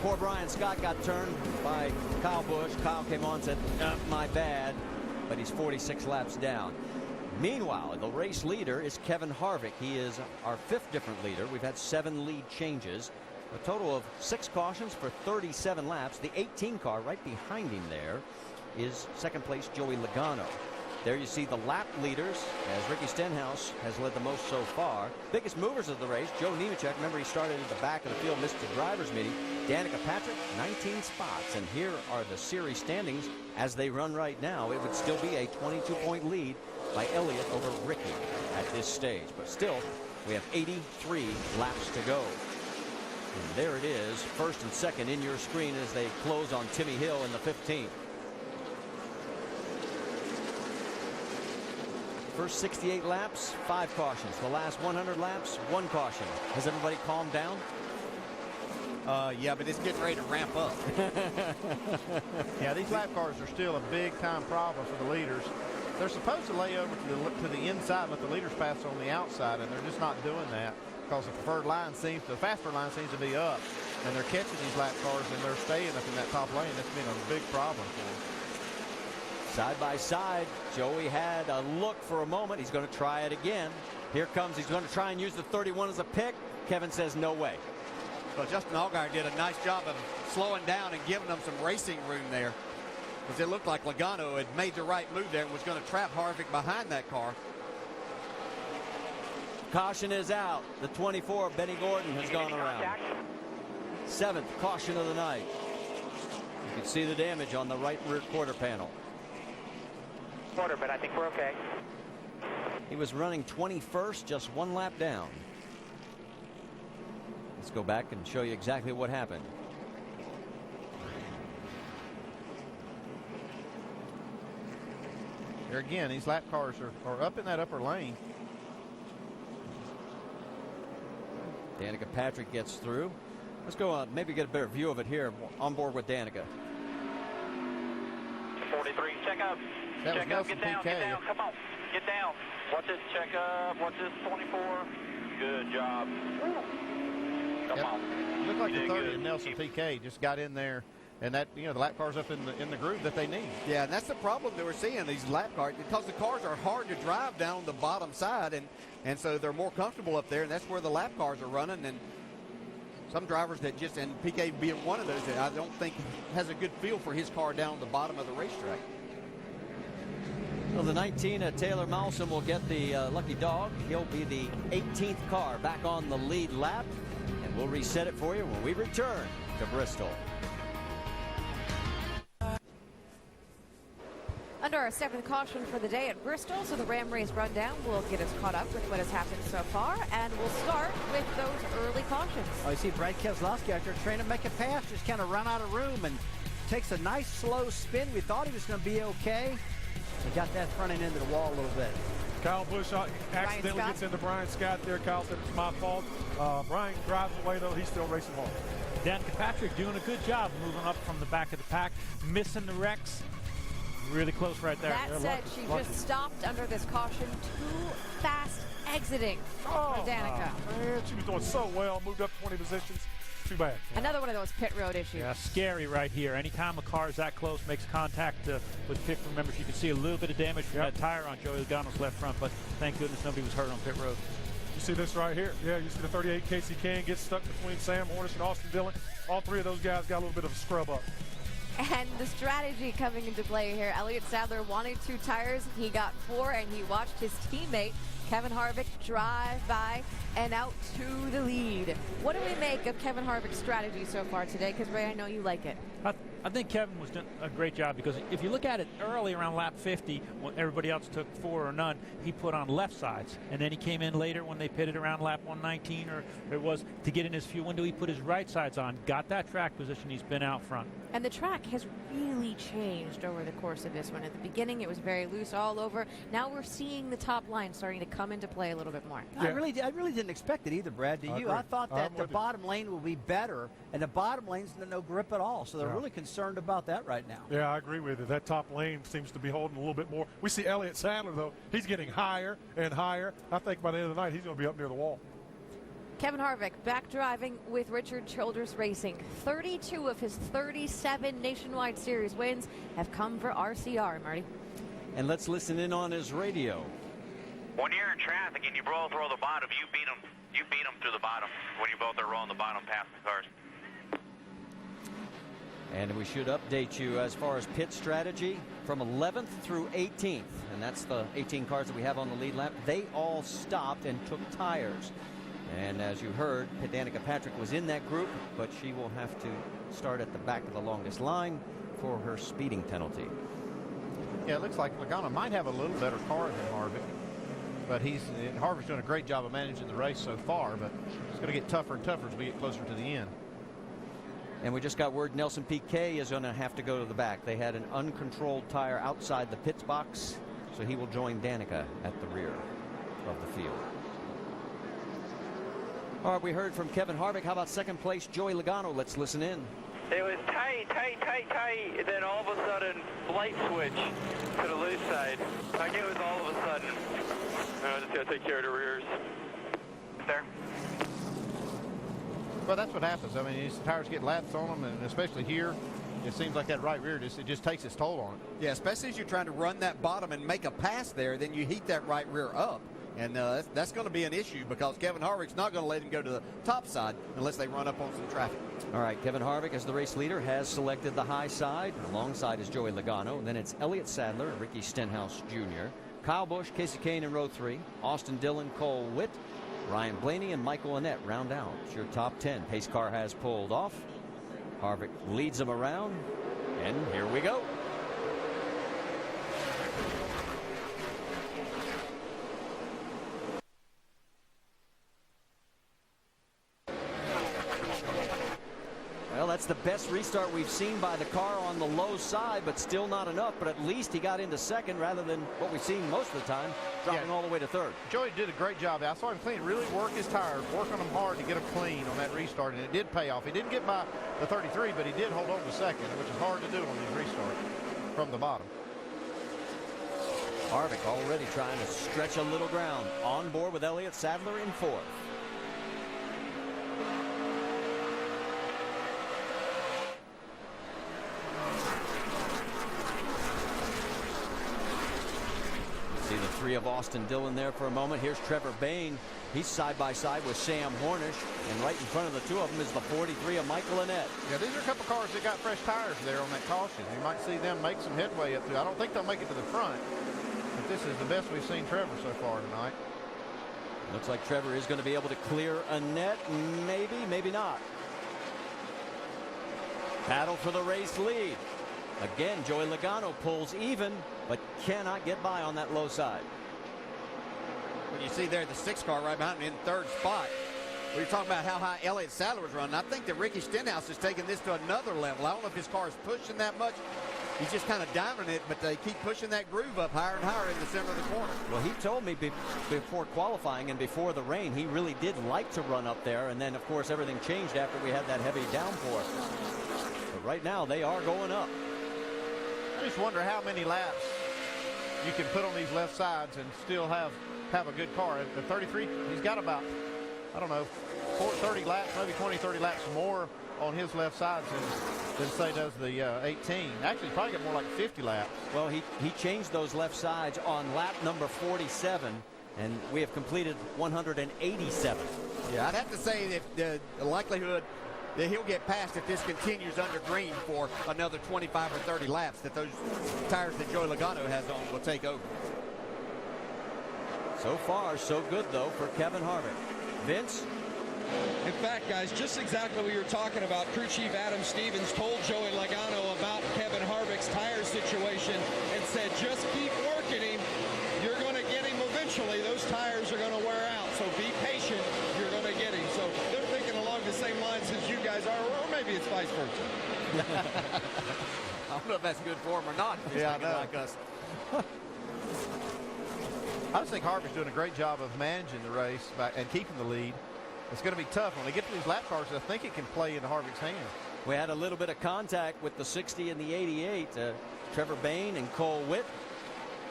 poor Brian Scott got turned by Kyle Busch. Kyle came on and said, my bad, but he's 46 laps down. Meanwhile, the race leader is Kevin Harvick. He is our 5th different leader. We've had 7 lead changes. A total of 6 cautions for 37 laps. The 18 car right behind him there is 2nd place Joey Logano. There you see the lap leaders as Ricky Stenhouse has led the most so far. Biggest movers of the race, Joe Nemechek. Remember, he started at the back of the field, missed the driver's meeting. Danica Patrick, 19 spots. And here are the series standings as they run right now. It would still be a 22-point lead by Elliott over Ricky at this stage. But still, we have 83 laps to go. And there it is, 1st and 2nd in your screen as they close on Timmy Hill in the 15th. First 68 laps, 5 cautions. The last 100 laps, 1 caution. Has everybody calmed down? Yeah, but it's getting ready to ramp up. Yeah, these lap cars are still a big-time problem for the leaders. They're supposed to lay over to the inside, let the leaders pass on the outside, and they're just not doing that because the faster line seems to be up, and they're catching these lap cars and they're staying up in that top lane. That's been a big problem for them. Side by side, Joey had a look for a moment. He's going to try it again. Here comes, he's going to try and use the 31 as a pick. Kevin says no way. Well, Justin Allgaier did a nice job of slowing down and giving them some racing room there, because it looked like Logano had made the right move there and was going to trap Harvick behind that car. Caution is out. The 24, Benny Gordon, has gone around. 7th caution of the night. You can see the damage on the right rear quarter panel. Quarter, but I think we're okay. He was running 21st, just 1 lap down. Let's go back and show you exactly what happened. There again, these lap cars are up in that upper lane. Danica Patrick gets through. Let's go maybe get a better view of it here on board with Danica. 43, check up. Check up, get down, come on, get down. Watch this, check up, watch this, 24. Good job. Come on. Looked like the 30 of Nelson PK just got in there, and that, the lap cars up in the groove that they need. Yeah, and that's the problem that we're seeing, these lap cars, because the cars are hard to drive down on the bottom side, and so they're more comfortable up there, and that's where the lap cars are running. And some drivers that just, and PK being one of those, that I don't think has a good feel for his car down on the bottom of the racetrack. Well, the 19, Taylor Malsom, will get the lucky dog. He'll be the 18th car back on the lead lap, and we'll reset it for you when we return to Bristol. Under our 7th caution for the day at Bristol, so the Ram Race Rundown will get us caught up with what has happened so far, and we'll start with those early cautions. Oh, you see Brad Keselowski out there trying to make a pass, just kind of run out of room and takes a nice slow spin. We thought he was going to be okay. He got that front end into the wall a little bit. Kyle Busch accidentally gets into Brian Scott there. Kyle said it's my fault. Brian drives away, though. He's still racing hard. Danica Patrick doing a good job moving up from the back of the pack, missing the wrecks. Really close right there. That said, she just stopped under this caution. Too fast exiting for Danica. Man, she was doing so well, moved up 20 positions. Too bad. Another one of those pit road issues. Yeah, scary right here. Anytime a car is that close, makes contact with pit crew members, you can see a little bit of damage from that tire on Joey Logano's left front, but thank goodness nobody was hurt on pit road. You see this right here. Yeah, you see the 38 Casey King gets stuck between Sam Hornish and Austin Dillon. All three of those guys got a little bit of a scrub up. And the strategy coming into play here, Elliott Sadler wanted 2 tires. He got 4, and he watched his teammate, Kevin Harvick, drive by and out to the lead. What do we make of Kevin Harvick's strategy so far today? Because, Ray, I know you like it. I think Kevin was doing a great job, because if you look at it early around lap 50, when everybody else took 4 or none, he put on left sides. And then he came in later when they pitted around lap 119, or it was to get in his fuel window, he put his right sides on, got that track position, he's been out front. And the track has really changed over the course of this one. At the beginning, it was very loose all over. Now we're seeing the top line starting to come into play a little bit more. I really didn't expect it either, Brad. Do you? I thought that the bottom lane will be better, and the bottom lane's no grip at all. So they're really concerned about that right now. Yeah, I agree with you. That top lane seems to be holding a little bit more. We see Elliott Sadler, though. He's getting higher and higher. I think by the end of the night, he's going to be up near the wall. Kevin Harvick back driving with Richard Childress Racing. 32 of his 37 Nationwide Series wins have come for RCR, Marty. And let's listen in on his radio. When you're in traffic and you both roll the bottom, you beat them through the bottom when you both are rolling the bottom past the cars. And we should update you as far as pit strategy from 11th through 18th. And that's the 18 cars that we have on the lead lap. They all stopped and took tires. And as you heard, Danica Patrick was in that group, but she will have to start at the back of the longest line for her speeding penalty. Yeah, it looks like Logano might have a little better car than Harvick. But Harvick's doing a great job of managing the race so far, but it's going to get tougher and tougher as we get closer to the end. And we just got word Nelson Piquet is going to have to go to the back. They had an uncontrolled tire outside the pits box, so he will join Danica at the rear of the field. All right, we heard from Kevin Harvick. How about second place Joey Logano? Let's listen in. It was tight, and then all of a sudden, light switch to the loose side. Like it was all of a sudden. I just got to take care of the rears. There. Well, that's what happens. I mean, these tires get laps on them, and especially here, it seems like that right rear, it just takes its toll on it. Yeah, especially as you're trying to run that bottom and make a pass there, then you heat that right rear up. And that's going to be an issue, because Kevin Harvick's not going to let him go to the top side unless they run up on some traffic. All right, Kevin Harvick, as the race leader, has selected the high side. Alongside is Joey Logano. And then it's Elliott Sadler, Ricky Stenhouse Jr., Kyle Busch, Casey Kane in row 3, Austin Dillon, Cole Witt, Ryan Blaney, and Michael Annett round out. It's your top 10. Pace car has pulled off. Harvick leads them around. And here we go. Well, that's the best restart we've seen by the car on the low side, but still not enough. But at least he got into second rather than what we've seen most of the time, dropping all the way to third. Joey did a great job. I saw him clean, really work his tires, work on them hard to get them clean on that restart, and it did pay off. He didn't get by the 33, but he did hold on to second, which is hard to do on these restarts from the bottom. Harvick already trying to stretch a little ground. On board with Elliott Sadler in fourth. See the three of Austin Dillon there for a moment. Here's Trevor Bayne. He's side by side with Sam Hornish. And right in front of the two of them is the 43 of Michael Annett. Yeah, these are a couple cars that got fresh tires there on that caution. You might see them make some headway up through. I don't think they'll make it to the front. But this is the best we've seen Trevor so far tonight. Looks like Trevor is going to be able to clear Annett. Maybe, maybe not. Battle for the race lead. Again, Joey Logano pulls even, but cannot get by on that low side. When you see there the 6 car right behind him in third spot. We were talking about how high Elliott Sadler was running. I think that Ricky Stenhouse is taking this to another level. I don't know if his car is pushing that much. He's just kind of diming it, but they keep pushing that groove up higher and higher in the center of the corner. Well, he told me before qualifying and before the rain, he really did like to run up there. And then, of course, everything changed after we had that heavy downpour. But right now, they are going up. I just wonder how many laps you can put on these left sides and still have a good car. At the 33, he's got about, I don't know, 30 laps, maybe 20, 30 laps more on his left sides than say does the 18. Actually, probably got more like 50 laps. Well, he changed those left sides on lap number 47, and we have completed 187. Yeah, I'd have to say that the likelihood that he'll get past if this continues under green for another 25 or 30 laps, that those tires that Joey Logano has on will take over. So far, so good, though, for Kevin Harvick. Vince? In fact, guys, just exactly what you were talking about. Crew Chief Adam Stevens told Joey Logano about Kevin Harvick's tire situation and said, just keep working him. You're going to get him eventually. Those tires are going to wear out, so be patient. You're going to get him. So they're thinking along the same lines as you guys are, or maybe it's vice versa. I don't know if that's good for him or not. Yeah, I know. Like us. I just think Harvick's doing a great job of managing the race and keeping the lead. It's going to be tough. When they get to these lap cars, I think it can play into Harvick's hands. We had a little bit of contact with the 60 and the 88. Trevor Bayne and Cole Witt.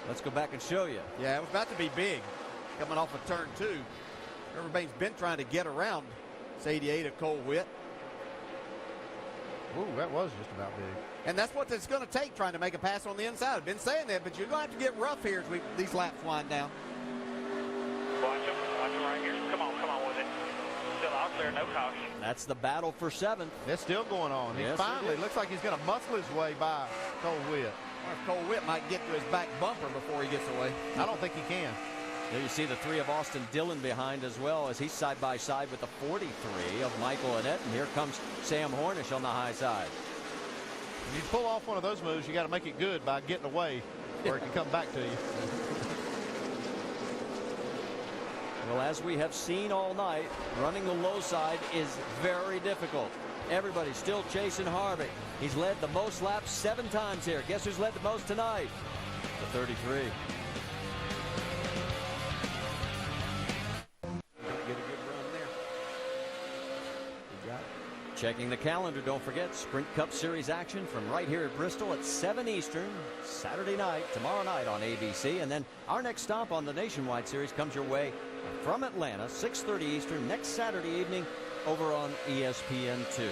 Let's go back and show you. Yeah, it was about to be big coming off of turn 2. Trevor Bayne's been trying to get around this 88 of Cole Witt. Ooh, that was just about big. And that's what it's going to take, trying to make a pass on the inside. I've been saying that, but you're going to have to get rough here as these laps wind down. Watch him right here. Come on with it. Still out there, no caution. That's the battle for 7th. It's still going on. Yes, Finally, looks like he's going to muscle his way by Cole Witt. Or if Cole Witt might get to his back bumper before he gets away. I don't think he can. There you see the 3 of Austin Dillon behind as well, as he's side by side with the 43 of Michael Annett. And here comes Sam Hornish on the high side. If you pull off one of those moves, you got to make it good by getting away, or it can come back to you. Well, as we have seen all night, running the low side is very difficult. Everybody's still chasing Harvick. He's led the most laps 7 times here. Guess who's led the most tonight? The 33. Checking the calendar, don't forget, Sprint Cup Series action from right here at Bristol at 7 Eastern, Saturday night, tomorrow night on ABC. And then our next stop on the Nationwide Series comes your way from Atlanta, 6:30 Eastern, next Saturday evening over on ESPN2.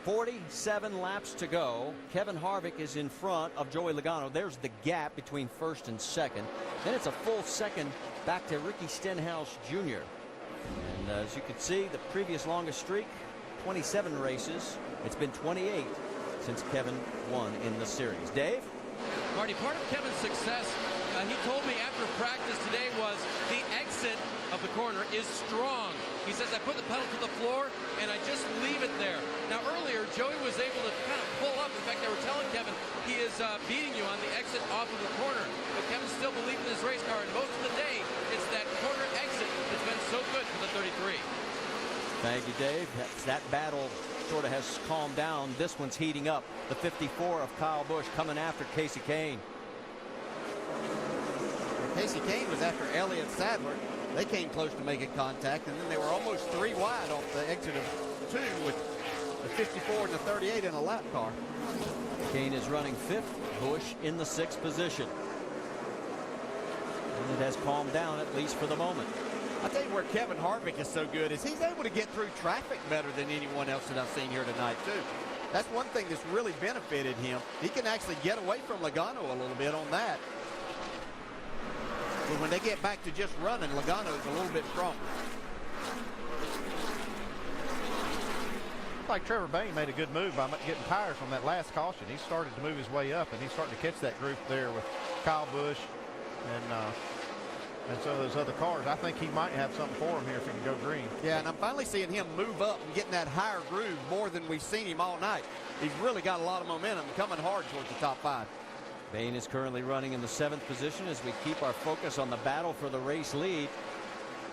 47 laps to go. Kevin Harvick is in front of Joey Logano. There's the gap between first and second. Then it's a full second back to Ricky Stenhouse Jr. And as you can see, the previous longest streak, 27 races. It's been 28 since Kevin won in the series. Dave? Marty, part of Kevin's success, he told me after practice today, was the exit of the corner is strong. He says, I put the pedal to the floor and I just leave it there. Now earlier, Joey was able to kind of pull up. In fact, they were telling Kevin he is beating you on the exit off of the corner. But Kevin still believes in his race car, and most of the day, it's that corner exit that's been so good for the 33. Thank you, Dave. That battle sort of has calmed down. This one's heating up. The 54 of Kyle Busch coming after Kasey Kahne. Kasey Kahne was after Elliott Sadler. They came close to making contact, and then they were almost 3 wide off the exit of 2 with the 54 and the 38 in a lap car. Kahne is running 5th, Busch in the 6th position. And it has calmed down, at least for the moment. I tell you where Kevin Harvick is so good is he's able to get through traffic better than anyone else that I've seen here tonight, too. That's one thing that's really benefited him. He can actually get away from Logano a little bit on that. But when they get back to just running, Logano's a little bit stronger. Like Trevor Bayne made a good move by getting tires from that last caution. He started to move his way up, and he's starting to catch that group there with Kyle Busch and some of those other cars. I think he might have something for him here if he can go green. Yeah, and I'm finally seeing him move up and getting that higher groove more than we've seen him all night. He's really got a lot of momentum coming hard towards the top 5. Bayne is currently running in the 7th position as we keep our focus on the battle for the race lead.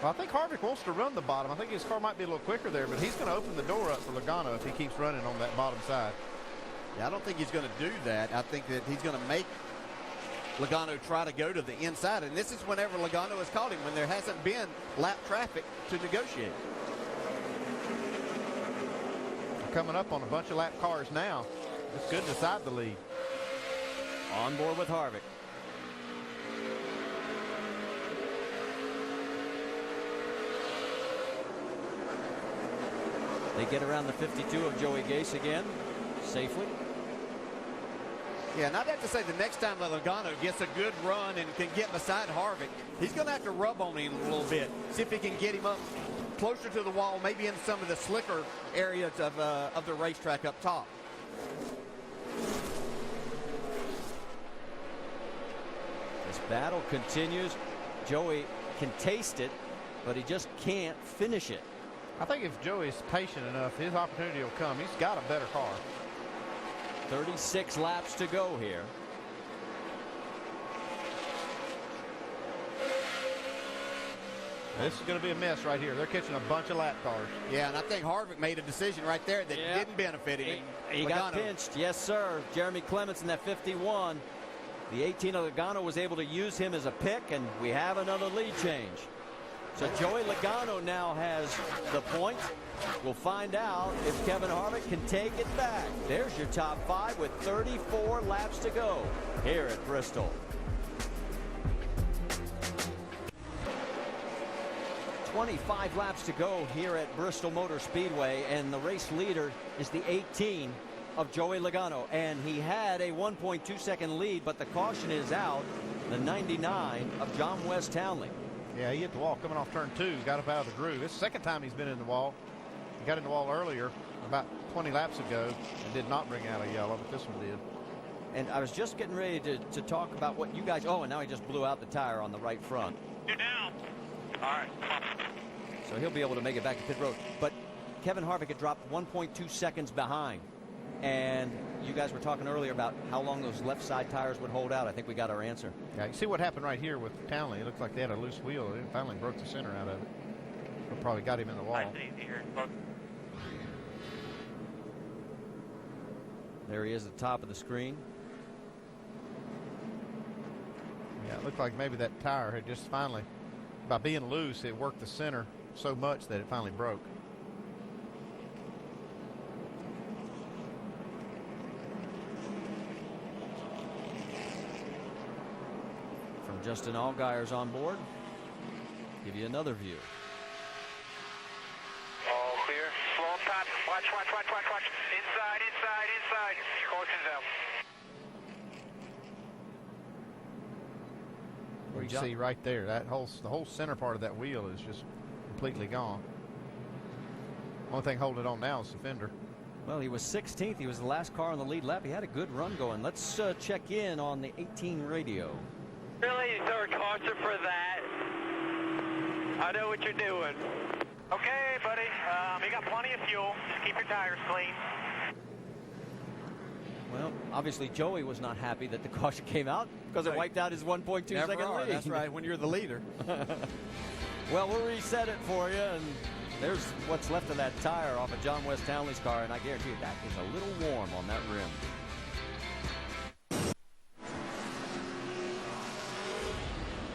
Well, I think Harvick wants to run the bottom. I think his car might be a little quicker there, but he's going to open the door up for Logano if he keeps running on that bottom side. Yeah, I don't think he's going to do that. I think that he's going to make Logano try to go to the inside, and this is whenever Logano has caught him, when there hasn't been lap traffic to negotiate. Coming up on a bunch of lap cars now. It's good to side the lead. On board with Harvick. They get around the 52 of Joey Gase again, safely. Yeah, and I'd have to say the next time that Logano gets a good run and can get beside Harvick, he's going to have to rub on him a little bit. See if he can get him up closer to the wall, maybe in some of the slicker areas of the racetrack up top. This battle continues. Joey can taste it, but he just can't finish it. I think if Joey's patient enough, his opportunity will come. He's got a better car. 36 laps to go here. This is going to be a mess right here. They're catching a bunch of lap cars. Yeah, and I think Harvick made a decision right there that didn't benefit him. He got pinched, yes, sir. Jeremy Clements in that 51. The 18 of Logano was able to use him as a pick, and we have another lead change. So Joey Logano now has the point. We'll find out if Kevin Harvick can take it back. There's your top 5 with 34 laps to go here at Bristol. 25 laps to go here at Bristol Motor Speedway, and the race leader is the 18 of Joey Logano, and he had a 1.2-second lead, but the caution is out. The 99 of John West Townley. Yeah, he hit the wall coming off turn 2. He got up out of the groove. This is the second time he's been in the wall. He got in the wall earlier, about 20 laps ago, and did not bring out a yellow, but this one did. And I was just getting ready to talk about what you guys. Oh, and now he just blew out the tire on the right front. You're down. All right. So he'll be able to make it back to pit road. But Kevin Harvick had dropped 1.2 seconds behind. And you guys were talking earlier about how long those left side tires would hold out. I think we got our answer. Yeah, you see what happened right here with Townley. It looked like they had a loose wheel. They finally broke the center out of it. Or probably got him in the wall. Nice and easy here. There he is at the top of the screen. Yeah, it looked like maybe that tire had just finally, by being loose, it worked the center so much that it finally broke. From Justin Allgaier's on board. Give you another view. All clear. Slow up top. Watch. Inside. Caution's out. Well, you see right there, the whole center part of that wheel is just completely gone. Only thing holding it on now is the fender. Well, he was 16th. He was the last car on the lead lap. He had a good run going. Let's check in on the 18 radio. Really, sir, caution for that. I know what you're doing. Okay, buddy. You got plenty of fuel. Just keep your tires clean. Well, obviously Joey was not happy that the caution came out because it wiped out his 1.2 second lead. That's right, when you're the leader. Well, we'll reset it for you, and there's what's left of that tire off of John West Townley's car, and I guarantee you that is a little warm on that rim.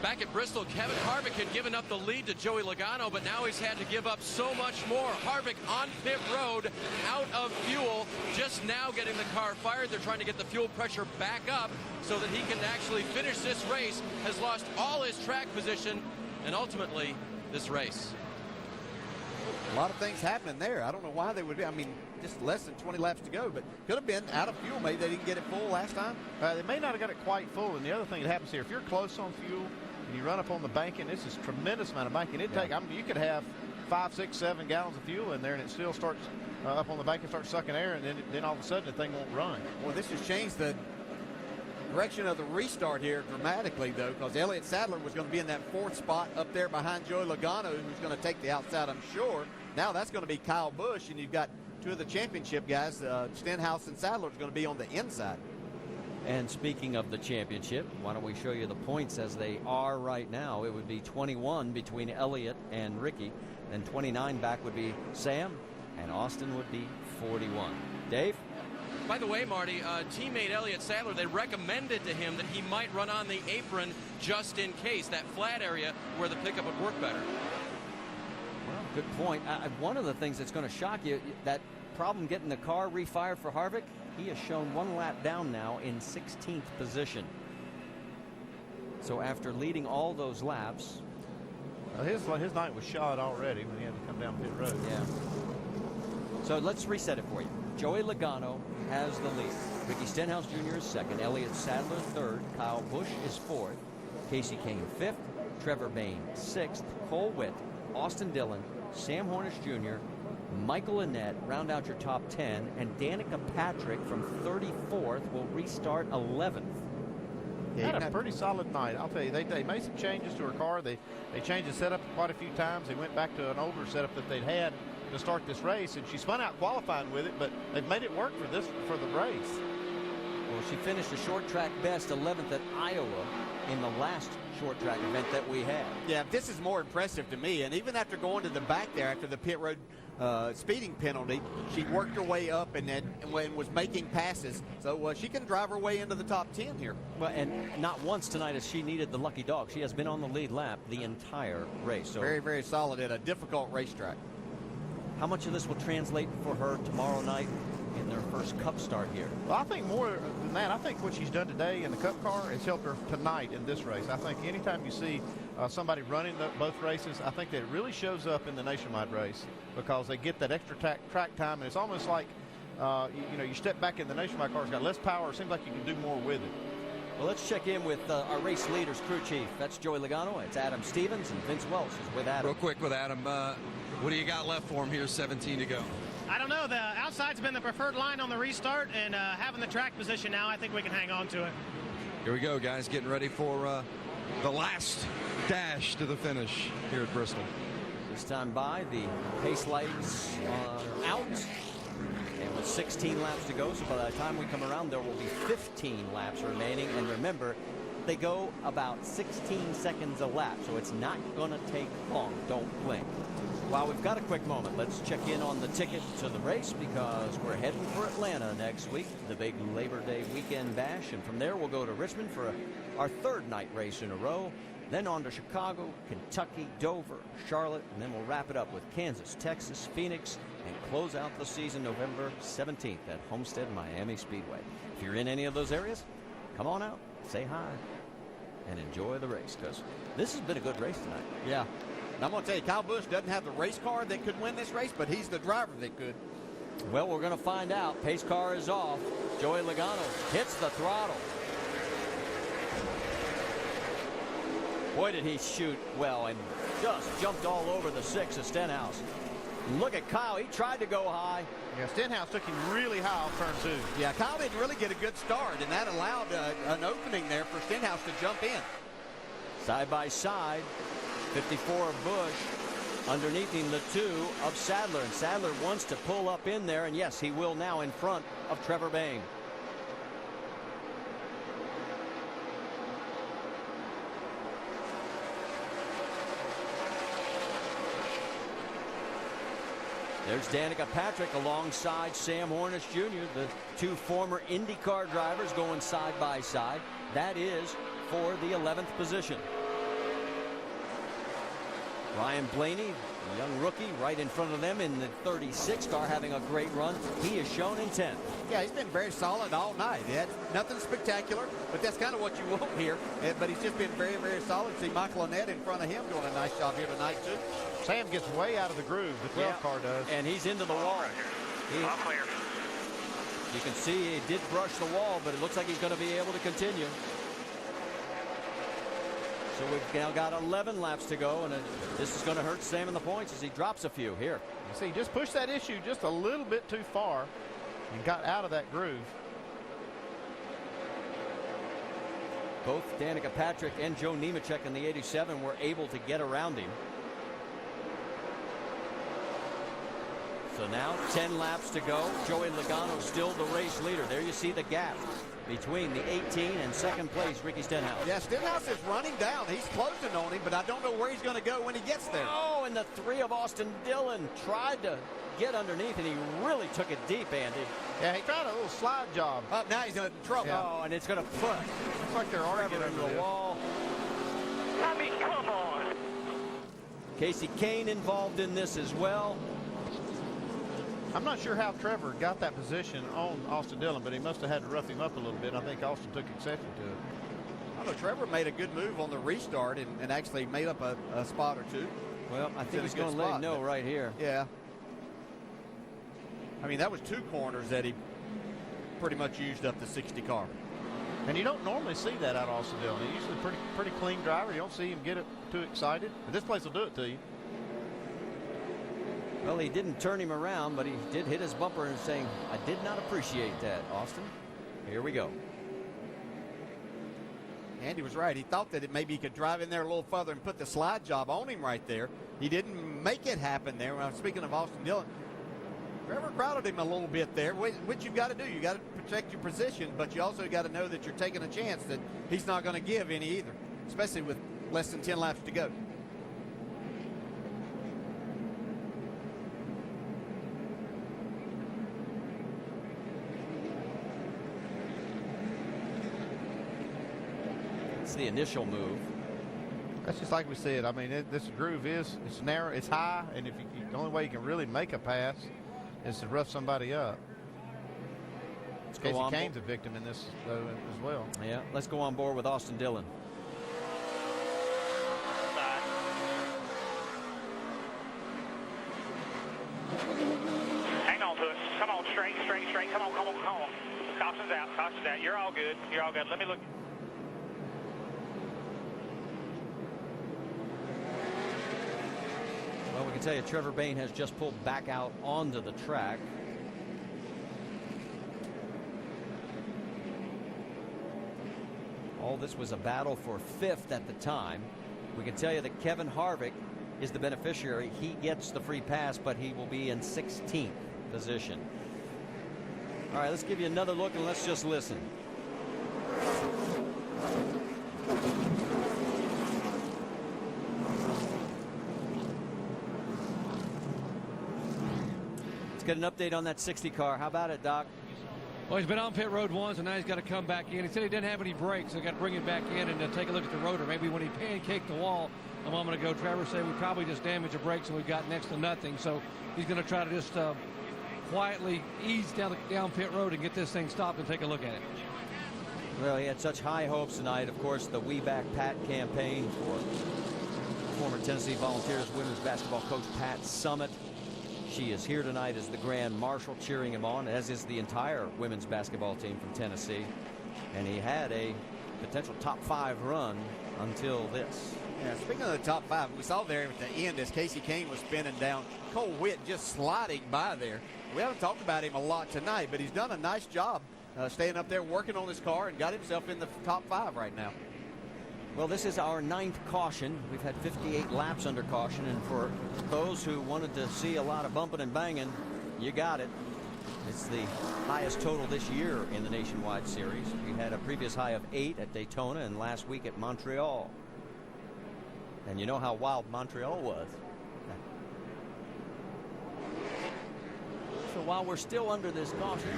Back at Bristol, Kevin Harvick had given up the lead to Joey Logano, but now he's had to give up so much more. Harvick on pit road, out of fuel, just now getting the car fired. They're trying to get the fuel pressure back up so that he can actually finish this race. Has lost all his track position, and ultimately, this race. A lot of things happening there. I don't know why they would be. I mean, just less than 20 laps to go, but could have been out of fuel. Maybe they didn't get it full last time. They may not have got it quite full. And the other thing that happens here, if you're close on fuel and you run up on the banking, this is a tremendous amount of banking. You could have 5, 6, 7 gallons of fuel in there, and it still starts up on the bank and starts sucking air, and then all of a sudden the thing won't run. Well, this has changed the direction of the restart here dramatically, though, because Elliott Sadler was going to be in that 4th spot up there behind Joey Logano, who's going to take the outside, I'm sure. Now that's going to be Kyle Busch, and you've got 2 of the championship guys, Stenhouse and Sadler, is going to be on the inside. And speaking of the championship, why don't we show you the points as they are right now? It would be 21 between Elliott and Ricky, and 29 back would be Sam, and Austin would be 41. Dave? By the way, Marty, teammate Elliott Sadler, they recommended to him that he might run on the apron just in case, that flat area where the pickup would work better. Well, good point. One of the things that's going to shock you, that problem getting the car refired for Harvick, he has shown 1 lap down now in 16th position. So after leading all those laps, his night was shot already when he had to come down pit road. Yeah. So let's reset it for you. Joey Logano has the lead. Ricky Stenhouse Jr. is second. Elliott Sadler third. Kyle Busch is fourth. Casey Kane fifth. Trevor Bayne sixth. Cole Witt, Austin Dillon, Sam Hornish Jr., Michael Annett round out your top 10, and Danica Patrick from 34th will restart 11th. Yeah, had a pretty solid night. I'll tell you, they made some changes to her car. They changed the setup quite a few times. They went back to an older setup that they'd had to start this race, and she spun out qualifying with it, but they've made it work for the race. Well, she finished a short track best 11th at Iowa in the last short track event that we had. Yeah, this is more impressive to me, and even after going to the back there after the pit road speeding penalty, she worked her way up and was making passes, so she can drive her way into the top 10 here. Well, and not once tonight has she needed the lucky dog. She has been on the lead lap the entire race. So very, very solid at a difficult racetrack. How much of this will translate for her tomorrow night in their first Cup start here? Well, I think more than that, I think what she's done today in the Cup car has helped her tonight in this race. I think anytime you see somebody running both races, I think that it really shows up in the Nationwide race because they get that extra track time, and it's almost like you step back in the Nationwide car, it's got less power. It seems like you can do more with it. Well, let's check in with our race leaders, crew chief. That's Joey Logano. It's Adam Stevens, and Vince Welch is with Adam. Real quick with Adam, what do you got left for him here, 17 to go? I don't know. The outside's been the preferred line on the restart, and having the track position now, I think we can hang on to it. Here we go, guys, getting ready for the last dash to the finish here at Bristol. This time by, the pace lights are out. And with 16 laps to go, so by the time we come around, there will be 15 laps remaining. And remember, they go about 16 seconds a lap, so it's not going to take long. Don't blink. While we've got a quick moment, let's check in on the ticket to the race because we're heading for Atlanta next week, the big Labor Day weekend bash. And from there, we'll go to Richmond for our third night race in a row. Then on to Chicago, Kentucky, Dover, Charlotte, and then we'll wrap it up with Kansas, Texas, Phoenix, and close out the season November 17th at Homestead Miami Speedway. If you're in any of those areas, come on out, say hi, and enjoy the race because this has been a good race tonight. Yeah. And I'm going to tell you, Kyle Busch doesn't have the race car that could win this race, but he's the driver that could. Well, we're going to find out. Pace car is off. Joey Logano hits the throttle. Boy, did he shoot well and just jumped all over the 6 of Stenhouse. Look at Kyle. He tried to go high. Yeah, Stenhouse took him really high off turn 2. Yeah, Kyle didn't really get a good start, and that allowed an opening there for Stenhouse to jump in. Side by side, 54 of Busch. Underneath him, the 2 of Sadler. And Sadler wants to pull up in there, and yes, he will now in front of Trevor Bayne. There's Danica Patrick alongside Sam Hornish Jr., the 2 former IndyCar drivers going side by side. That is for the 11th position. Ryan Blaney, a young rookie, right in front of them in the 36 car, having a great run. He is shown in 10th. Yeah, he's been very solid all night. He had nothing spectacular, but that's kind of what you want here. But he's just been very, very solid. See Michael Annett in front of him doing a nice job here tonight, too. Sam gets way out of the groove, the 12 car does. And he's into the wall. You can see he did brush the wall, but it looks like he's going to be able to continue. So we've now got 11 laps to go, and this is going to hurt Sam in the points as he drops a few here. You see, he just pushed that issue just a little bit too far and got out of that groove. Both Danica Patrick and Joe Nemechek in the 87 were able to get around him. So now 10 laps to go. Joey Logano still the race leader. There you see the gap between the 18 and second place Ricky Stenhouse. Yeah, Stenhouse is running down. He's closing on him, but I don't know where he's going to go when he gets there. Oh, and the 3 of Austin Dillon tried to get underneath, and he really took it deep, Andy. Yeah, he tried a little slide job. Up now he's in trouble. Yeah. Oh, and it's going to put Looks like they're arguing into over the this. wall. I mean, come on. Casey Kane involved in this as well. I'm not sure how Trevor got that position on Austin Dillon, but he must have had to rough him up a little bit. I think Austin took exception to it. I don't know, Trevor made a good move on the restart and actually made up a spot or two. Well, I think he's going to let him know right here. Yeah. I mean, that was 2 corners that he pretty much used up the 60 car. And you don't normally see that out of Austin Dillon. He's usually a pretty clean driver. You don't see him get it too excited. But this place will do it to you. Well, he didn't turn him around, but he did hit his bumper and saying, I did not appreciate that, Austin. Here we go. Andy was right. He thought that maybe he could drive in there a little further and put the slide job on him right there. He didn't make it happen there. When I'm speaking of Austin Dillon, Trevor crowded him a little bit there, which you've got to do. You got to protect your position, but you also got to know that you're taking a chance that he's not going to give any either, especially with less than 10 laps to go. It's the initial move. That's just like we said. I mean, this groove it's narrow, it's high, and if the only way you can really make a pass is to rough somebody up. Casey Kane's a victim in this as well. Yeah, let's go on board with Austin Dillon. Hang on to it. Come on, straight. Come on. Caution's out. You're all good. Let me look. Well, we can tell you Trevor Bayne has just pulled back out onto the track. All this was a battle for 5th at the time. We can tell you that Kevin Harvick is the beneficiary. He gets the free pass, but he will be in 16th position. All right, let's give you another look and let's just listen. Let's get an update on that 60 car. How about it, Doc? Well, he's been on pit road once, and now he's got to come back in. He said he didn't have any brakes, so he got to bring him back in and take a look at the rotor. Maybe when he pancaked the wall a moment ago, Trevor said we probably just damaged the brakes and we've got next to nothing. So he's going to try to just quietly ease down pit road and get this thing stopped and take a look at it. Well, he had such high hopes tonight. Of course, the We Back Pat campaign for former Tennessee Volunteers women's basketball coach Pat Summitt. She is here tonight as the Grand Marshal cheering him on, as is the entire women's basketball team from Tennessee. And he had a potential top 5 run until this. Yeah, speaking of the top 5, we saw there at the end as Casey Kane was spinning down. Cole Witt just sliding by there. We haven't talked about him a lot tonight, but he's done a nice job staying up there working on his car and got himself in the top 5 right now. Well, this is our 9th caution. We've had 58 laps under caution, and for those who wanted to see a lot of bumping and banging, you got it. It's the highest total this year in the Nationwide Series. We had a previous high of 8 at Daytona and last week at Montreal. And you know how wild Montreal was. So while we're still under this caution,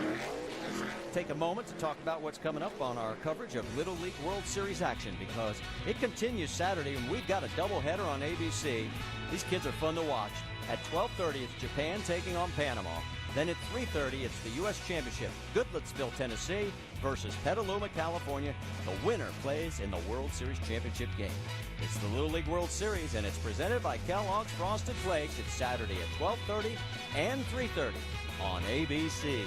let's take a moment to talk about what's coming up on our coverage of Little League World Series action, because it continues Saturday and we've got a doubleheader on ABC. These kids are fun to watch. At 12:30, it's Japan taking on Panama. Then at 3:30, it's the U.S. Championship, Goodlettsville, Tennessee versus Petaluma, California. The winner plays in the World Series Championship game. It's the Little League World Series, and it's presented by Kellogg's Frosted Flakes. It's Saturday at 12:30 and 3:30 on ABC.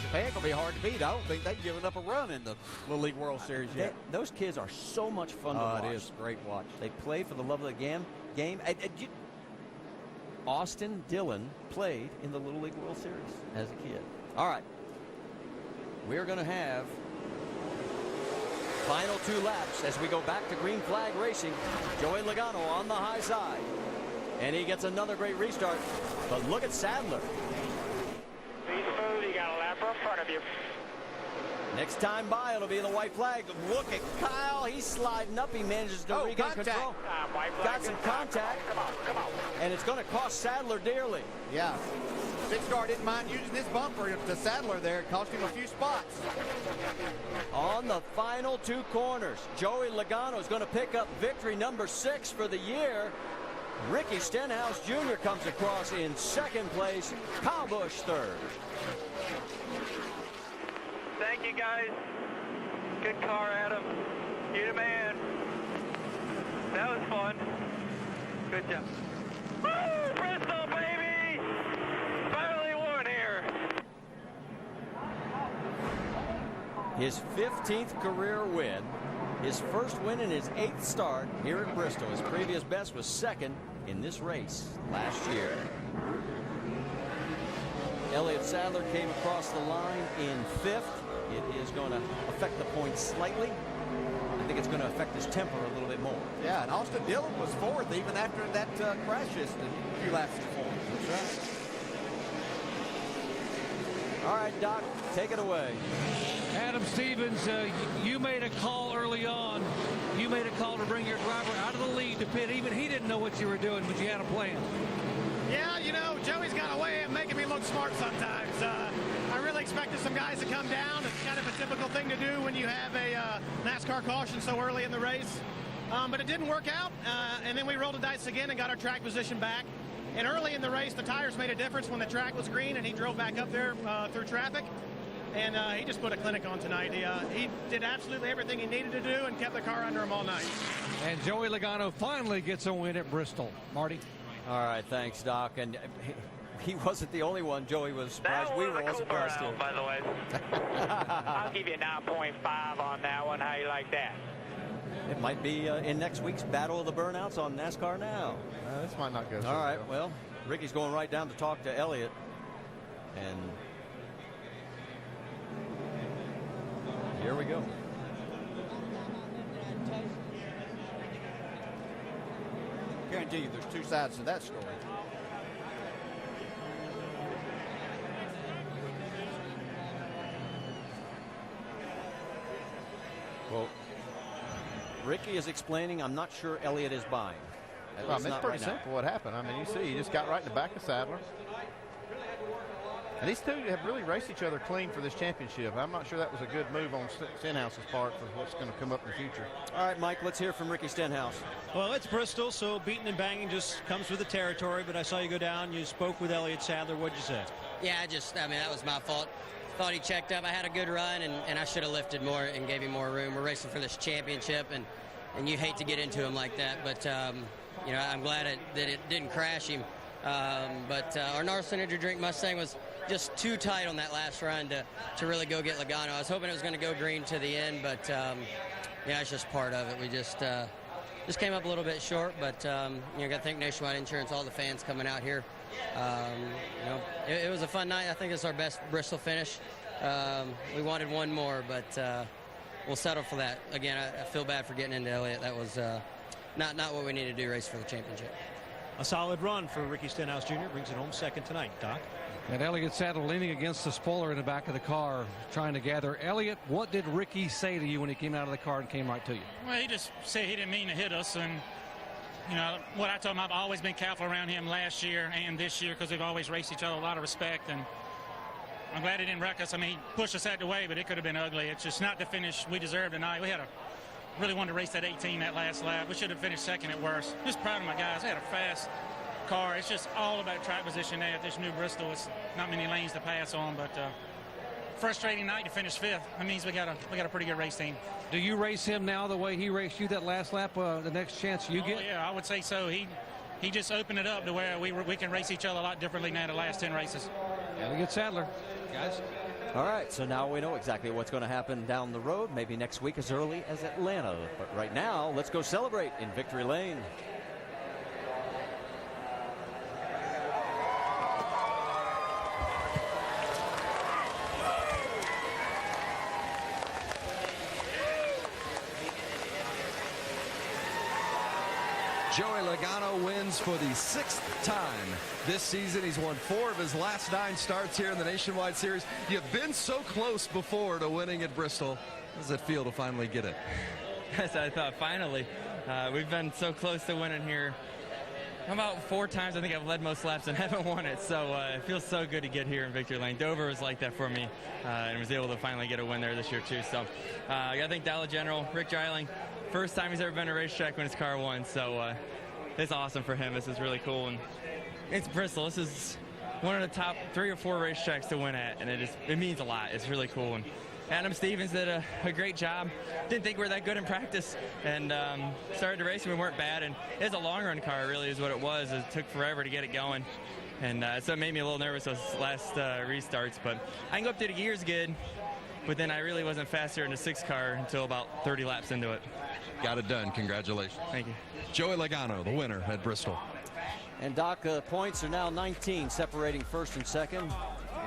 Japan will be hard to beat. I don't think they've given up a run in the Little League World Series yet. Those kids are so much fun to watch. It is great watch. They play for the love of the game. Austin Dillon played in the Little League World Series as a kid. All right. We're going to have final 2 laps as we go back to green flag racing. Joey Logano on the high side. And he gets another great restart. But look at Sadler. Be smooth. You got a lapper in front of you. Next time by, it'll be the white flag. Look at Kyle. He's sliding up. He manages to regain control. Got some contact. Come on. And it's going to cost Sadler dearly. Yeah. Six Star didn't mind using this bumper to Sadler there. It cost him a few spots. On the final 2 corners, Joey Logano is going to pick up victory number 6 for the year. Ricky Stenhouse Jr. comes across in 2nd place. Kyle Busch 3rd. Thank you, guys. Good car, Adam. You the man. That was fun. Good job. Woo! Bristol, baby! Finally won here. His 15th career win. His first win in his 8th start here at Bristol. His previous best was 2nd in this race last year. Elliott Sadler came across the line in 5th. It is going to affect the points slightly. I think it's going to affect his temper a little bit more. Yeah, and Austin Dillon was 4th even after that crash just a few laps before. That's right. All right, Doc, take it away. Adam Stevens, you made a call early on. You made a call to bring your driver out of the lead to pit. Even he didn't know what you were doing, but you had a plan. Yeah, you know, Joey's got a way of making me look smart sometimes. I really expected some guys to come down. It's kind of a typical thing to do when you have a NASCAR caution so early in the race. But it didn't work out, and then we rolled the dice again and got our track position back. And early in the race, the tires made a difference when the track was green, and he drove back up there through traffic. And he just put a clinic on tonight. He did absolutely everything he needed to do and kept the car under him all night. And Joey Logano finally gets a win at Bristol. Marty? All right, thanks, Doc. And he wasn't the only one. Joey was surprised. We were all surprised, too. By the way. I'll give you a 9.5 on that one. How you like that? It might be in next week's Battle of the Burnouts on NASCAR Now. This might not go. All right, well, Ricky's going right down to talk to Elliott. And here we go. Guarantee you there's 2 sides to that story. Well, Ricky is explaining, I'm not sure Elliott is buying. Well, I mean, it's pretty simple what happened. I mean, you see, he just got right in the back of Sadler. And these two have really raced each other clean for this championship. I'm not sure that was a good move on Stenhouse's part for what's going to come up in the future. All right, Mike, let's hear from Ricky Stenhouse. Well, it's Bristol, so beating and banging just comes with the territory. But I saw you go down. You spoke with Elliott Sadler. What'd you say? Yeah, I mean, that was my fault. Thought he checked up. I had a good run, and I should have lifted more and gave him more room. We're racing for this championship, and you hate to get into him like that. But, you know, I'm glad that it didn't crash him. But our North Energy Drink Mustang was just too tight on that last run to really go get Logano. I was hoping it was going to go green to the end, but yeah, it's just part of it. We just came up a little bit short, but you know, got to thank Nationwide Insurance, all the fans coming out here. You know, it was a fun night. I think it's our best Bristol finish. We wanted one more, but we'll settle for that. Again, I feel bad for getting into Elliott. That was not what we need to do, race for the championship. A solid run for Ricky Stenhouse Jr. brings it home second tonight. Doc? And Elliott Sadler leaning against the spoiler in the back of the car, trying to gather. Elliott, what did Ricky say to you when he came out of the car and came right to you? Well, he just said he didn't mean to hit us. And, you know, what I told him, I've always been careful around him last year and this year because we've always raced each other a lot of respect. And I'm glad he didn't wreck us. I mean, he pushed us out the way, but it could have been ugly. It's just not the finish we deserved tonight. We really wanted to race that 18 that last lap. We should have finished second at worst. Just proud of my guys. They had a fast car. It's just all about track position there at this new Bristol. It's not many lanes to pass on, but frustrating night to finish fifth. That means we got a pretty good race team. Do you race him now the way he raced you that last lap? The next chance you get? Yeah, I would say so. He just opened it up to where we can race each other a lot differently now the last 10 races. Elliott Sadler, guys. All right, so now we know exactly what's going to happen down the road, maybe next week as early as Atlanta. But right now, let's go celebrate in Victory Lane. Joey Logano wins for the 6th time this season. He's won 4 of his last 9 starts here in the Nationwide Series. You've been so close before to winning at Bristol. How does it feel to finally get it? Yes, I thought finally. We've been so close to winning here. About 4 times I think I've led most laps and haven't won it, so it feels so good to get here in victory lane. Dover was like that for me and was able to finally get a win there this year too. So I got to thank Dollar General, Rick Dreiling. First time he's ever been to a racetrack when his car won, so it's awesome for him. This is really cool, and it's Bristol. This is one of the top 3 or 4 racetracks to win at, and it means a lot. It's really cool. And Adam Stevens did a great job. Didn't think we were that good in practice, and started to race and we weren't bad. And it was a long run car, really, is what it was. It took forever to get it going, and so it made me a little nervous those last restarts. But I can go up to the gears good, but then I really wasn't faster in the 6 car until about 30 laps into it. Got it done. Congratulations. Thank you. Joey Logano, the winner at Bristol. And Doc, points are now 19, separating first and second,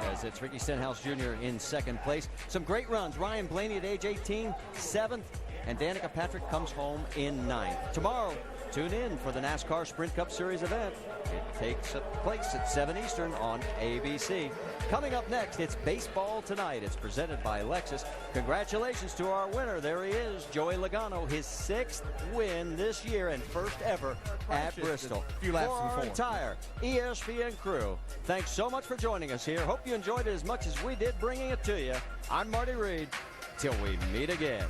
as it's Ricky Stenhouse Jr. in second place. Some great runs. Ryan Blaney at age 18, 7th, and Danica Patrick comes home in 9th. Tomorrow, tune in for the NASCAR Sprint Cup Series event. It takes place at 7 Eastern on ABC. Coming up next, it's Baseball Tonight. It's presented by Lexus. Congratulations to our winner. There he is, Joey Logano, his 6th win this year and first ever at Bristol. A few laps for our before. entire ESPN crew, thanks so much for joining us here. Hope you enjoyed it as much as we did bringing it to you. I'm Marty Reed. Till we meet again.